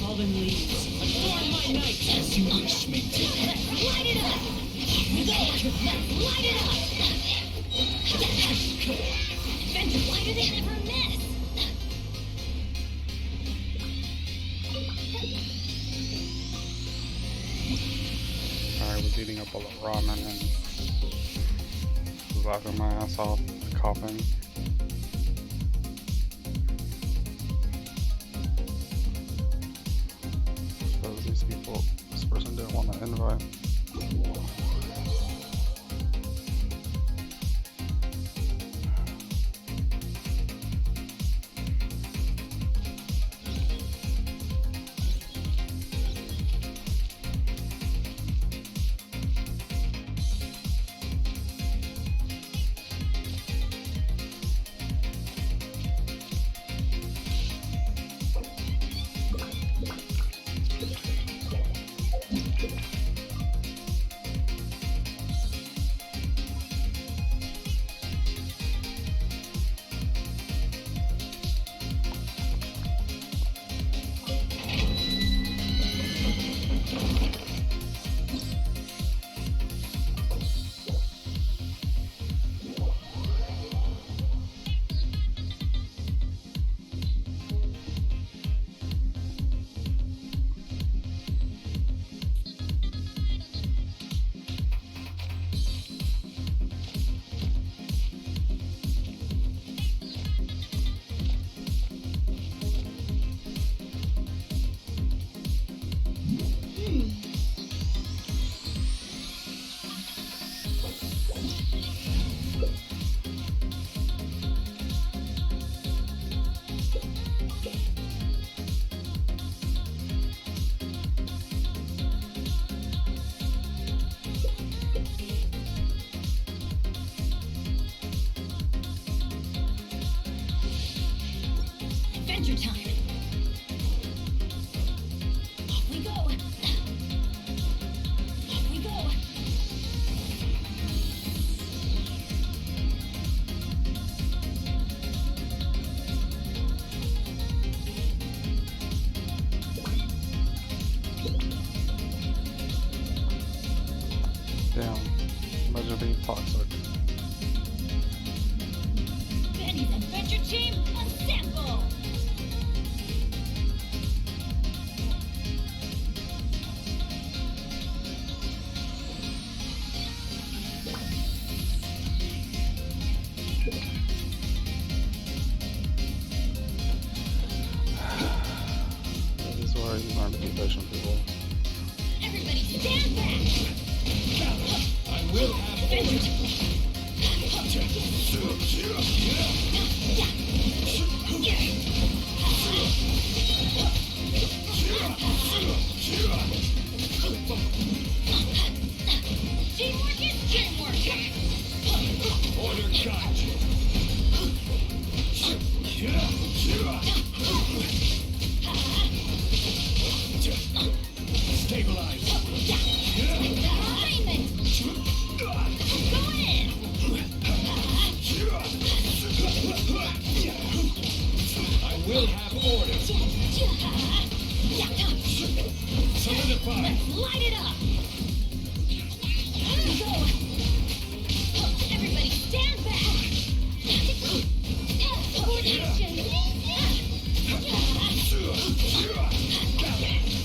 Fallen leaves. Adorn my night as you wish me to. Let's light it up! Let's light it up! Adventure lighter than ever miss! I was eating a bowl of ramen and was laughing my ass off, coughing. Because these people, this person didn't want to invite. Adventure time. Off we go. Off we go. Damn. Imagine being toxic. Benny's Adventure Team, assemble! That is where you learn to be patient, people. Everybody stand back! I will have Adventure Teamwork is teamwork! order charge. Stabilize. Alignment! Going in! I will have order. Solidify. Let's light it up! Here we go! Everybody stand back! Coordination!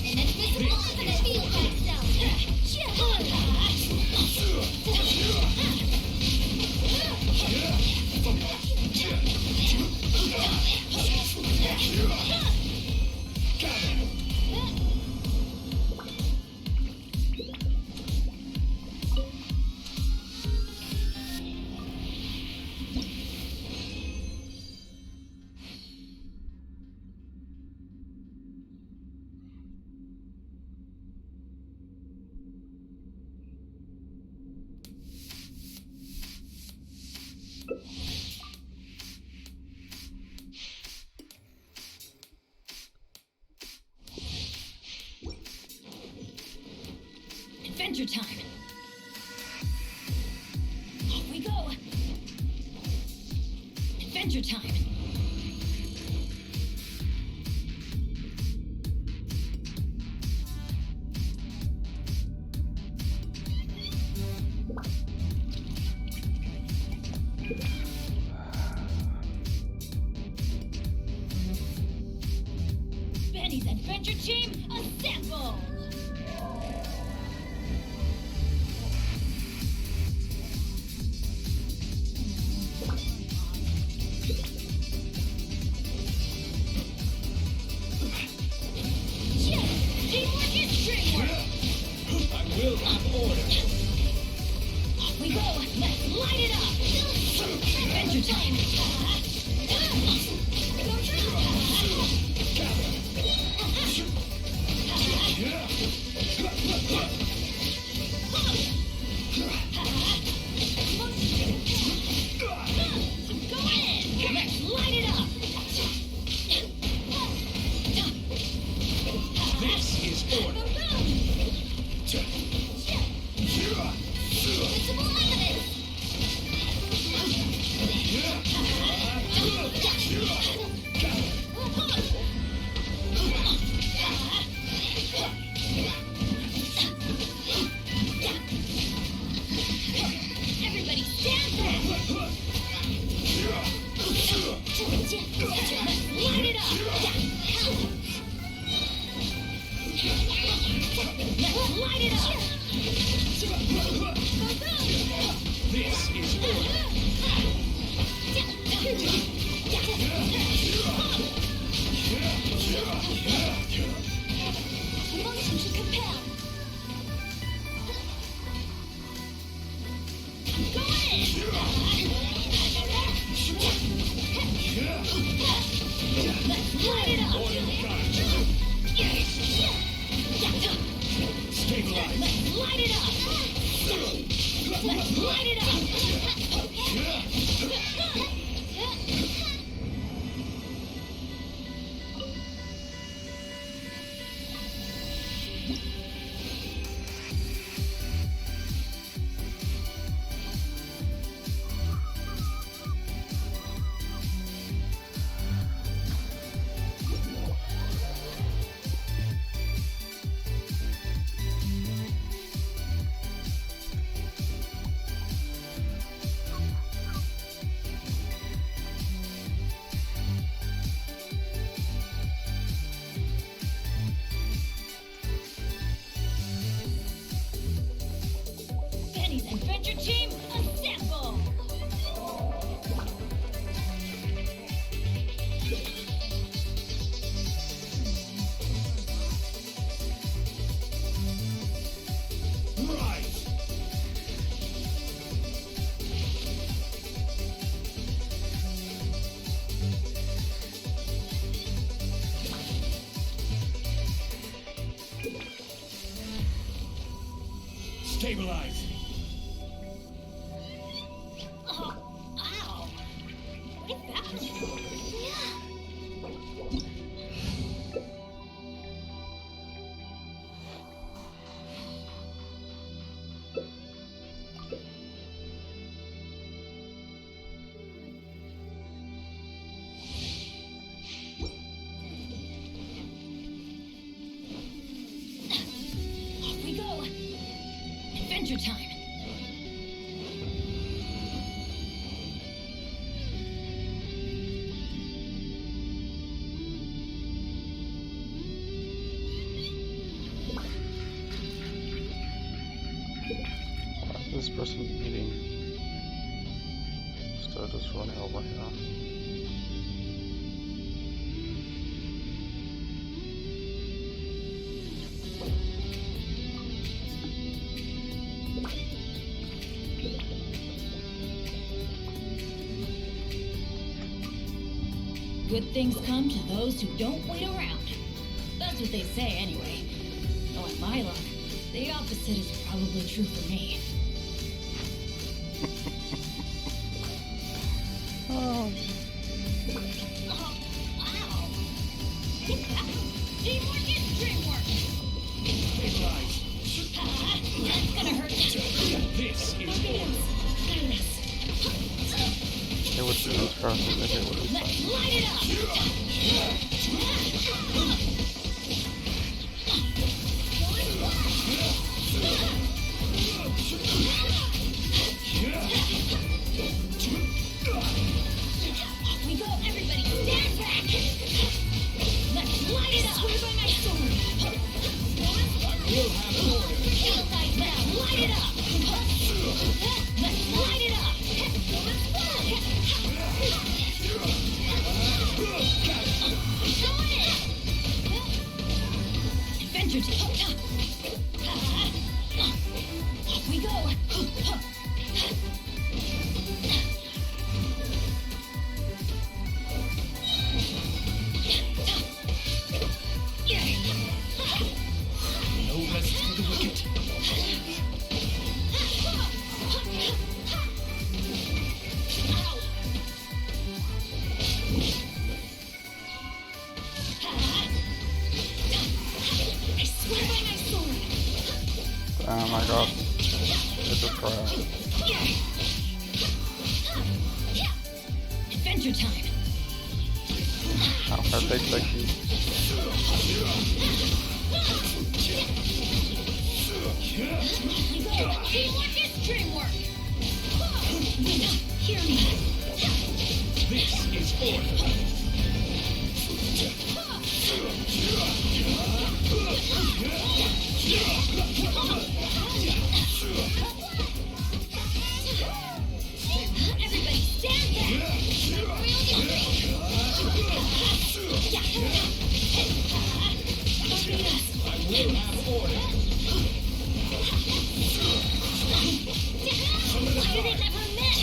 An invisible infinite field backs down! Adventure time! Off we go! Adventure time! Benny's Adventure Team, assemble! Teamwork is teamwork! I will have order. Off we go! Let's light it up! Adventure time! Go in! Let's light it up! This is order. Invisible evidence! Everybody stand back! Let's light it up! Let's light it up! This is order. Motion to compel! Go in! Let's light it up! Stabilize. Let's light it up! Let's light it up! Stabilize. Oh, ow. Where'd that come from? Off we go. Adventure time. This person eating. Still just running over here. Good things come to those who don't wait around. That's what they say anyway. Knowing my luck, the opposite is probably true for me. Oh. Oh, wow. Teamwork is dreamwork. Stabilize. That's gonna hurt. This is It would be this first, I think it would be fine. Let's light it up. Off we go, everybody, stand back. Let's light it up. Swear by my sword. We'll have order. Let's light it up. Let's light it up. Adventure time. Off we go. No rest for the wicked. I swear by my sword. Oh my god. It's a crap. Adventure time. How big they keep. We go. Teamwork is dreamwork. Hear me. This is order. Everybody stand back. I will have order. Why do they never miss?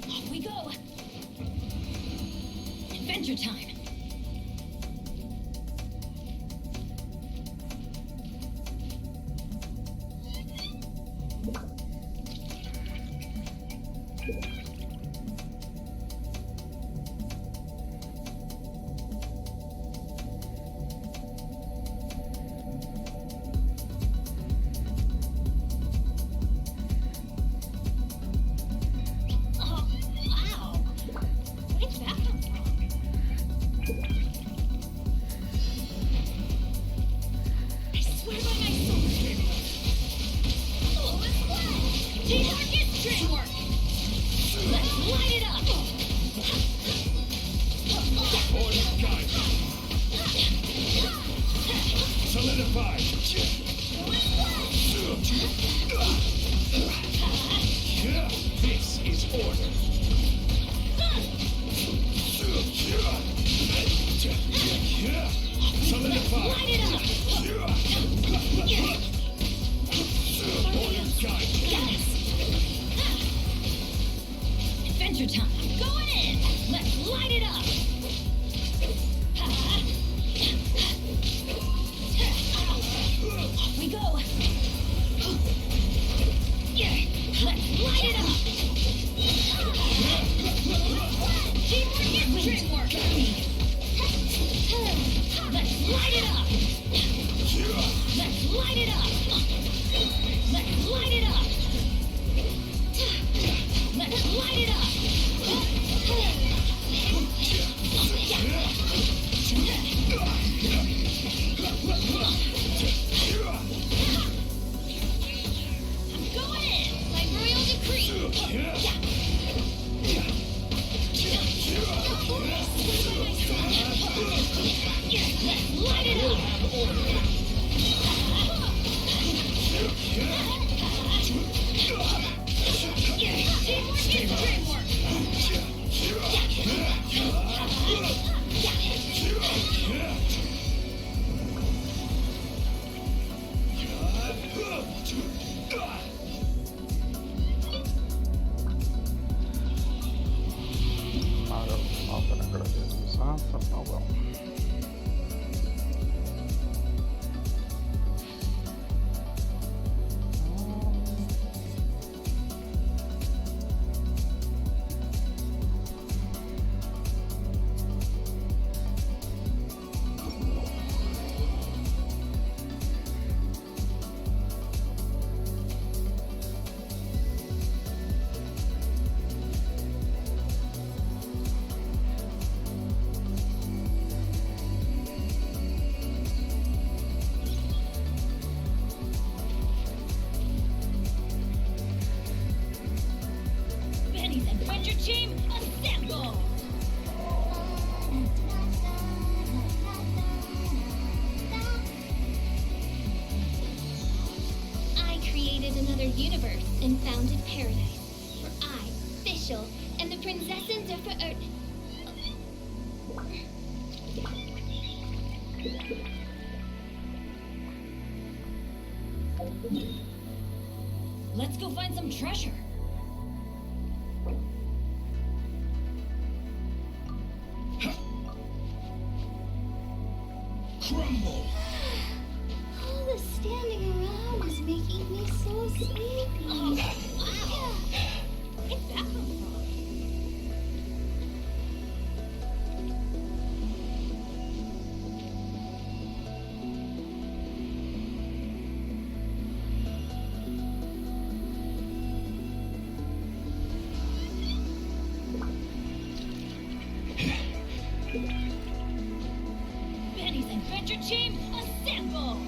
Off we go. Adventure time. Oh, wow. Where'd that come from? Solidified. This is order. Solidified. Light it up! Order guide. Adventure time! I'm going in! Let's light it up! Off we go! Let's light it up! Teamwork is dreamwork! Let's light it up! Let's light it up! Let's light it up! Let's light it up! I'm going in! Like royal decree! Let's light it up! Teamwork is dreamwork! Nothing I could have used off, but oh well. Benny's Adventure Team, assemble! I created another universe and founded paradise. For I, Fischl, and the Prinzessin der Verirrt. Let's go find some treasure. Crumble. All the standing around is making me so sleepy. Oh, wow! Where'd that come from? Benny's Adventure Team, assemble!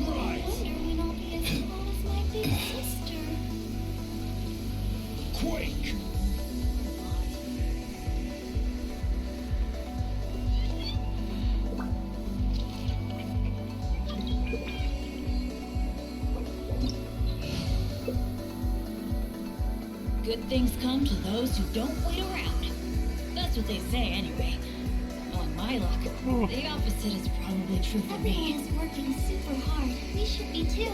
Right. I wonder when I'll be as tall as my big sister. Quake. Good things come to those who don't wait around. That's what they say anyway. On my luck, the opposite is probably true for me. Everyone is working super hard. We should be too.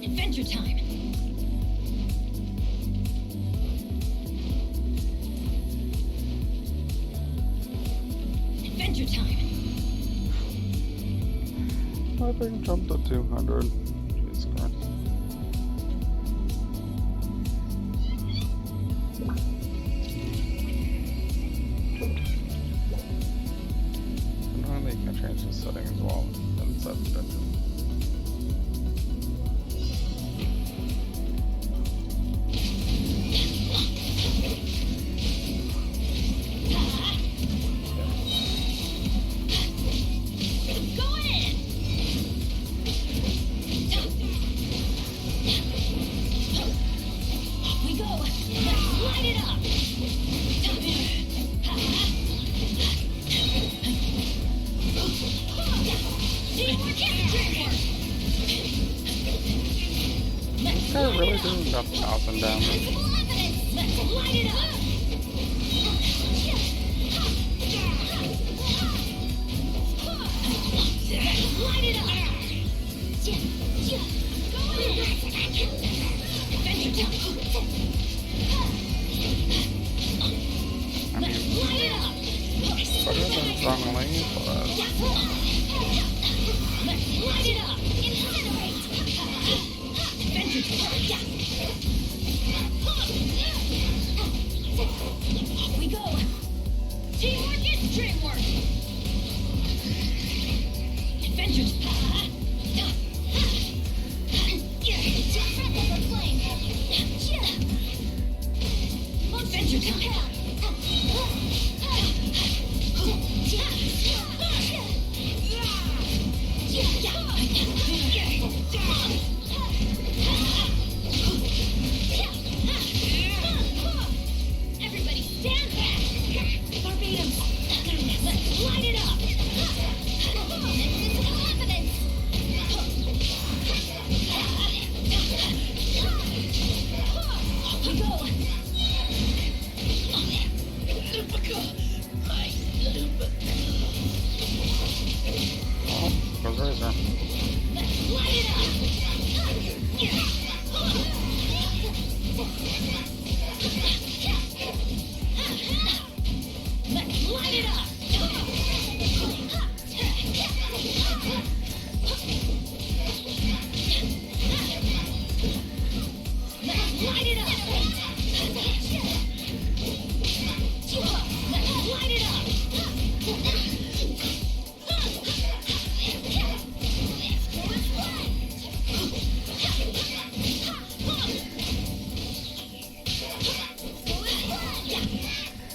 Adventure time! Adventure time! I think jump to 200. Jesus Christ. And then you can change the setting as well inside the dungeon. Going in! guy really doing about 1,000 damage? Let's light it up! Light it up! Adventure time! I mean, Light it up! better than Zhongli, but... Let's light it up! Incinerate! Adventure time! Off we go! Teamwork is dreamwork! Adventure time! Adventure time! Everybody stand back! Barbados! Let's light it up! Evidence! Off we go! Oh, goes right there. Let's light it up! Let's light it up! Let's light it up! Let's light it up!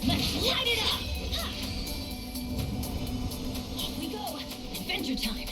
Let's light it up! Off we go! Adventure time!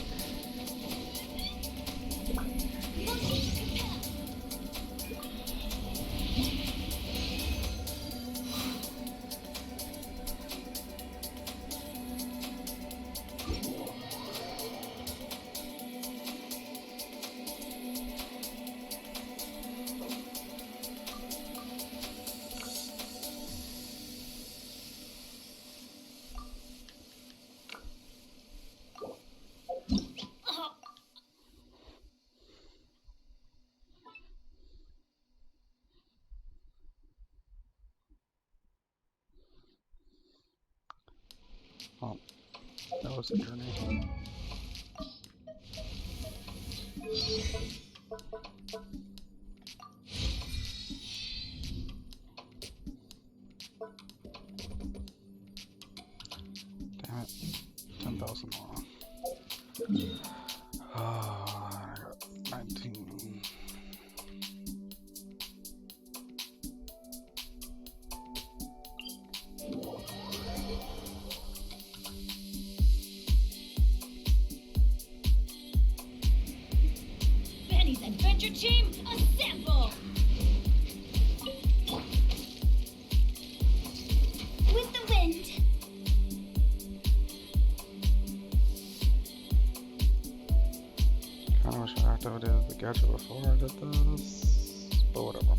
Oh, that was a journey. Damn it. 10,000 more. I got 19. Benny's Adventure Team, assemble! With the wind. Kinda wish I activated the gadget before I did this, but whatever.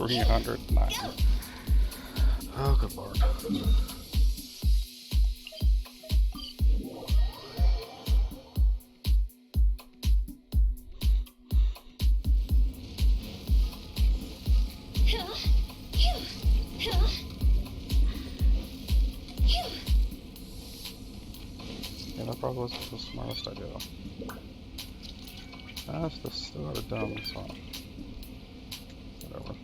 390. Oh, good lord. Yeah, that probably wasn't the smartest idea. That's the start of dumb, so whatever.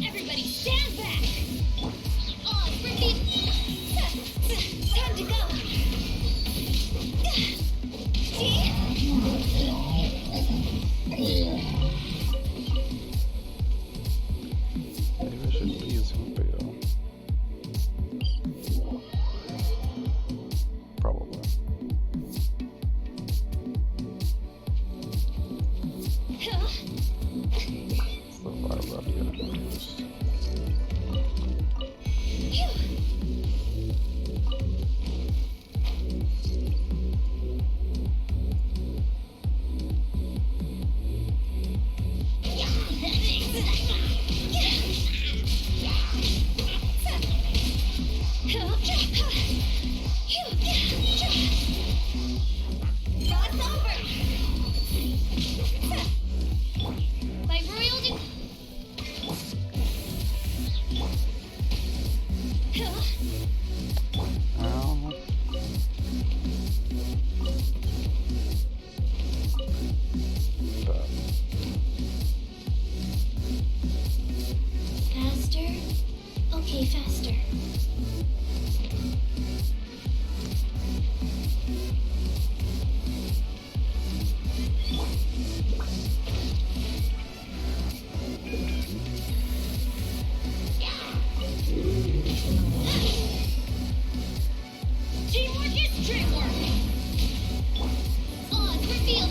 Everybody stand back! Oh, Ricky! Time to go! Maybe I shouldn't be using beta. Probably. So far, I've used. By royalty. Faster? Okay, faster. Teamwork is dreamwork! Odds revealed!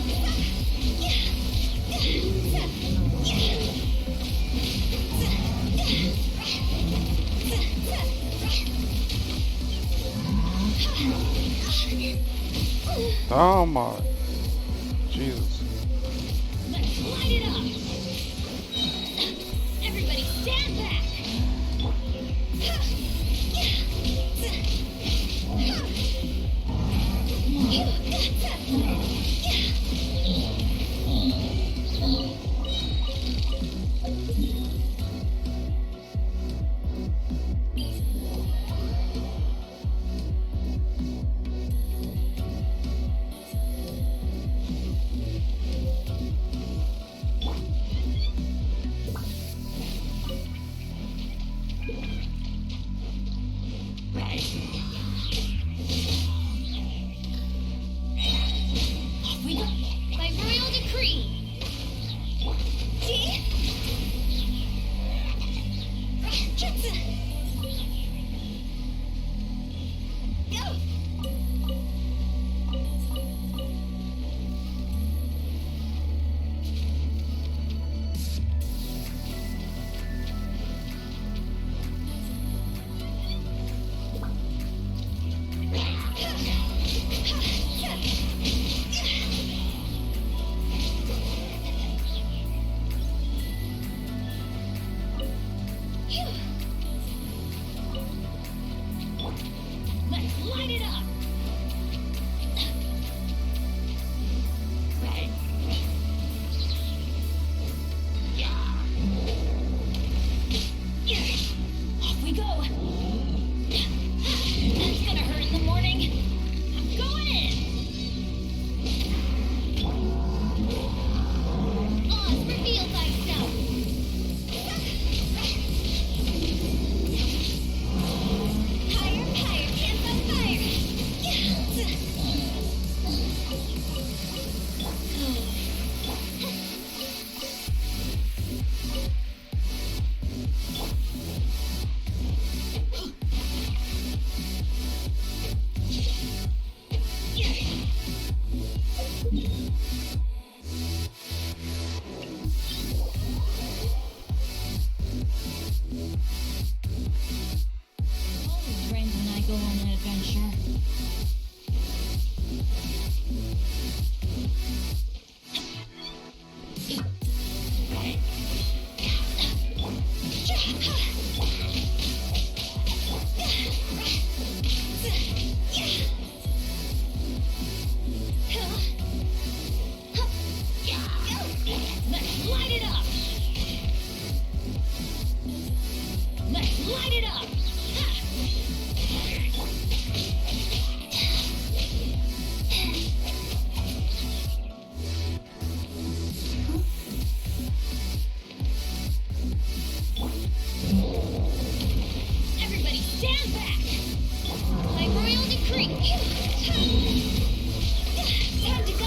Oh my. Jesus. Let's light it up! Everybody stand back! light it up! Everybody stand back! By royal decree! Time to go!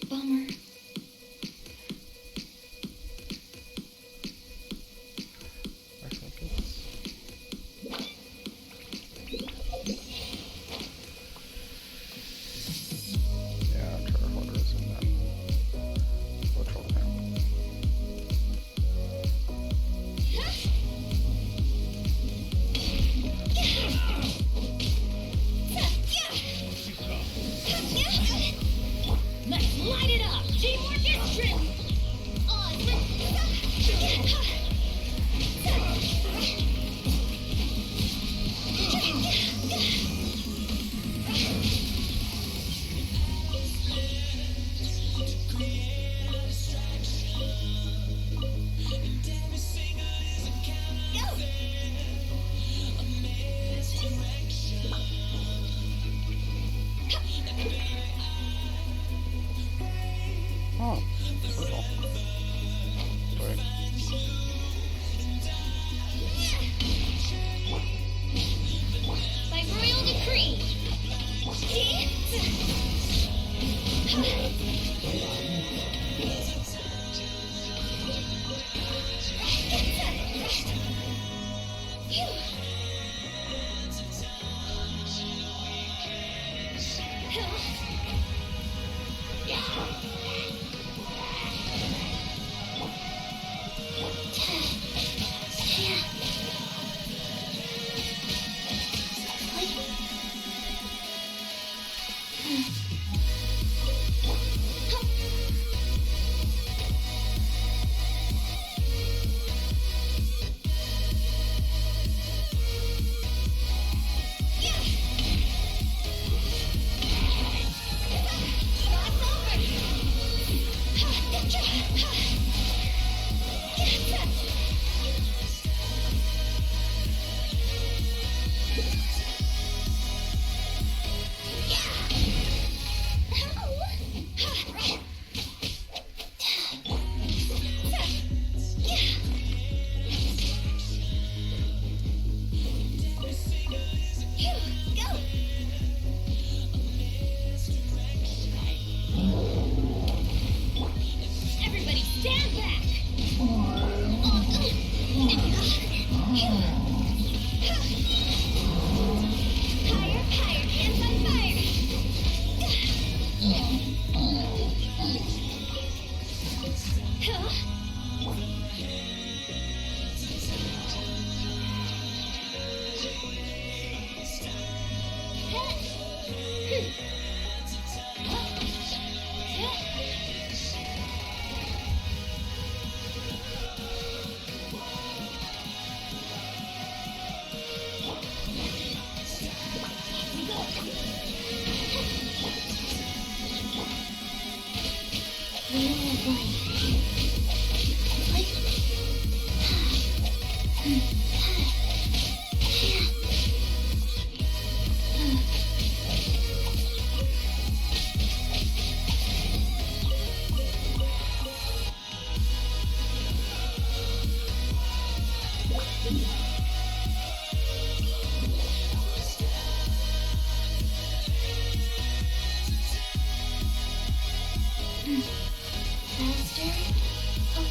Bummer. Let's light it up! Teamwork is strength! Oh, brutal. Wait. By royal decree! Everybody stand back! Higher, higher, hands on fire! We are right.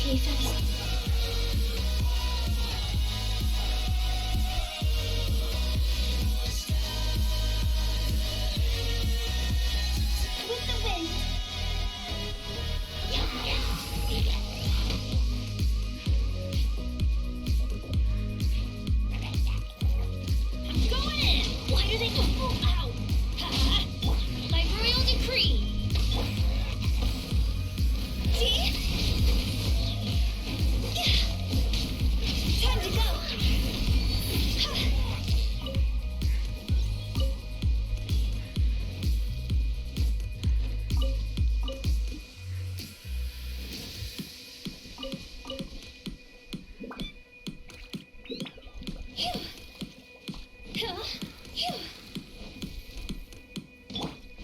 Okay, fast. With the wind. I'm going in! Why do they go? Oh, ow! Ha! By royal decree! See? Time to go.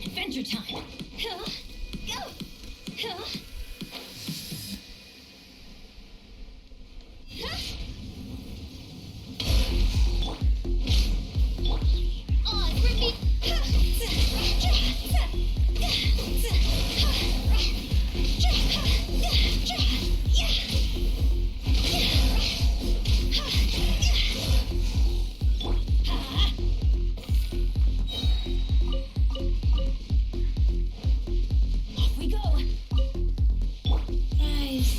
Adventure time! Go. Oh, Grippy! Off we go! Rise.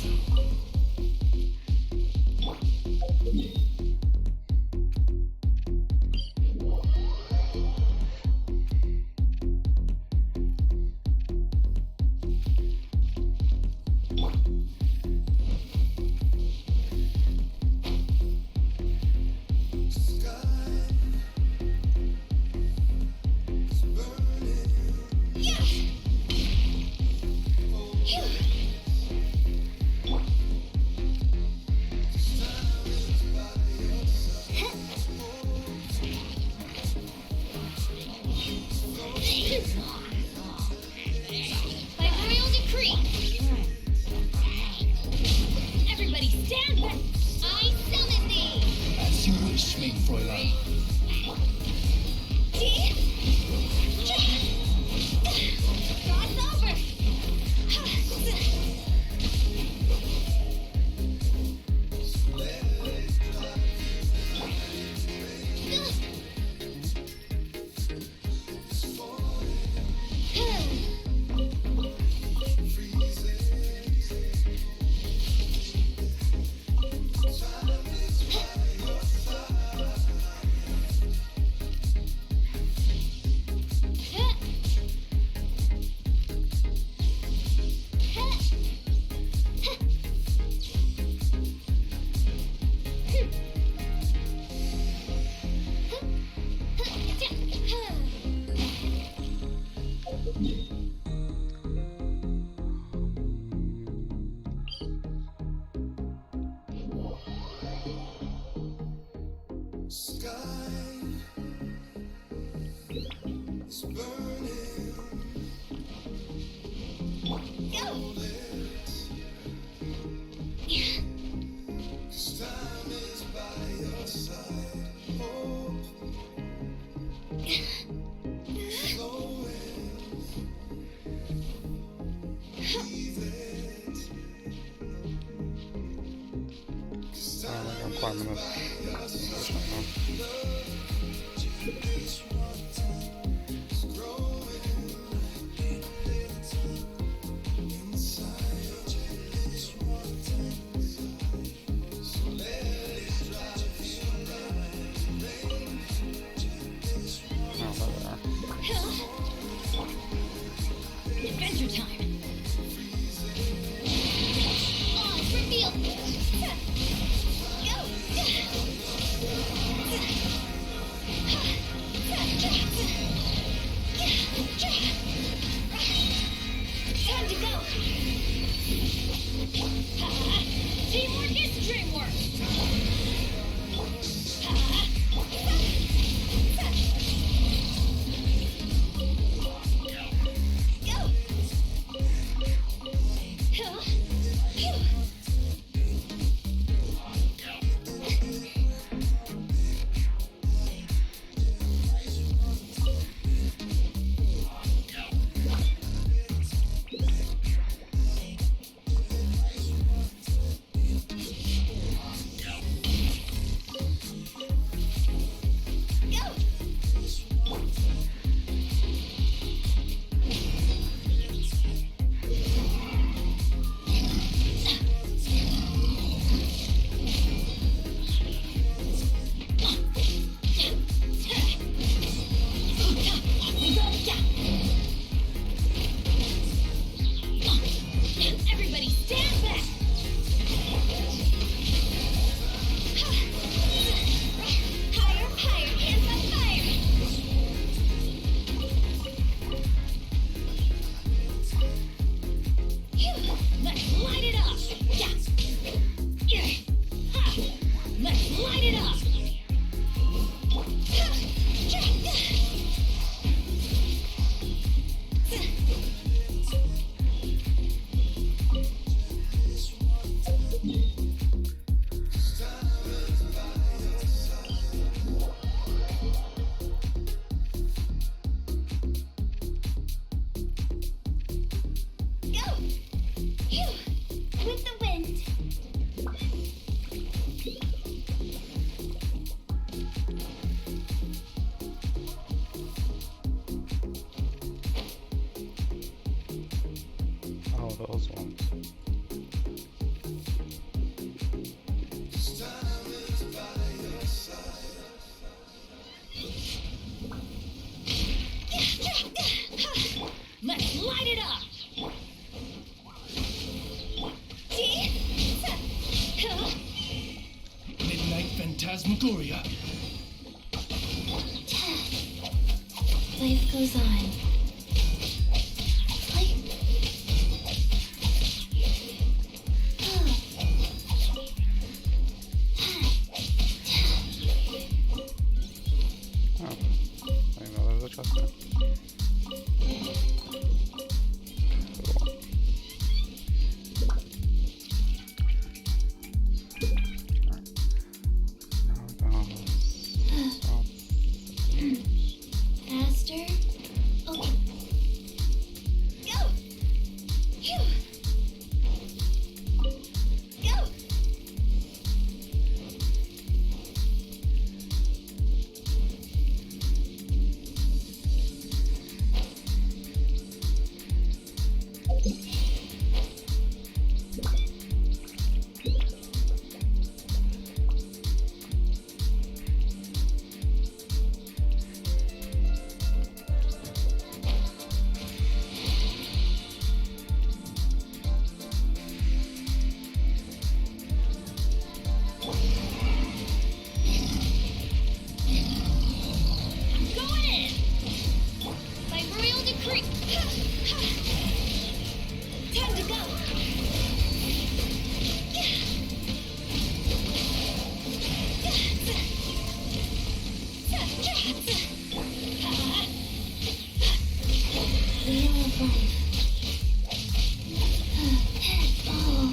By royal decree! Everybody stand back! I summon thee! As you wish, mein Fräulein. See? Cross over! Adventure time! On for field! Go! with the wind. Oh, those ones. Let's light it up! Midnight Phantasmagoria. Life goes on. Oh, I know there's a chest there. Faster. Okay. Go. Phew. Go. Going in! By royal decree! Time to go. Wheel of life. Oh.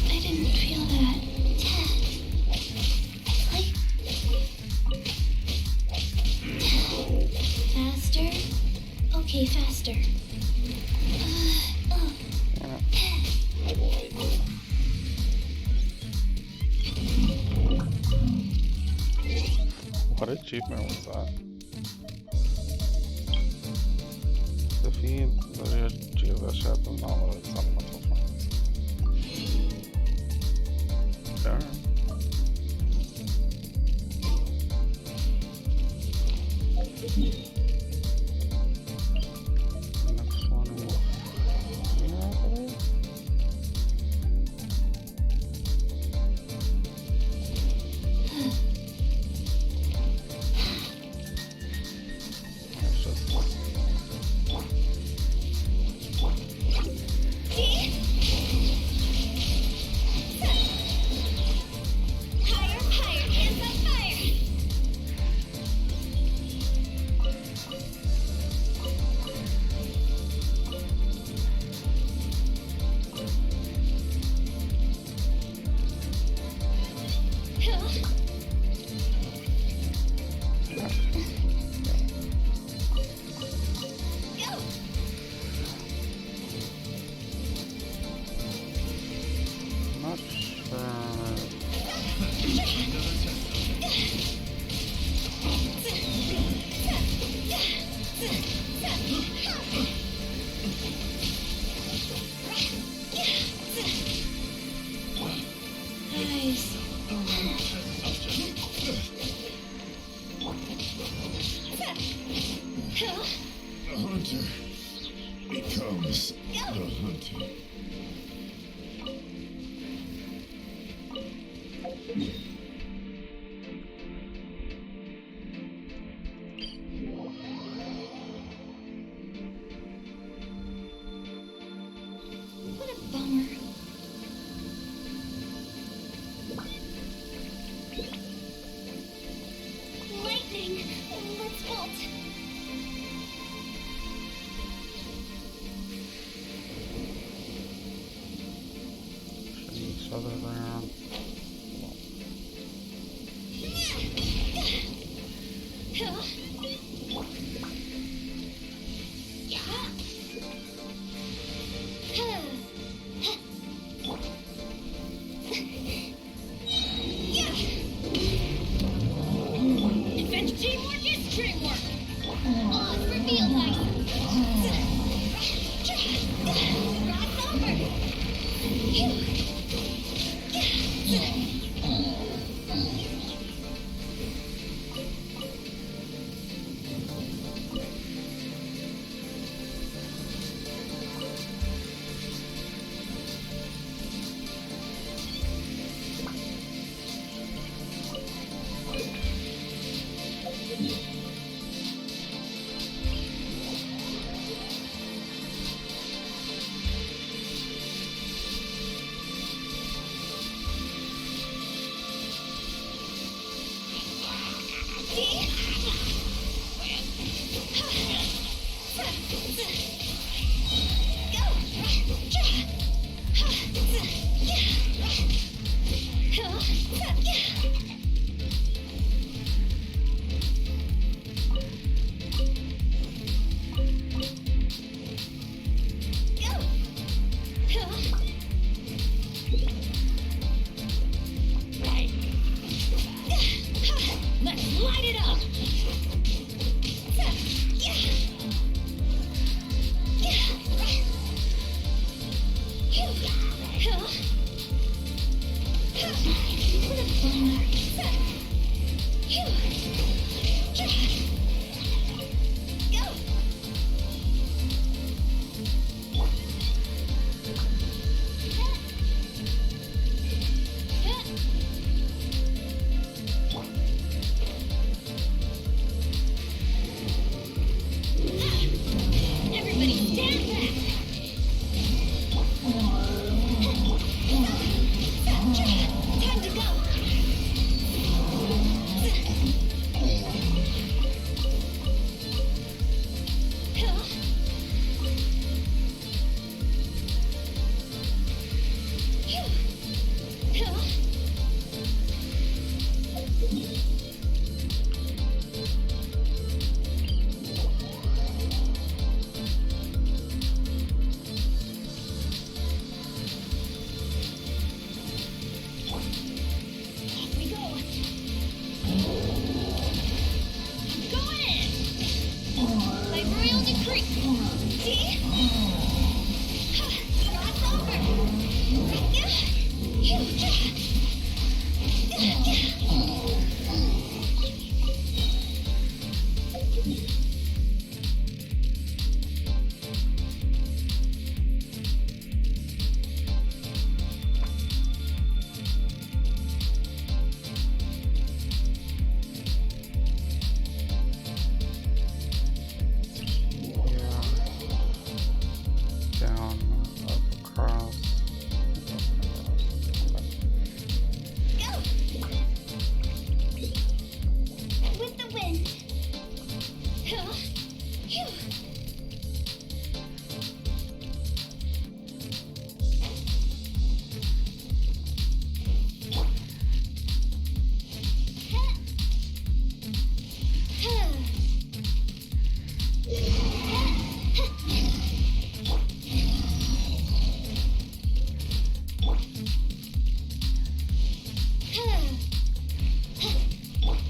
I didn't feel that. Faster? Okay, faster. What achievement was that? Defeat the geoship and download supplemental funds. Sure. Next one is here, I believe. It's just Higher, higher, hands on fire! Go! not sure. Nice. The hunter becomes the hunted. What a bummer. Lightning! Let's vault. Each other there. Yeah. Let's light it up! Everybody stand back! Time to go! We go! Going in! Like royal decree! See? Cross over! Down, up, across. With the wind.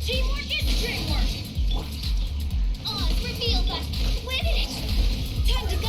Teamwork is dreamwork! All is revealed by Quidditch. Time to go.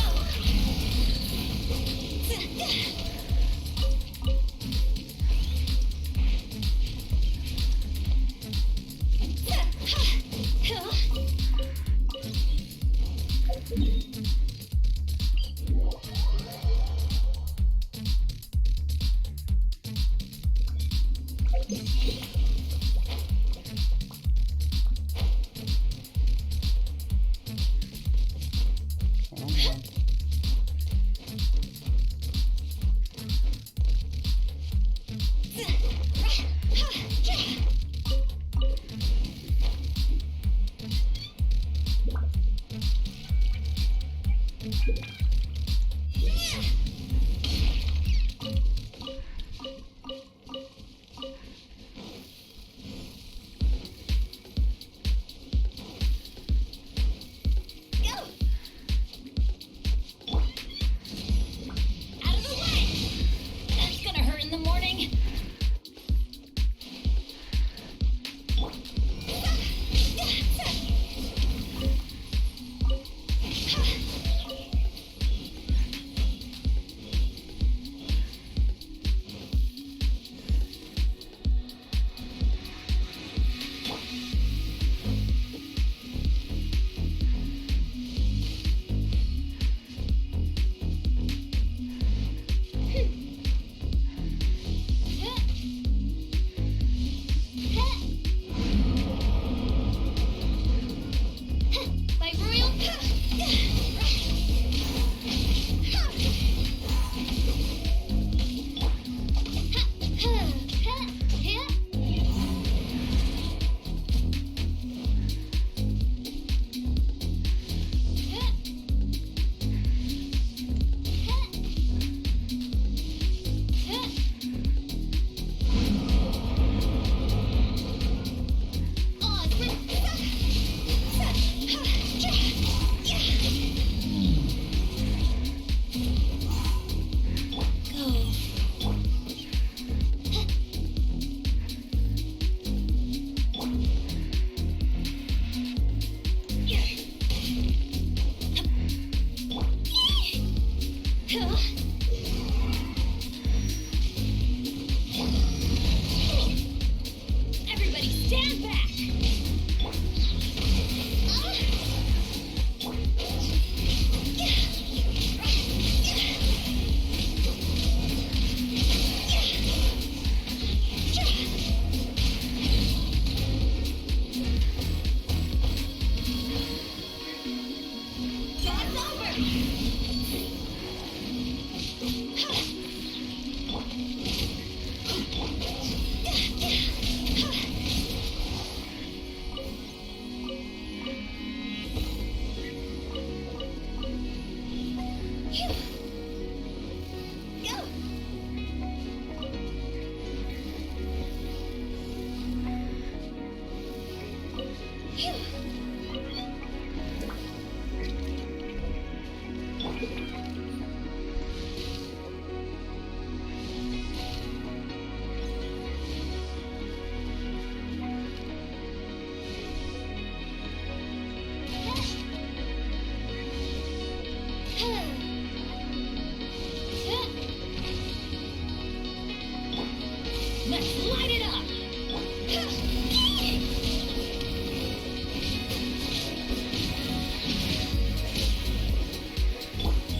Everybody stand back! That's Let's light it up!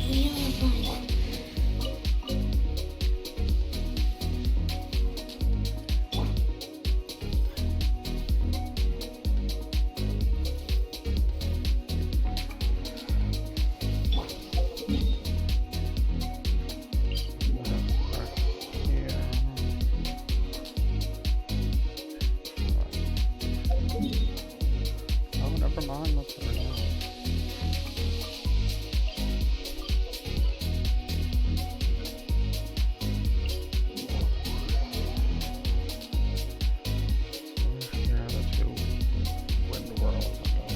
We are one. Oh, never mind. Let's go down. Yeah, the two win the world, I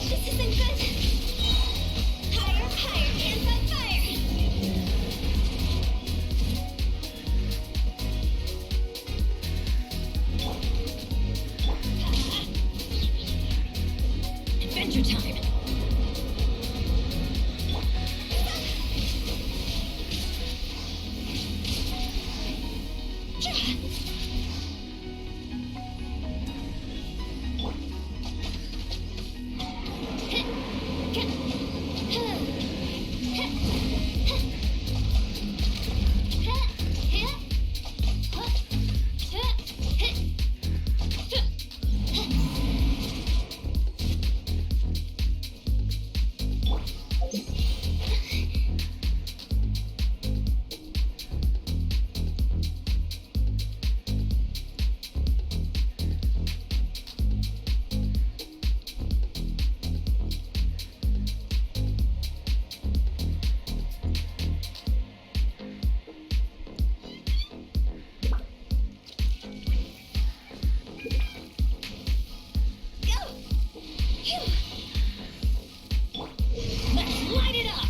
This isn't good. Higher, higher, hands on fire. Adventure time! Let's light it up!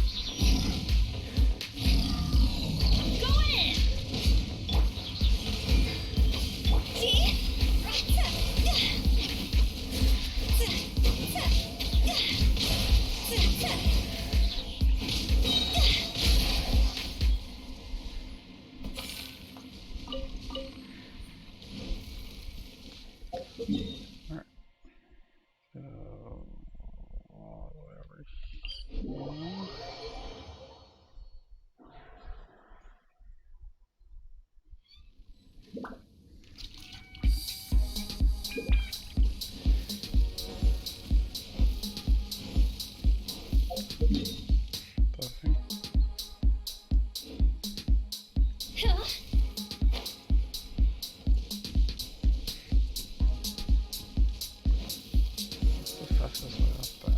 Going in! Alright. So, all the way over here. Perfect. The fastest way up there.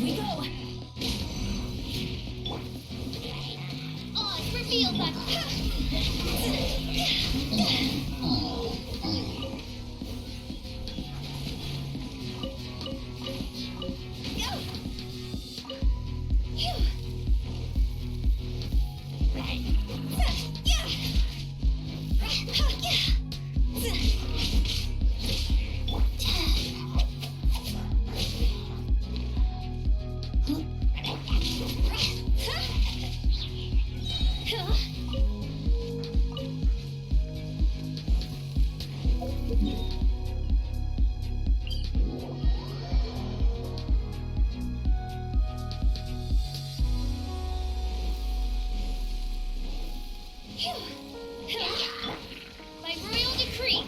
we go. Oh, it's revealed that. By royal decree.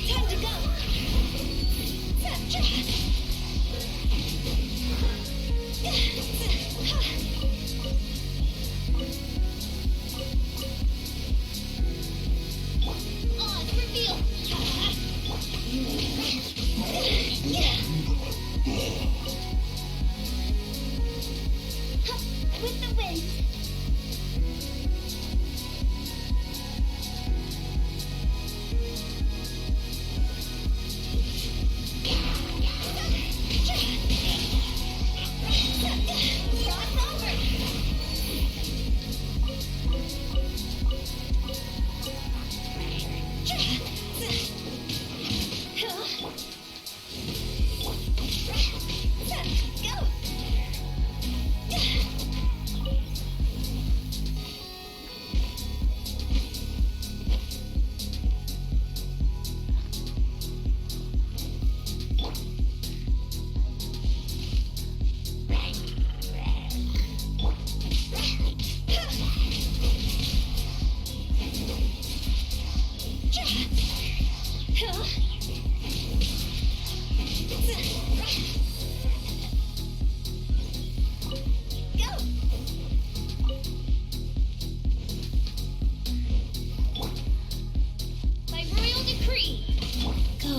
Time to go. Oh, it's revealed. With the wind. By royal decree. Go.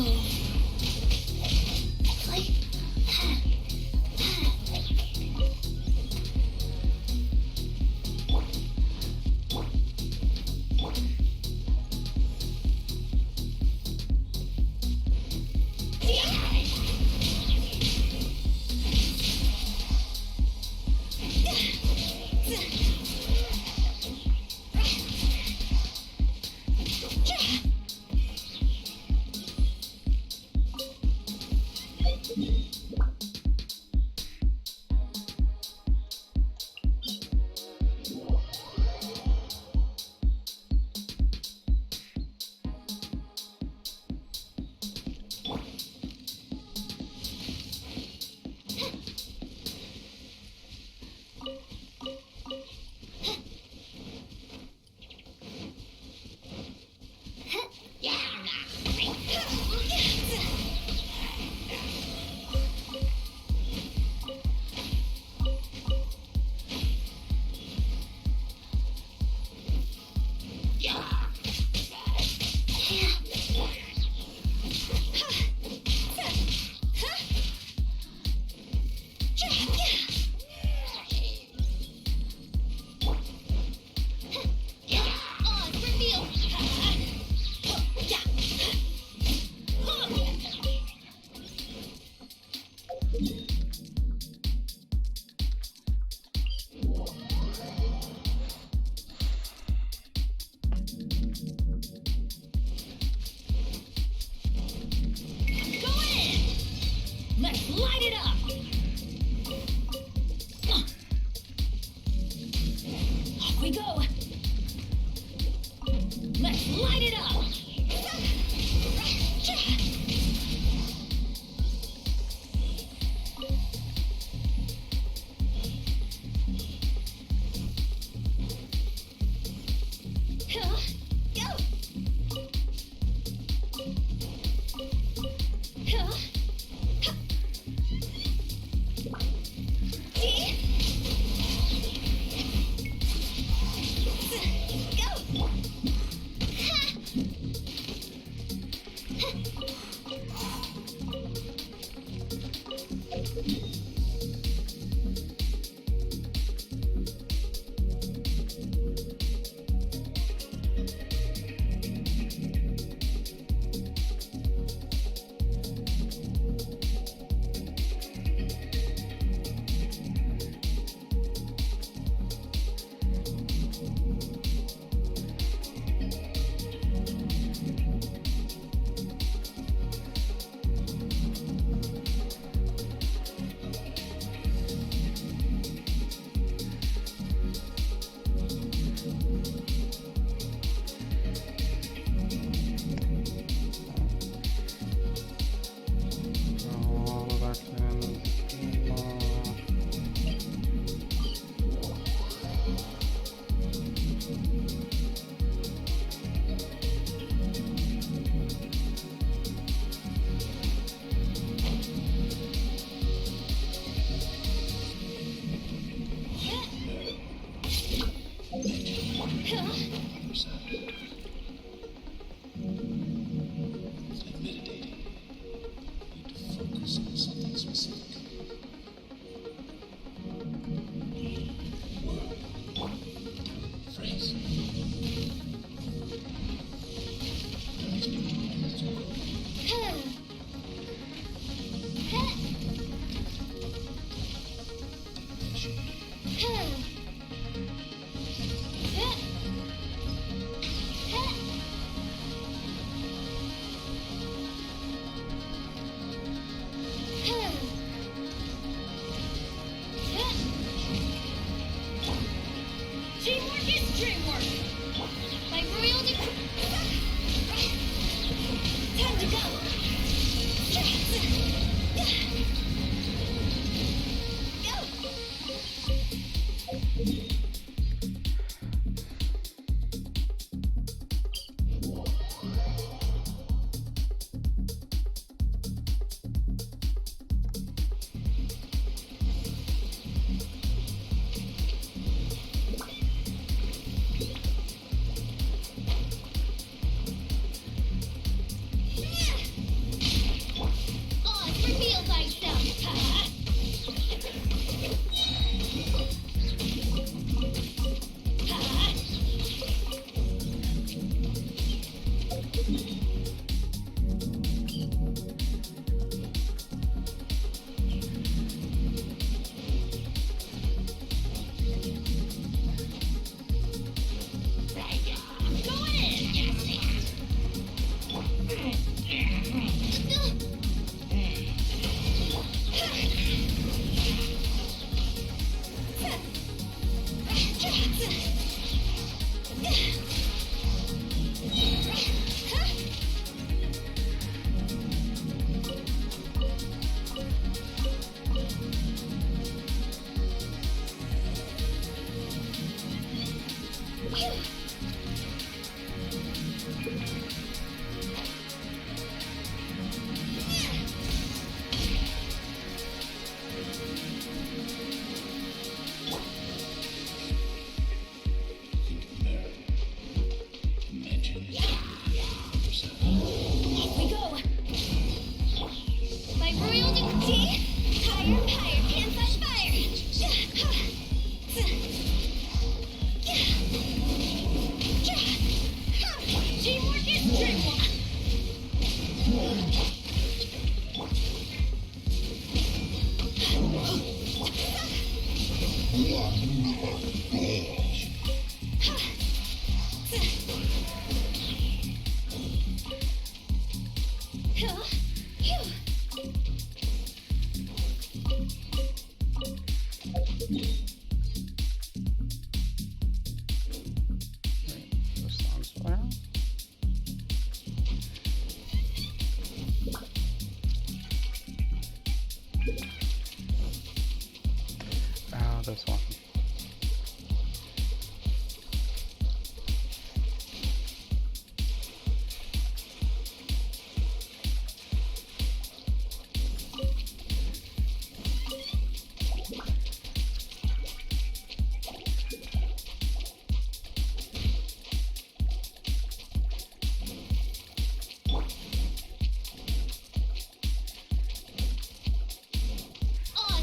this one.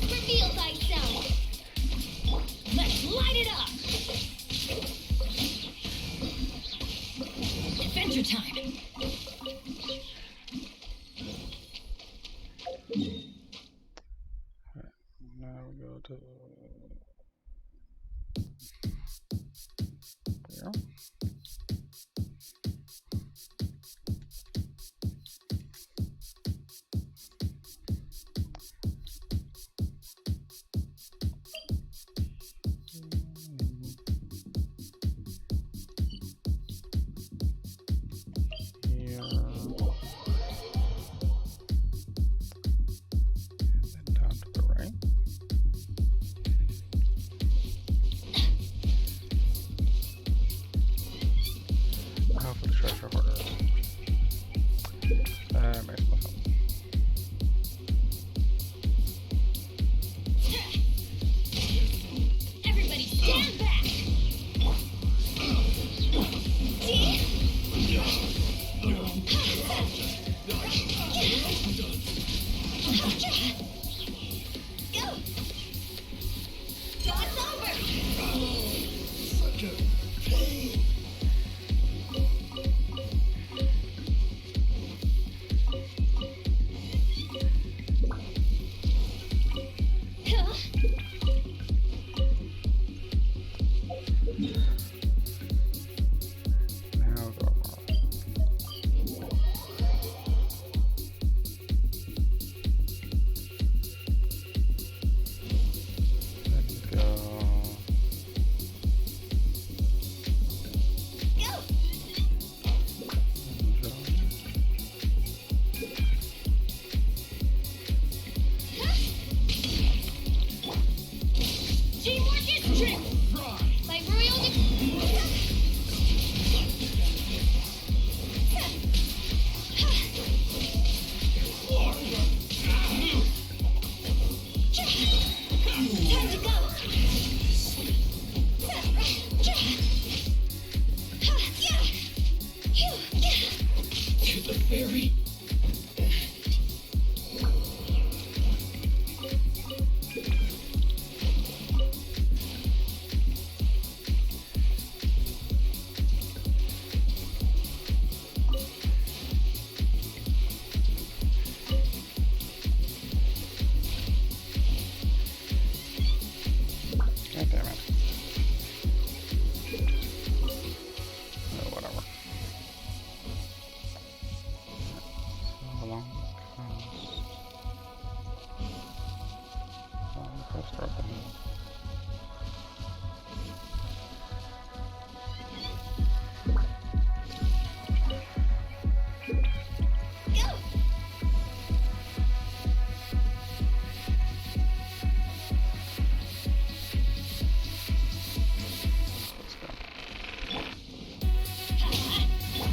Reveal thyself. Let's light it up. Adventure time. Now we go to there. Everybody stand back. Go. Dog's over. Such a pain. Now go for it. Let's go. Teamwork is true. Like royal. Time to go. To the very God damn it. Oh, whatever. So along the coast up ahead.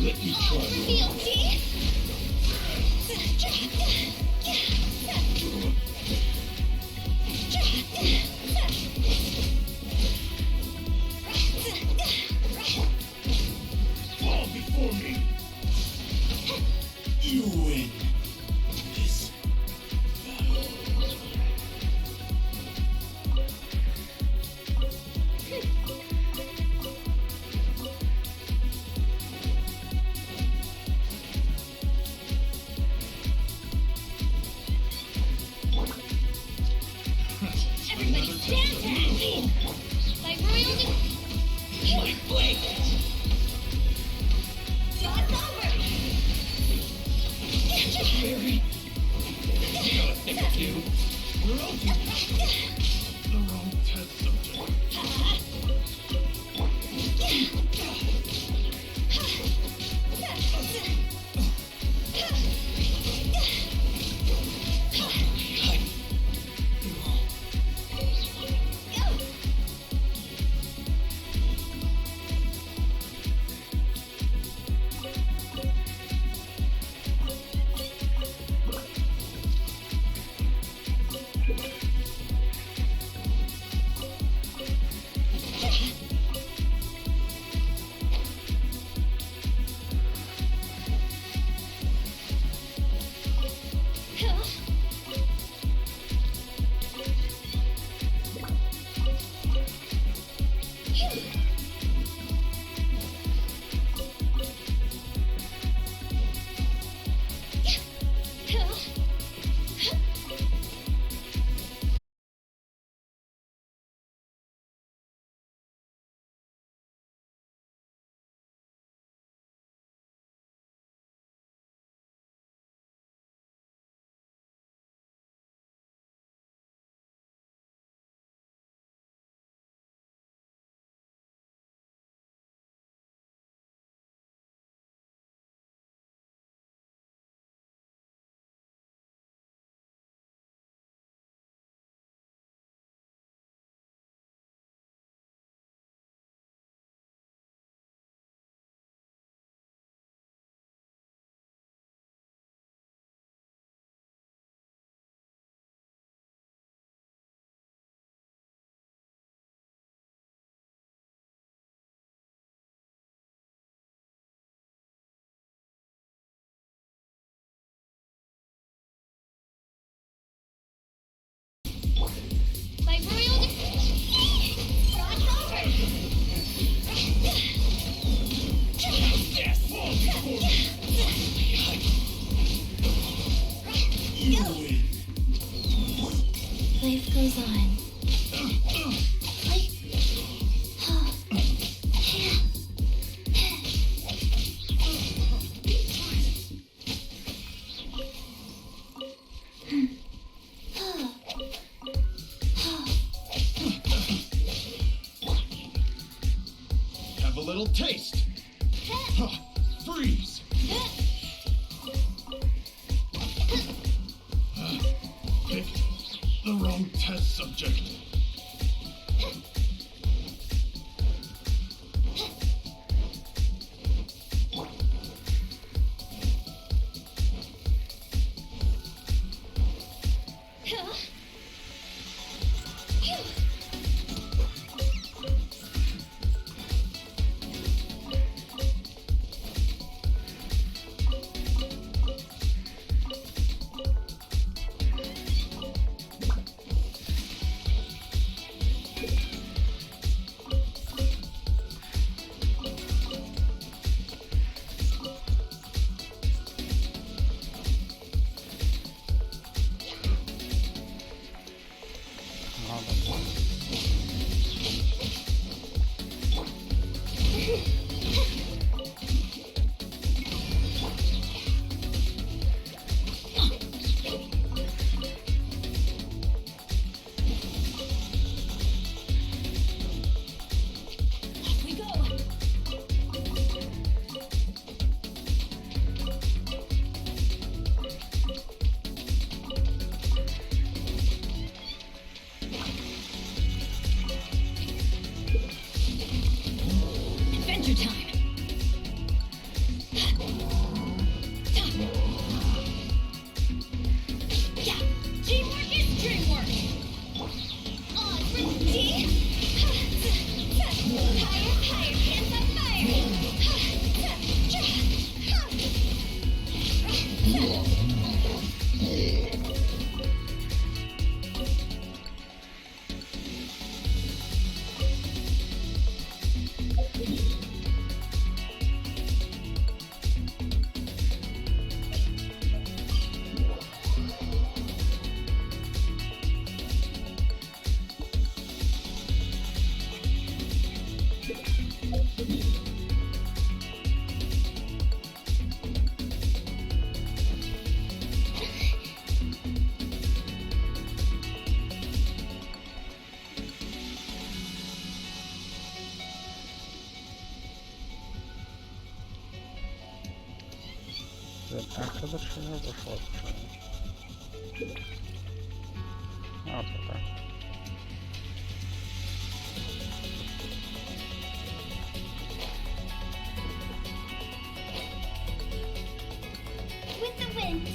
let me try. Reveal teeth. Fall before me. You win this Everybody stand back. Like royal. my blade. Dog's over. Very. You know what they can do. We're all the wrong test subject. Go. Life goes on. Have a little taste. Freeze. Picked the wrong test subject. After the tree or before the tree? Oh, it's okay. With the wind.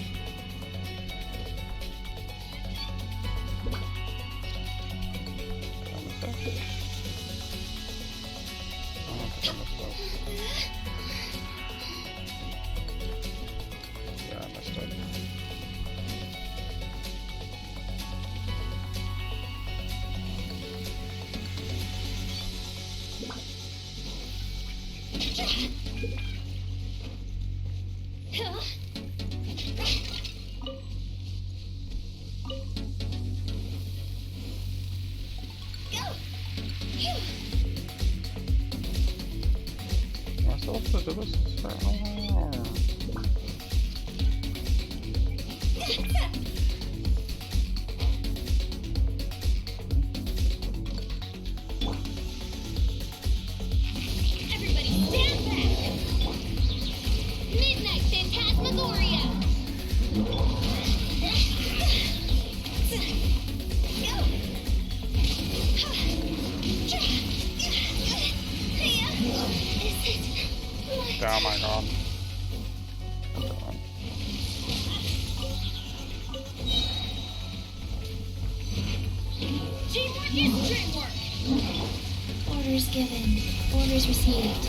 Oh my god. Teamwork is dreamwork. Orders given. Orders received.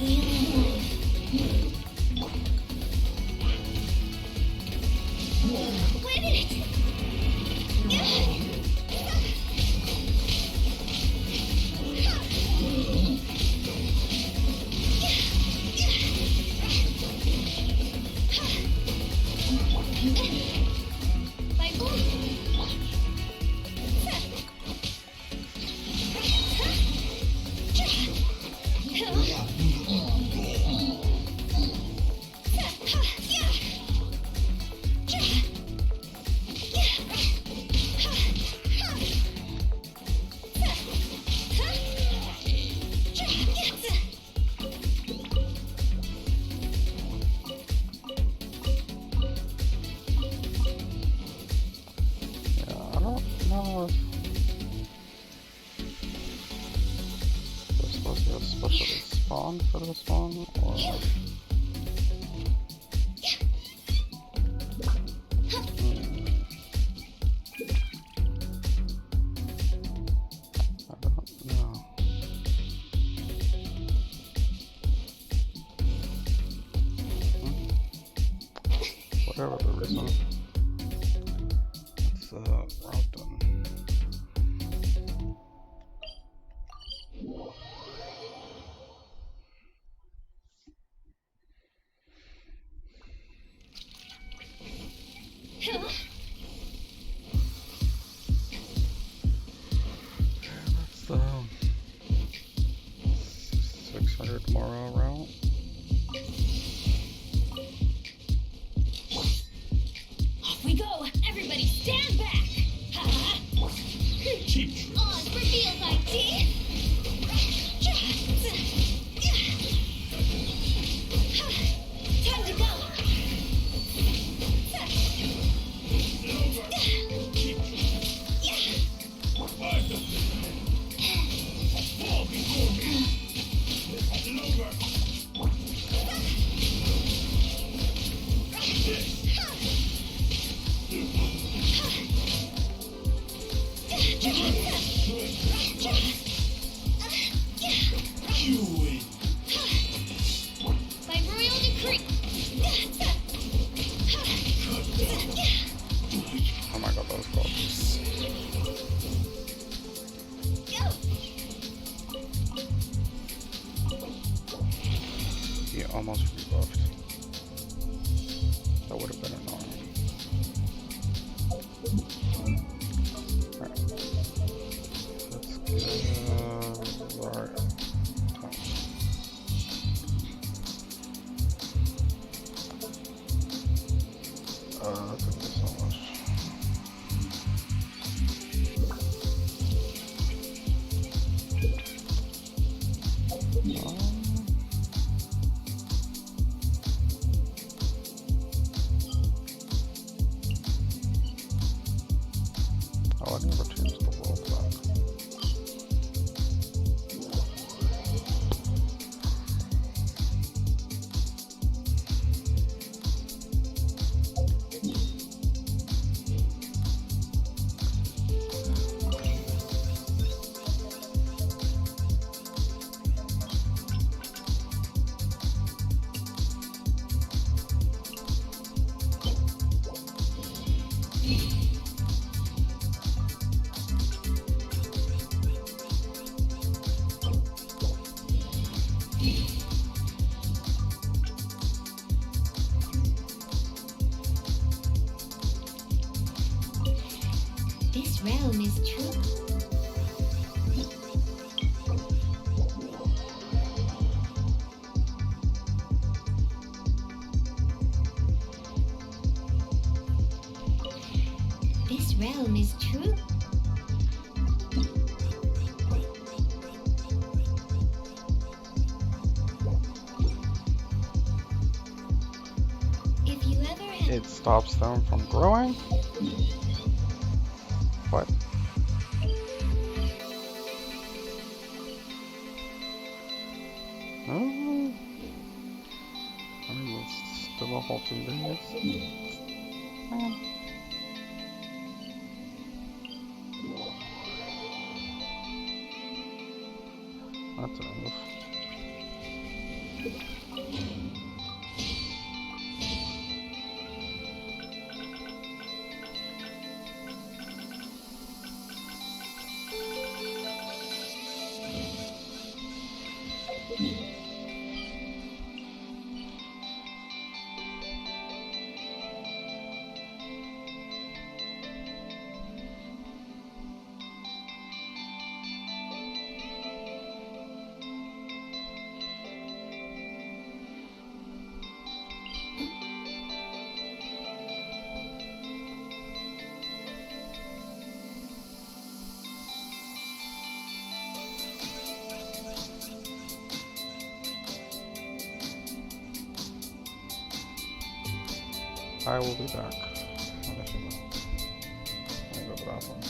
Wheel of life. Win it! this one, or... Whatever the reason, it's route done. That's 600 Morrow route. Off we go! Everybody stand back! Ha! On for field IT! Time to go! By royal decree! Oh my god, that was close. He almost rebuffed. That would have been annoying. Alright. Let's get right. That's gonna be so much. Oh, I never changed the world back. This realm is true. This realm is true. If you ever had It stops them from growing? What? Oh. I mean, it's still a halting days. Man. That's enough. I will be back. Let me go to the bathroom.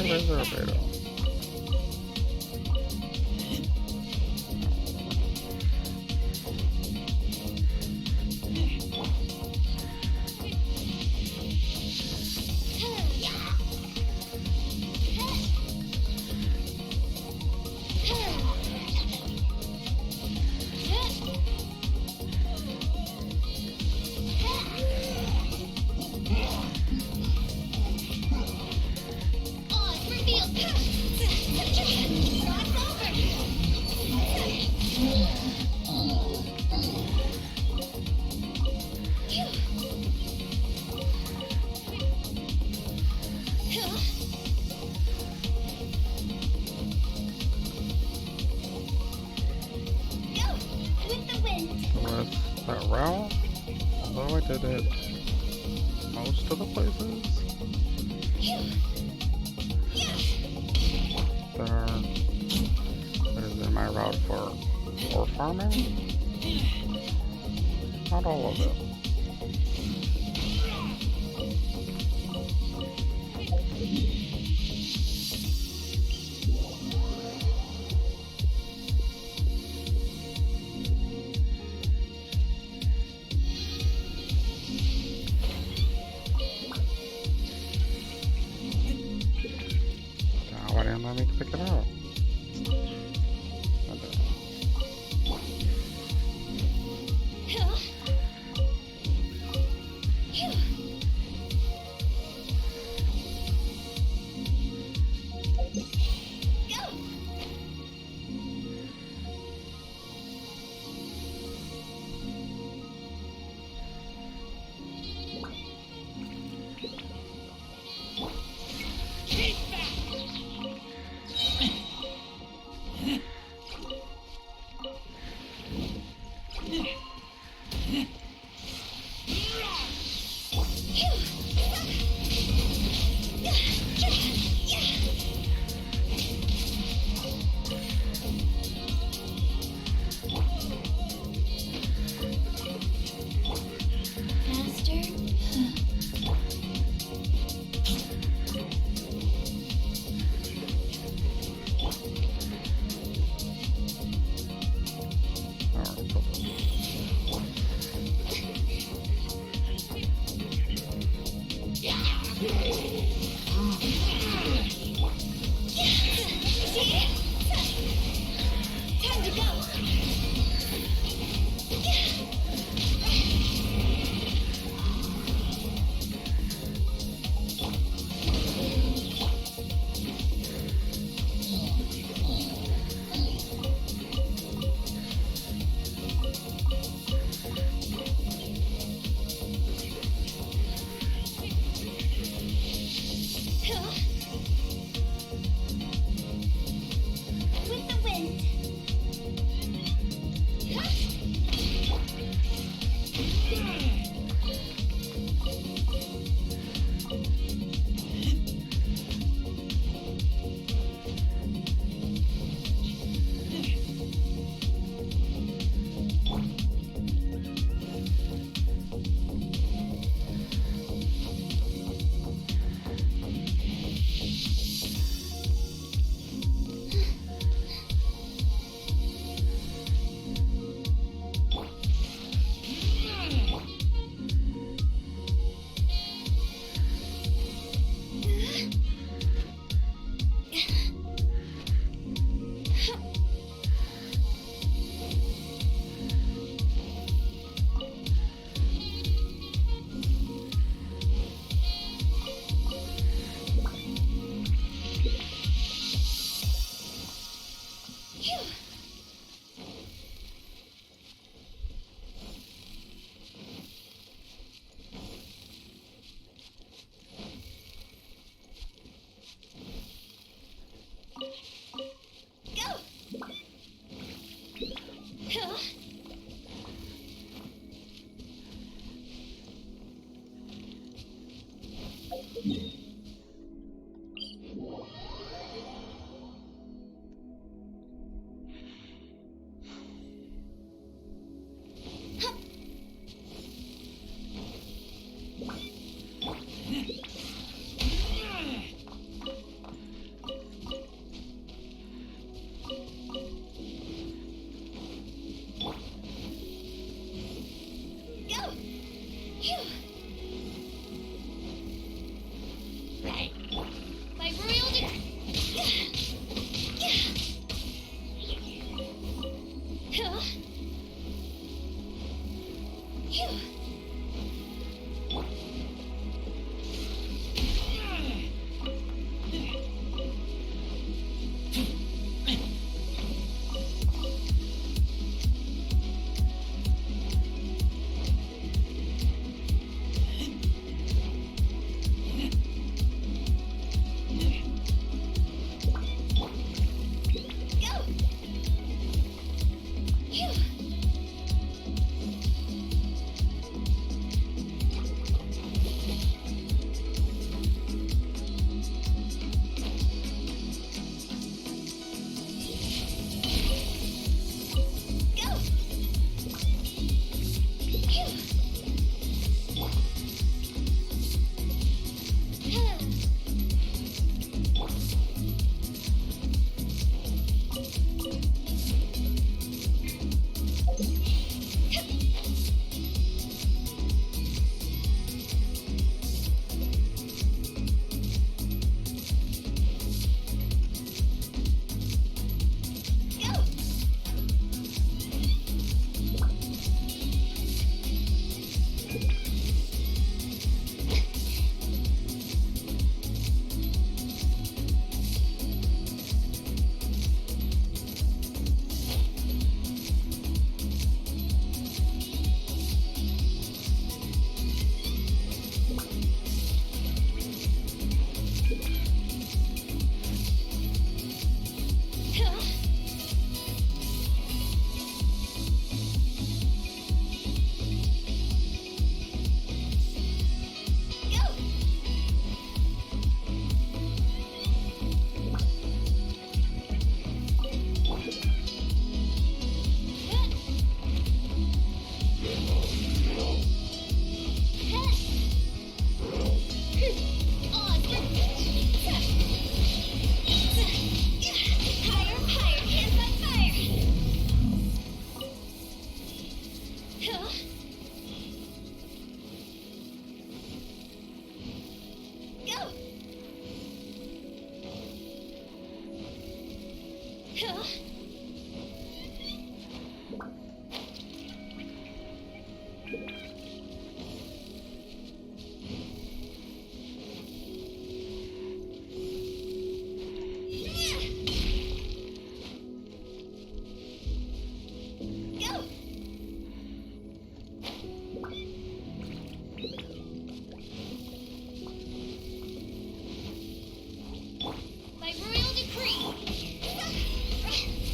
laser beta. With that route, although I did it most of the places, that is in my route for farming. Not all of it. Why didn't let me pick it up? By royal decree.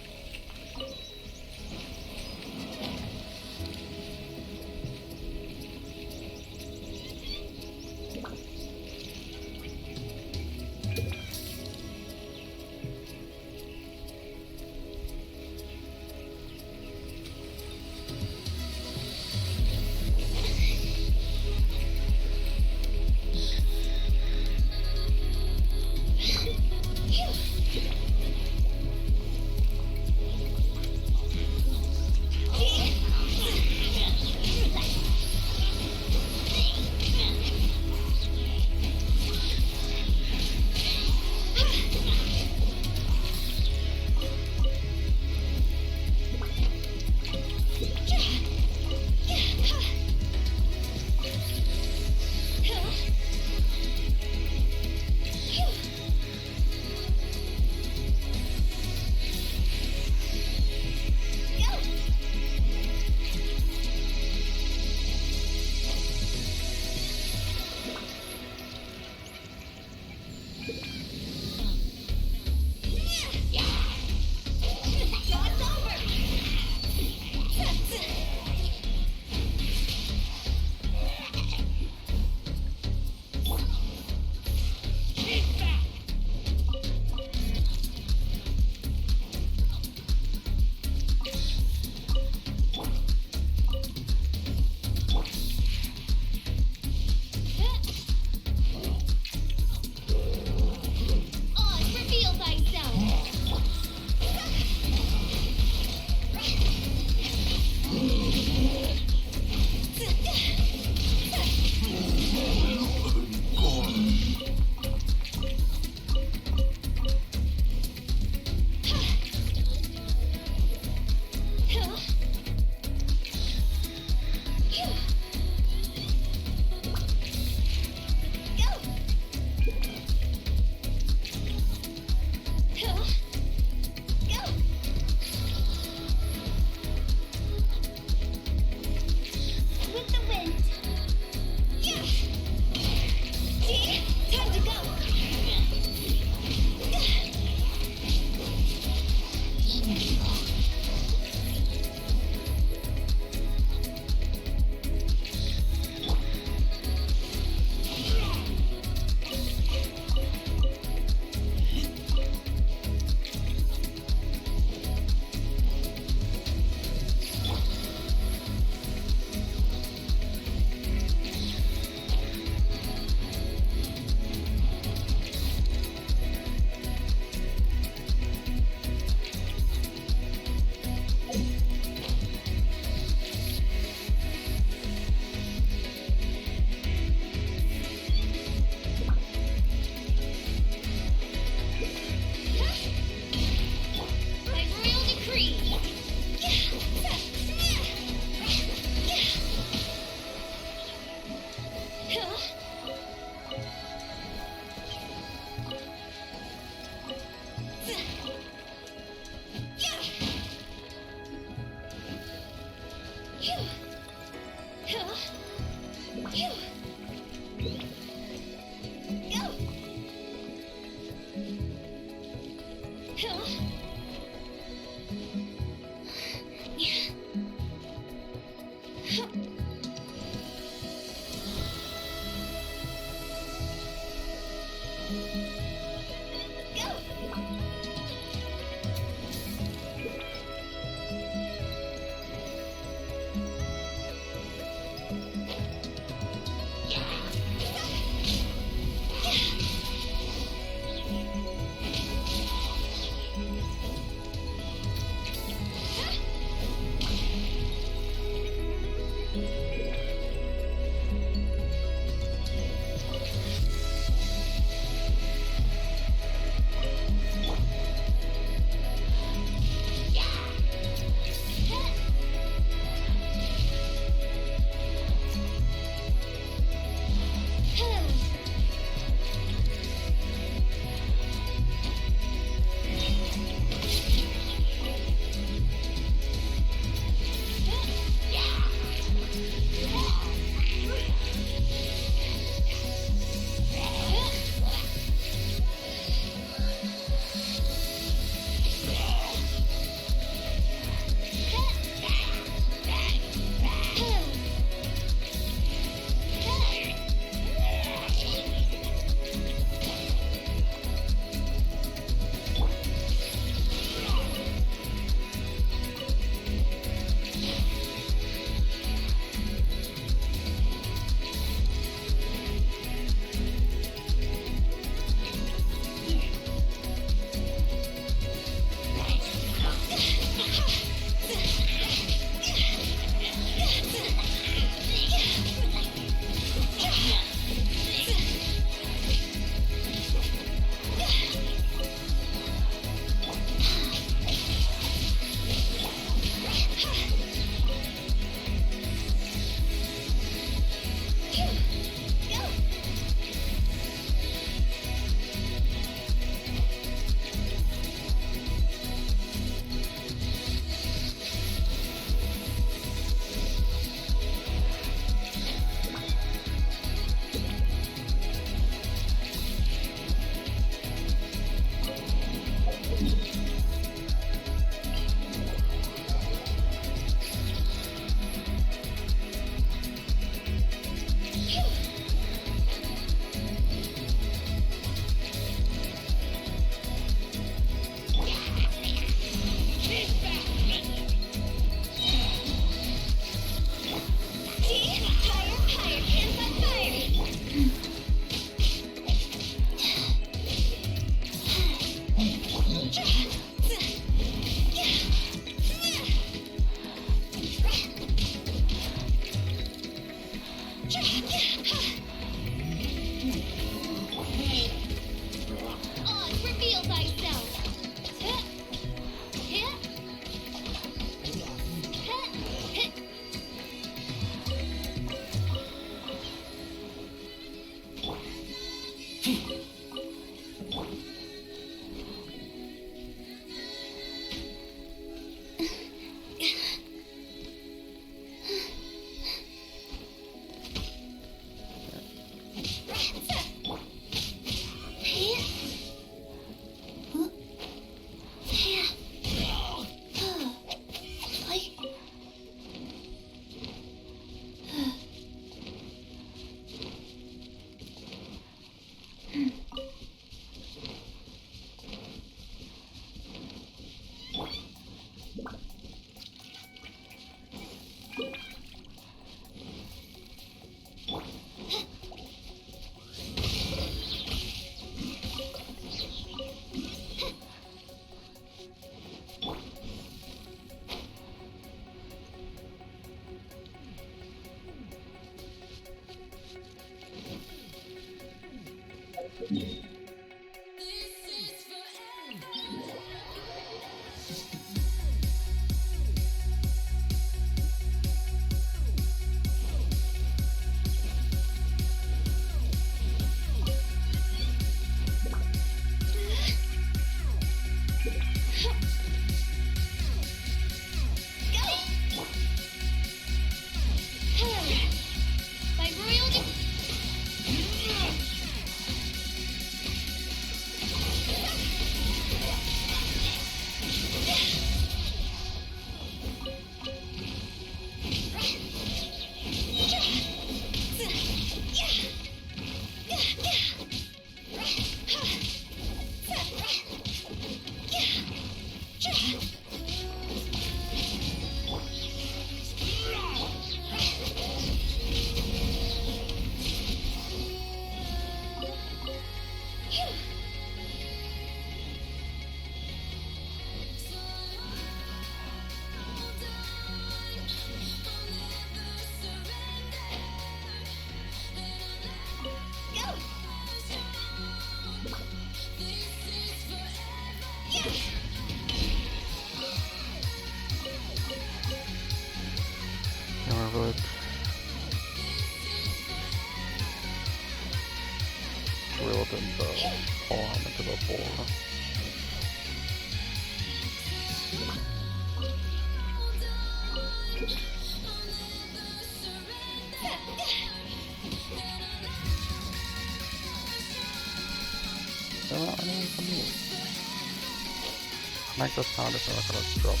Make the sound if I could drop it.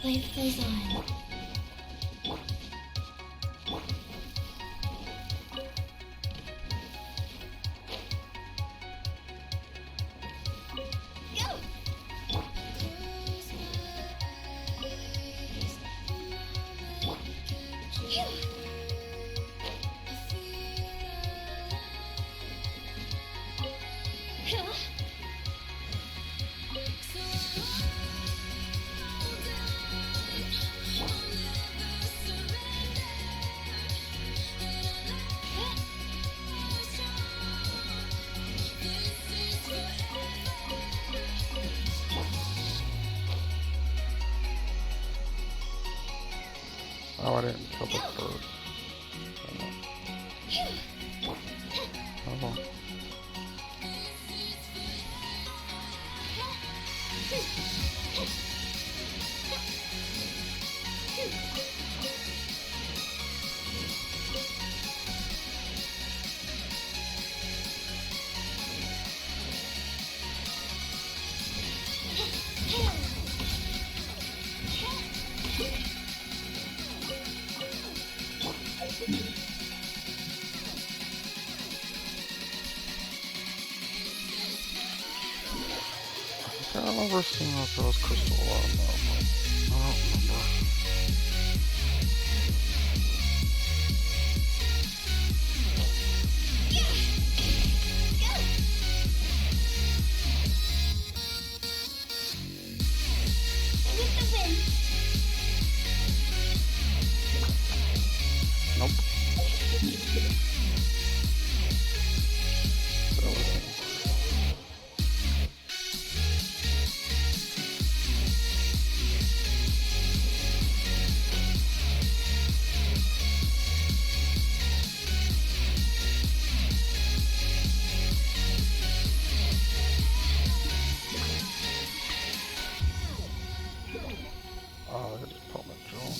Life goes on. Oh, I didn't kill the bird. Oh. I remember seeing those rose crystal on that. I don't remember. Nope. That was it. Oh, I just put my jaw.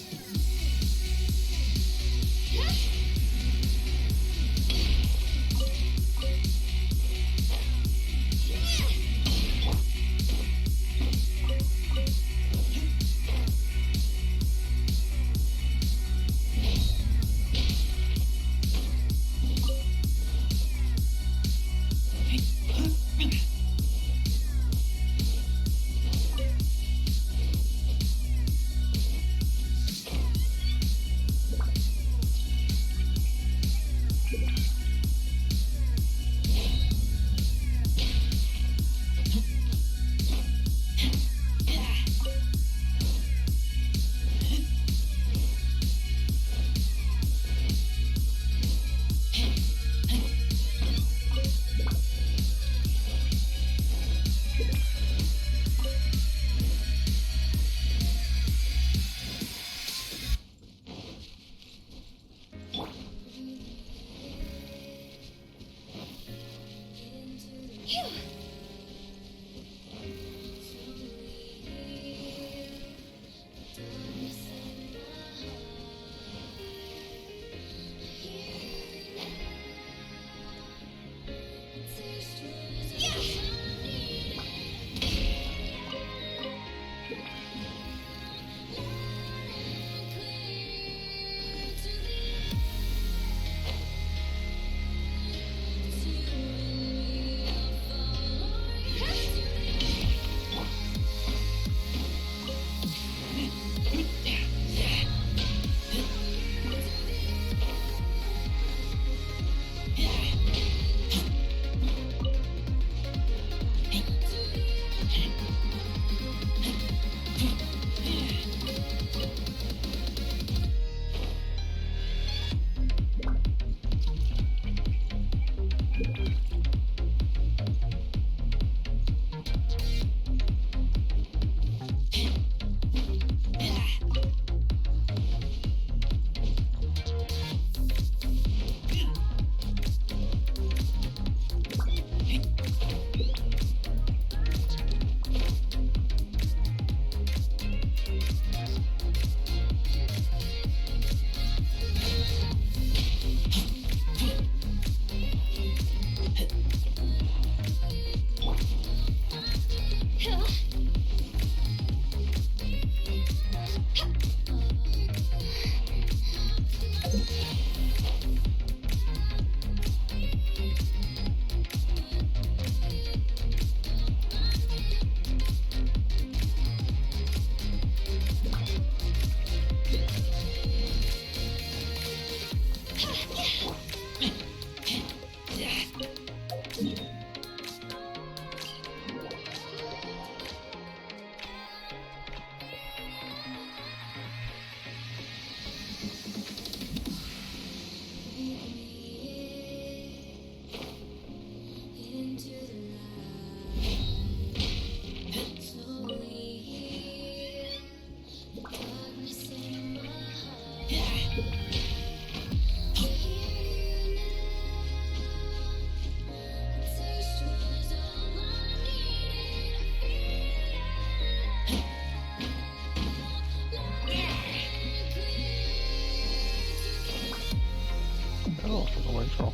Oh, for the intro.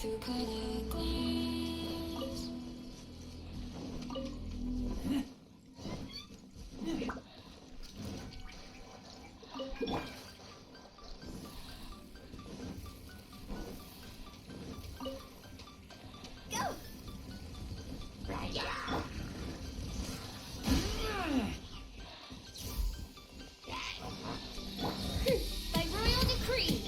through colored glass. Go! By royal decree.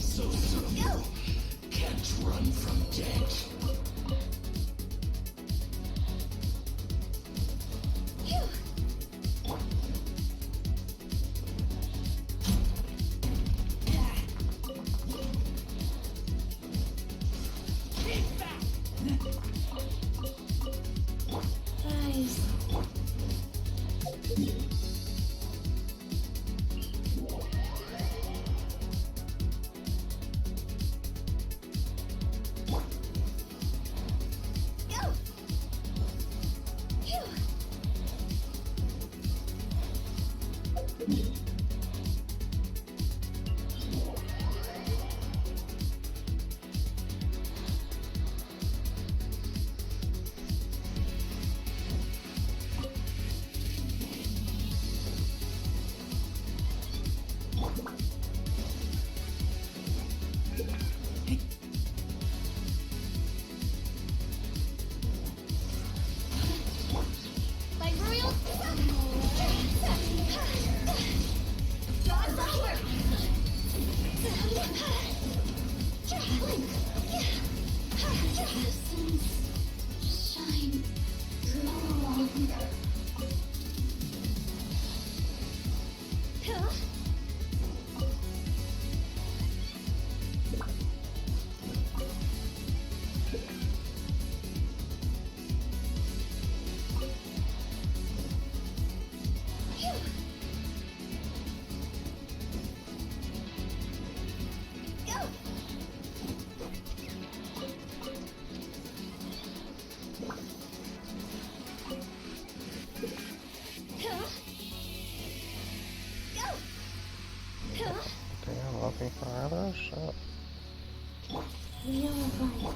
So simple. Can't run from death. Guys. Like royal. Shine. Damn, looking for other shit. We are right.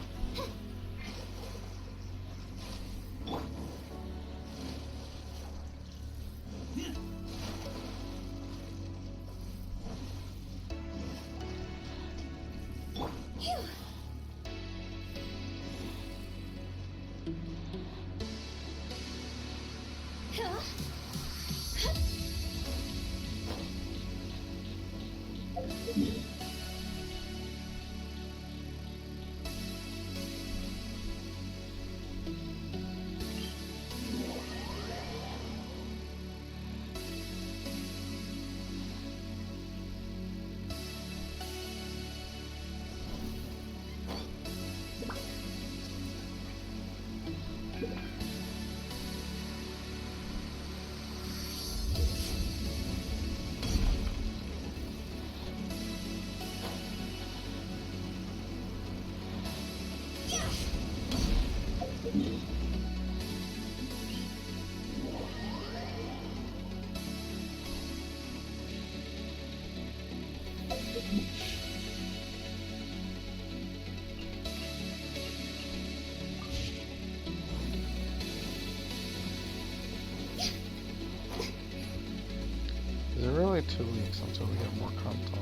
Is it really 2 weeks until we get more content?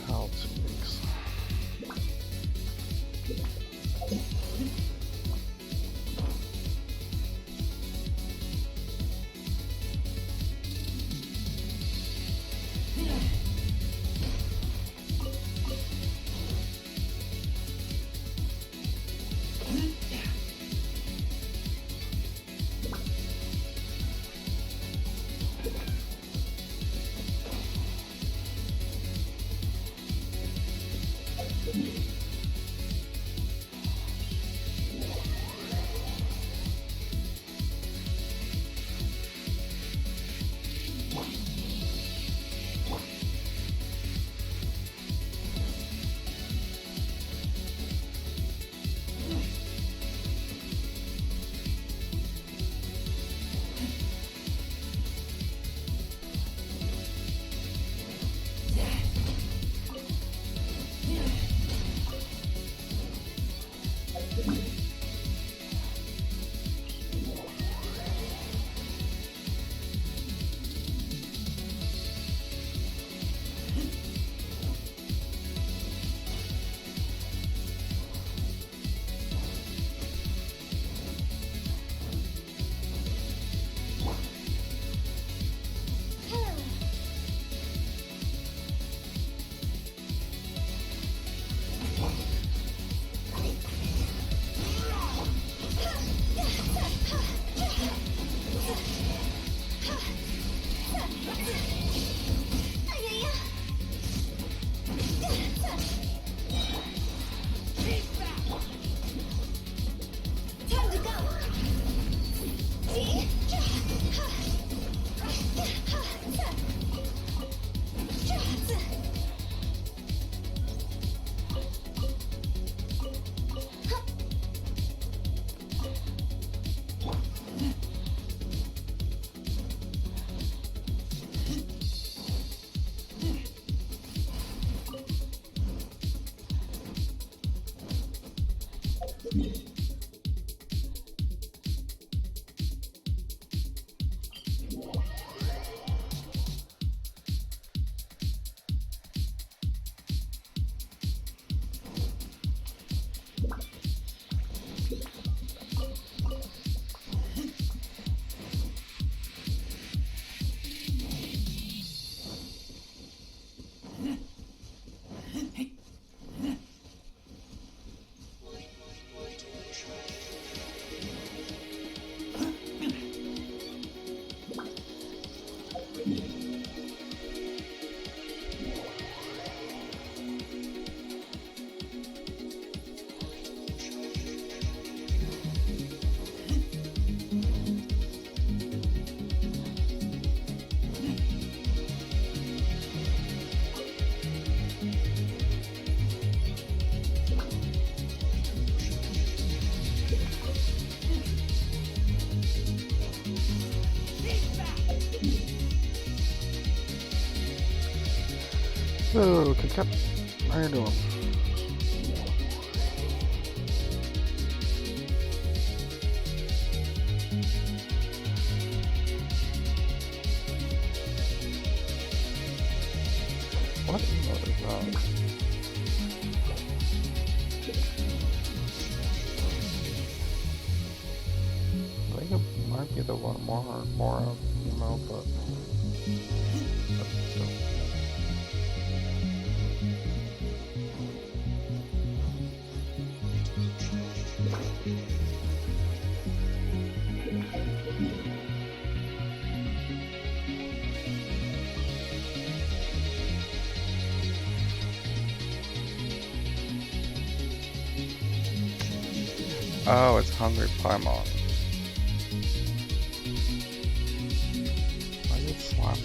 How to Time to go. Hello, Kit. How you doing? What emote is that? I think it might be the one more emote, but still. Oh, it's Hungry Paimon. I get slammed.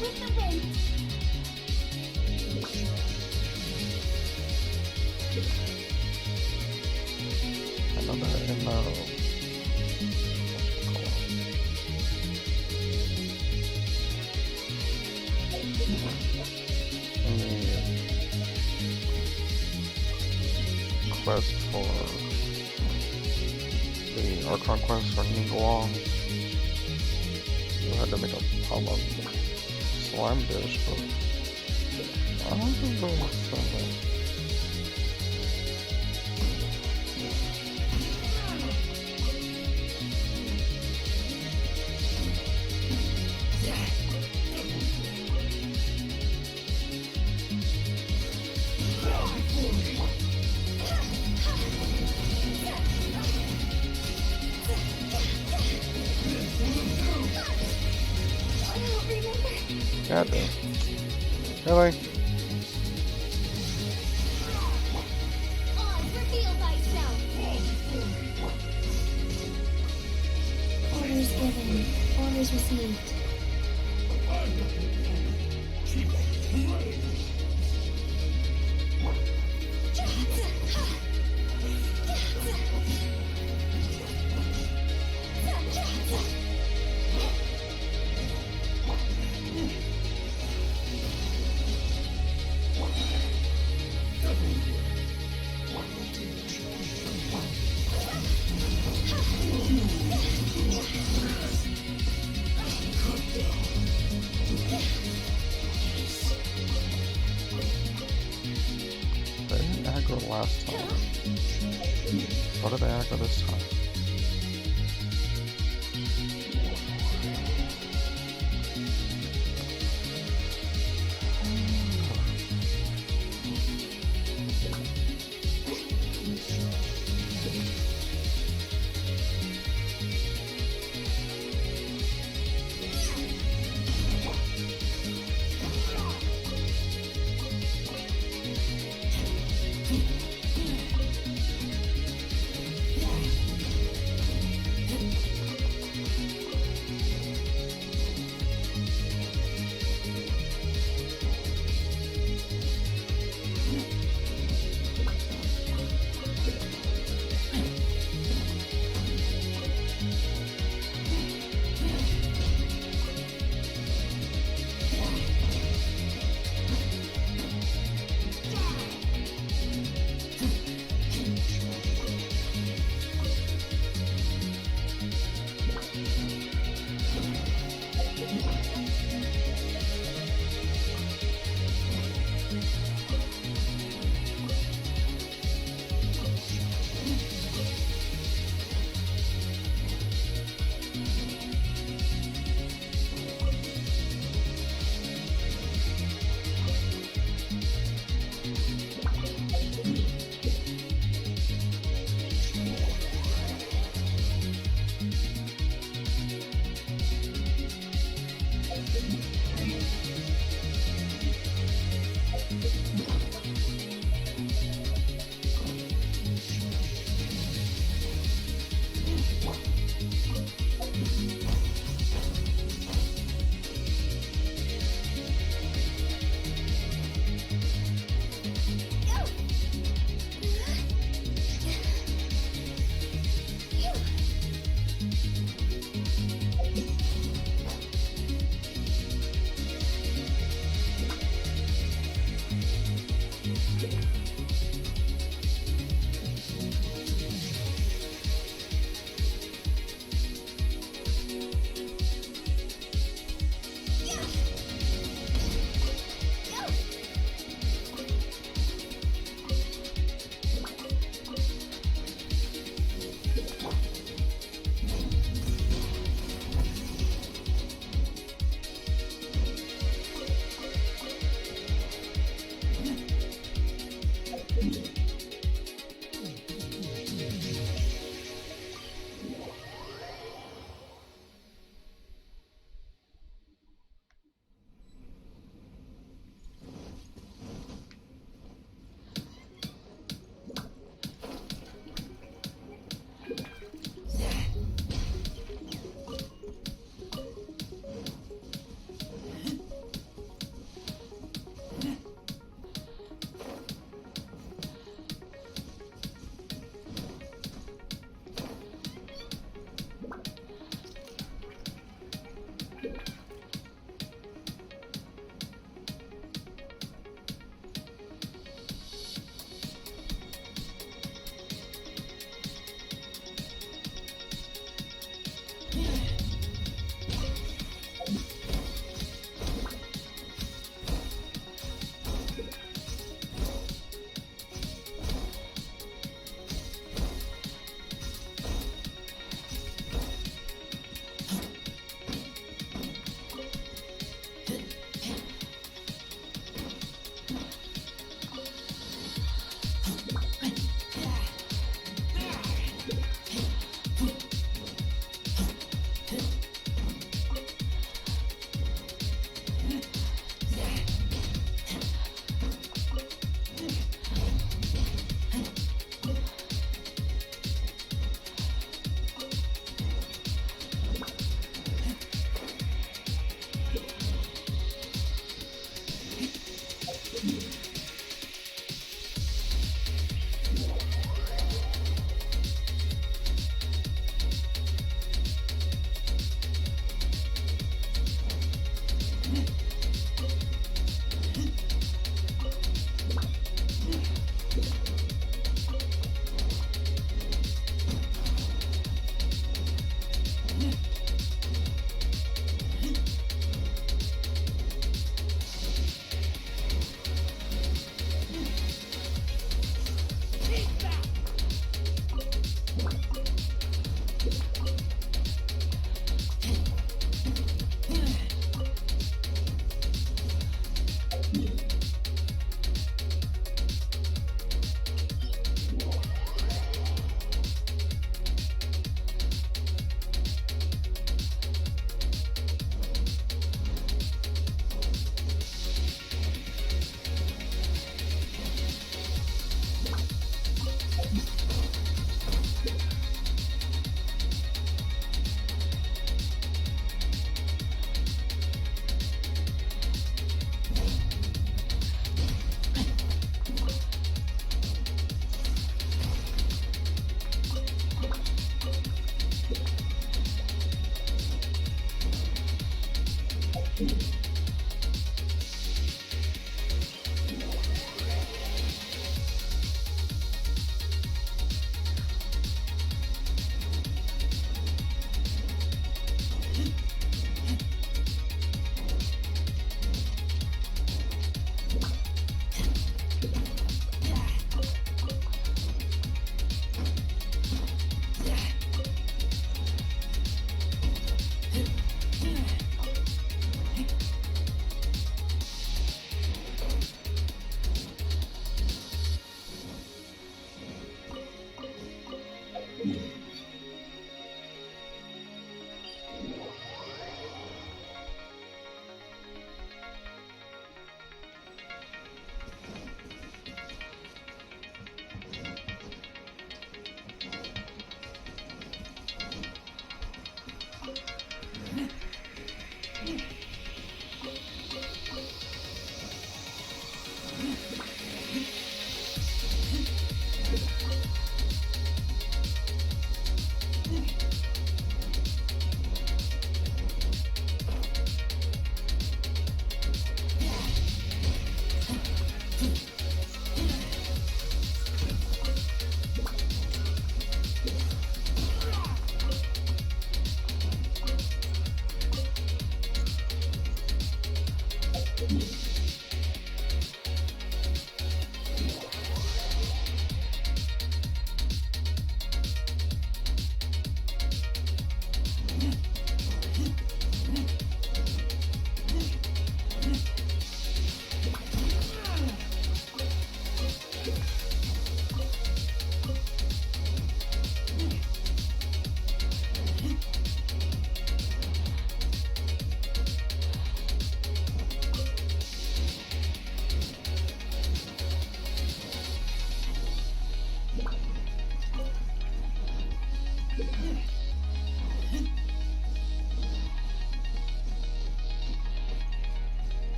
With the wind. Another MO. Quest for the Archon quest for Ningguang. You had to make a Paimon slime dish, but I don't think that was something. God damn. Really? Reveal thyself. Orders given. Orders received. They didn't aggro last time. What did they aggro this time?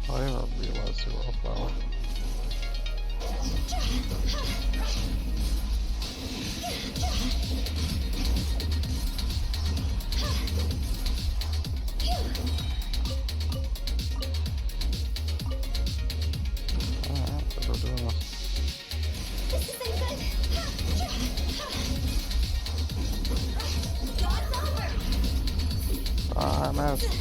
I didn't realize they were up that way. Alright, guess we're doing this. This isn't good. God's over. Ah, I missed.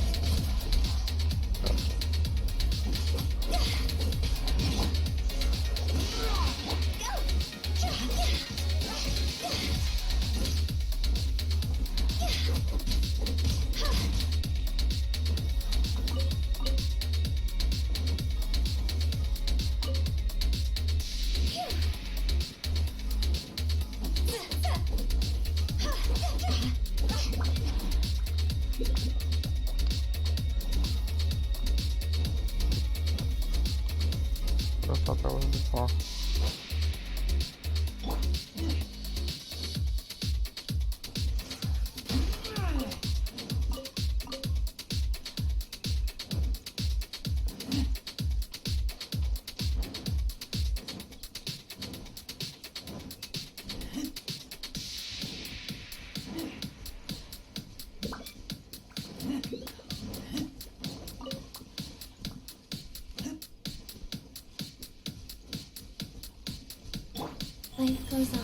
I thought that was before. Life goes on.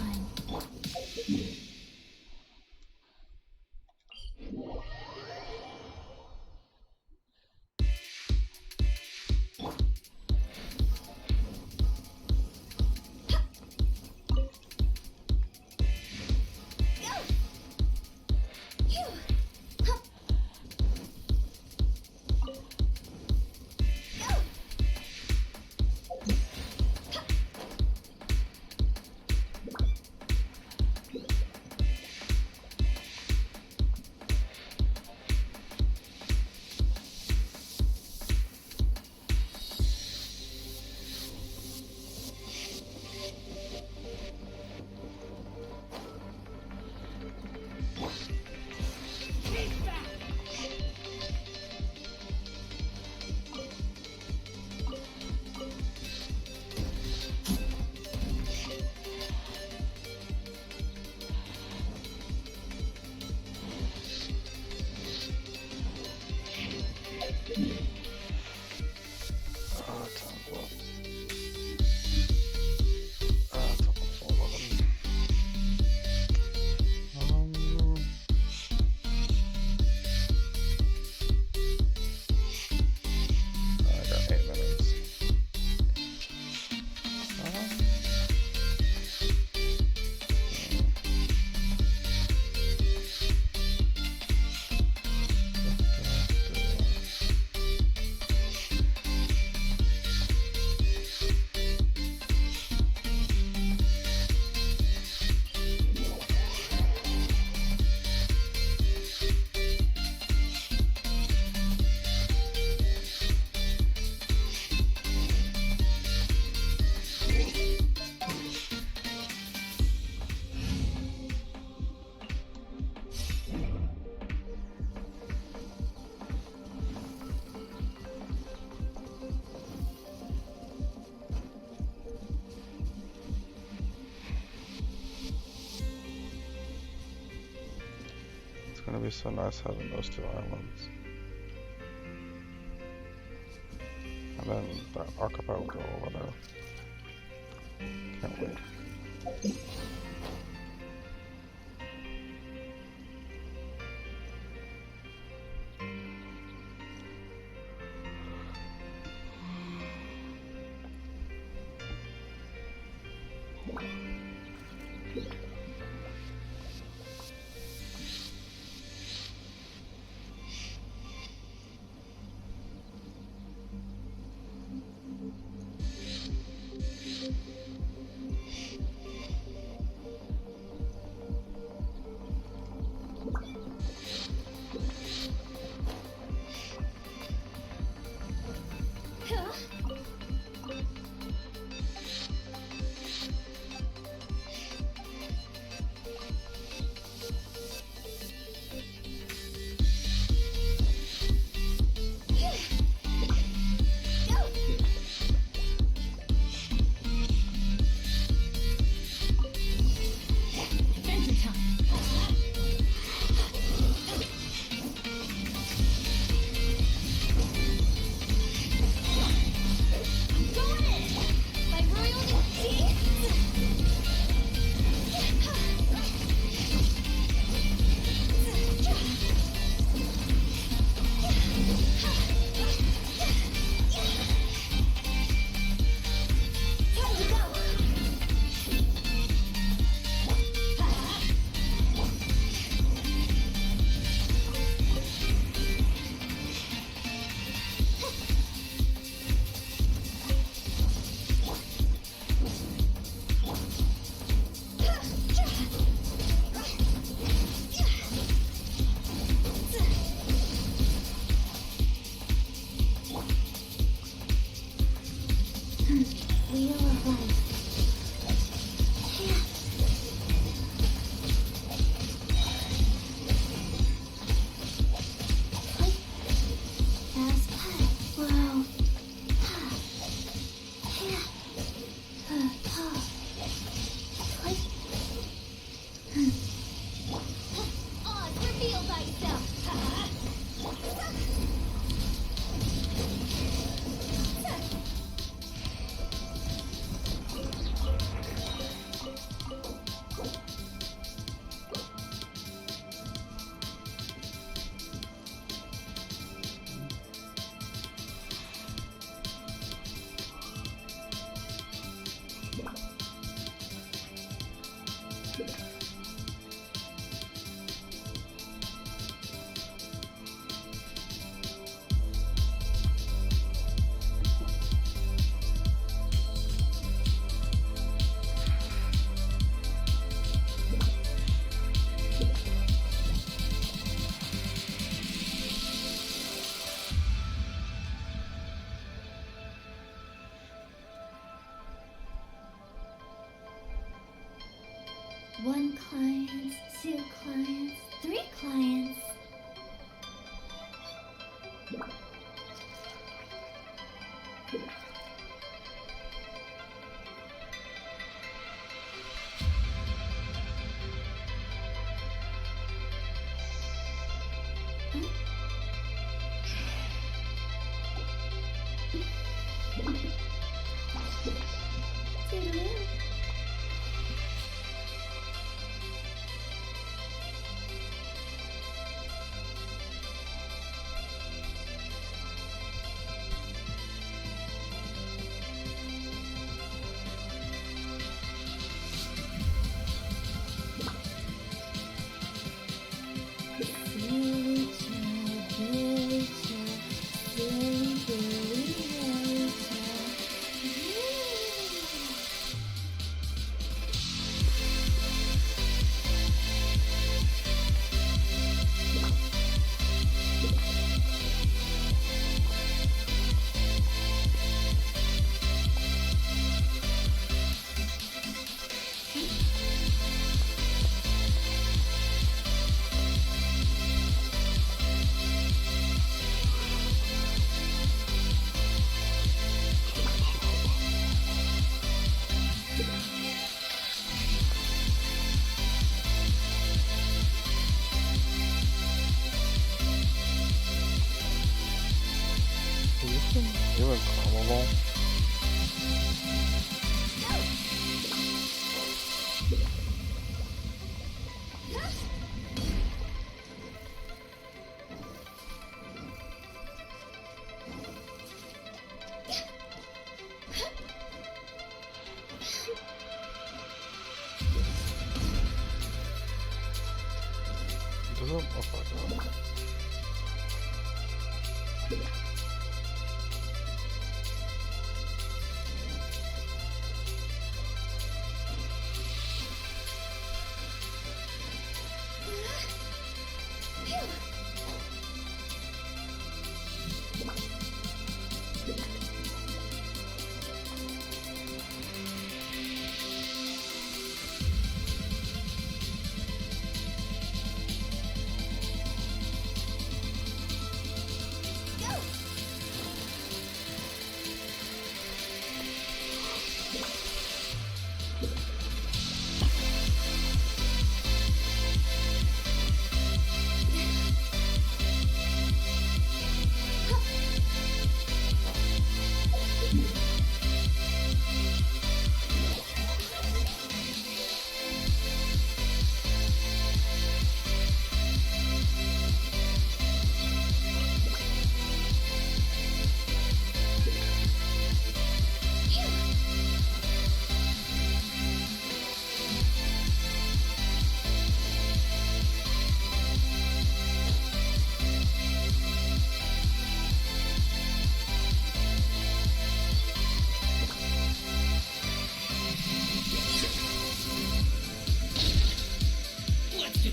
gonna be so nice having those two islands. And then the archipelago over there. Can't wait. One client, two clients, three clients. Toodaloo. Nothing even probable. Does it look like that?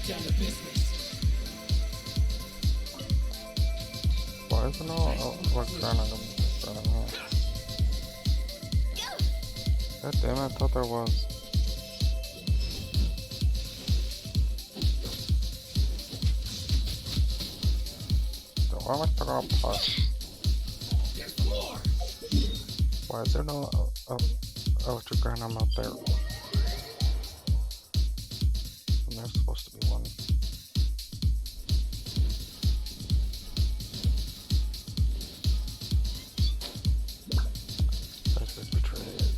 Down to business. Why is it not electronic? God damn it, I thought there was. Why am I stuck on a push? Why is there no electric granum out there? And there's supposed to be one. I've been betrayed.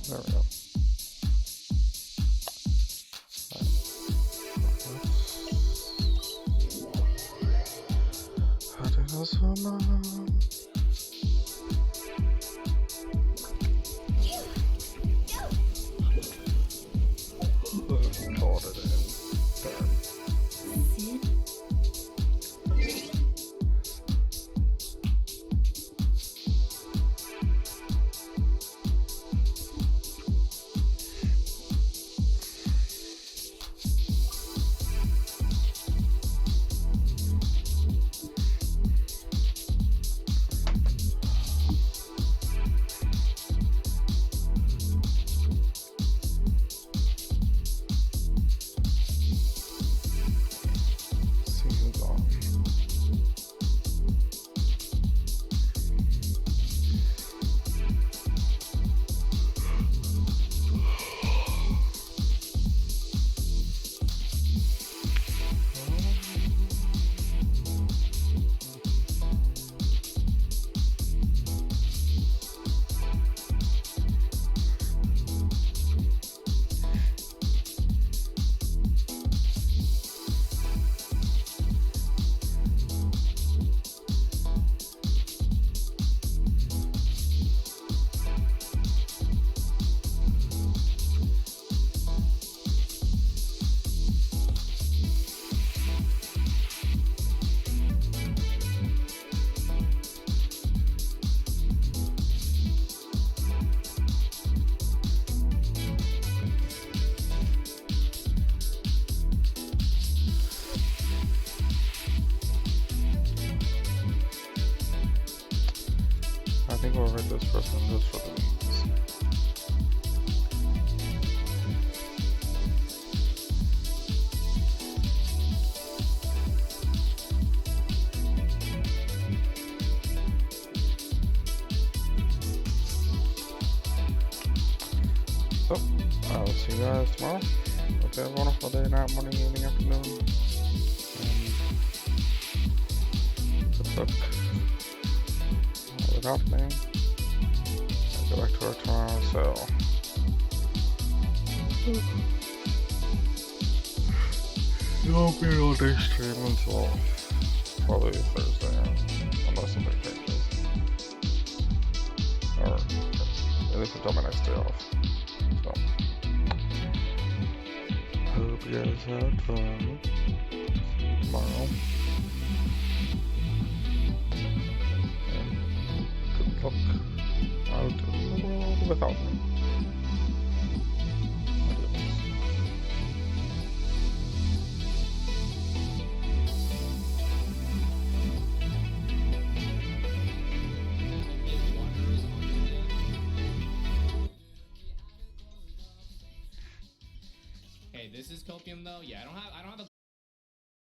There we go. Inazuma. Called it in. think we'll rate this person just for the memes. So, I will see you guys tomorrow. Hope you have a wonderful day, night, morning, evening, afternoon. Good luck. Good afternoon. I'll go back to work tomorrow, so. It won't be an all day stream until probably Thursday, unless somebody changes. Or at least until my next day off. So, hope you guys had fun tomorrow. And good luck out in the world without me. Hey, this is copium though. Yeah, I don't have a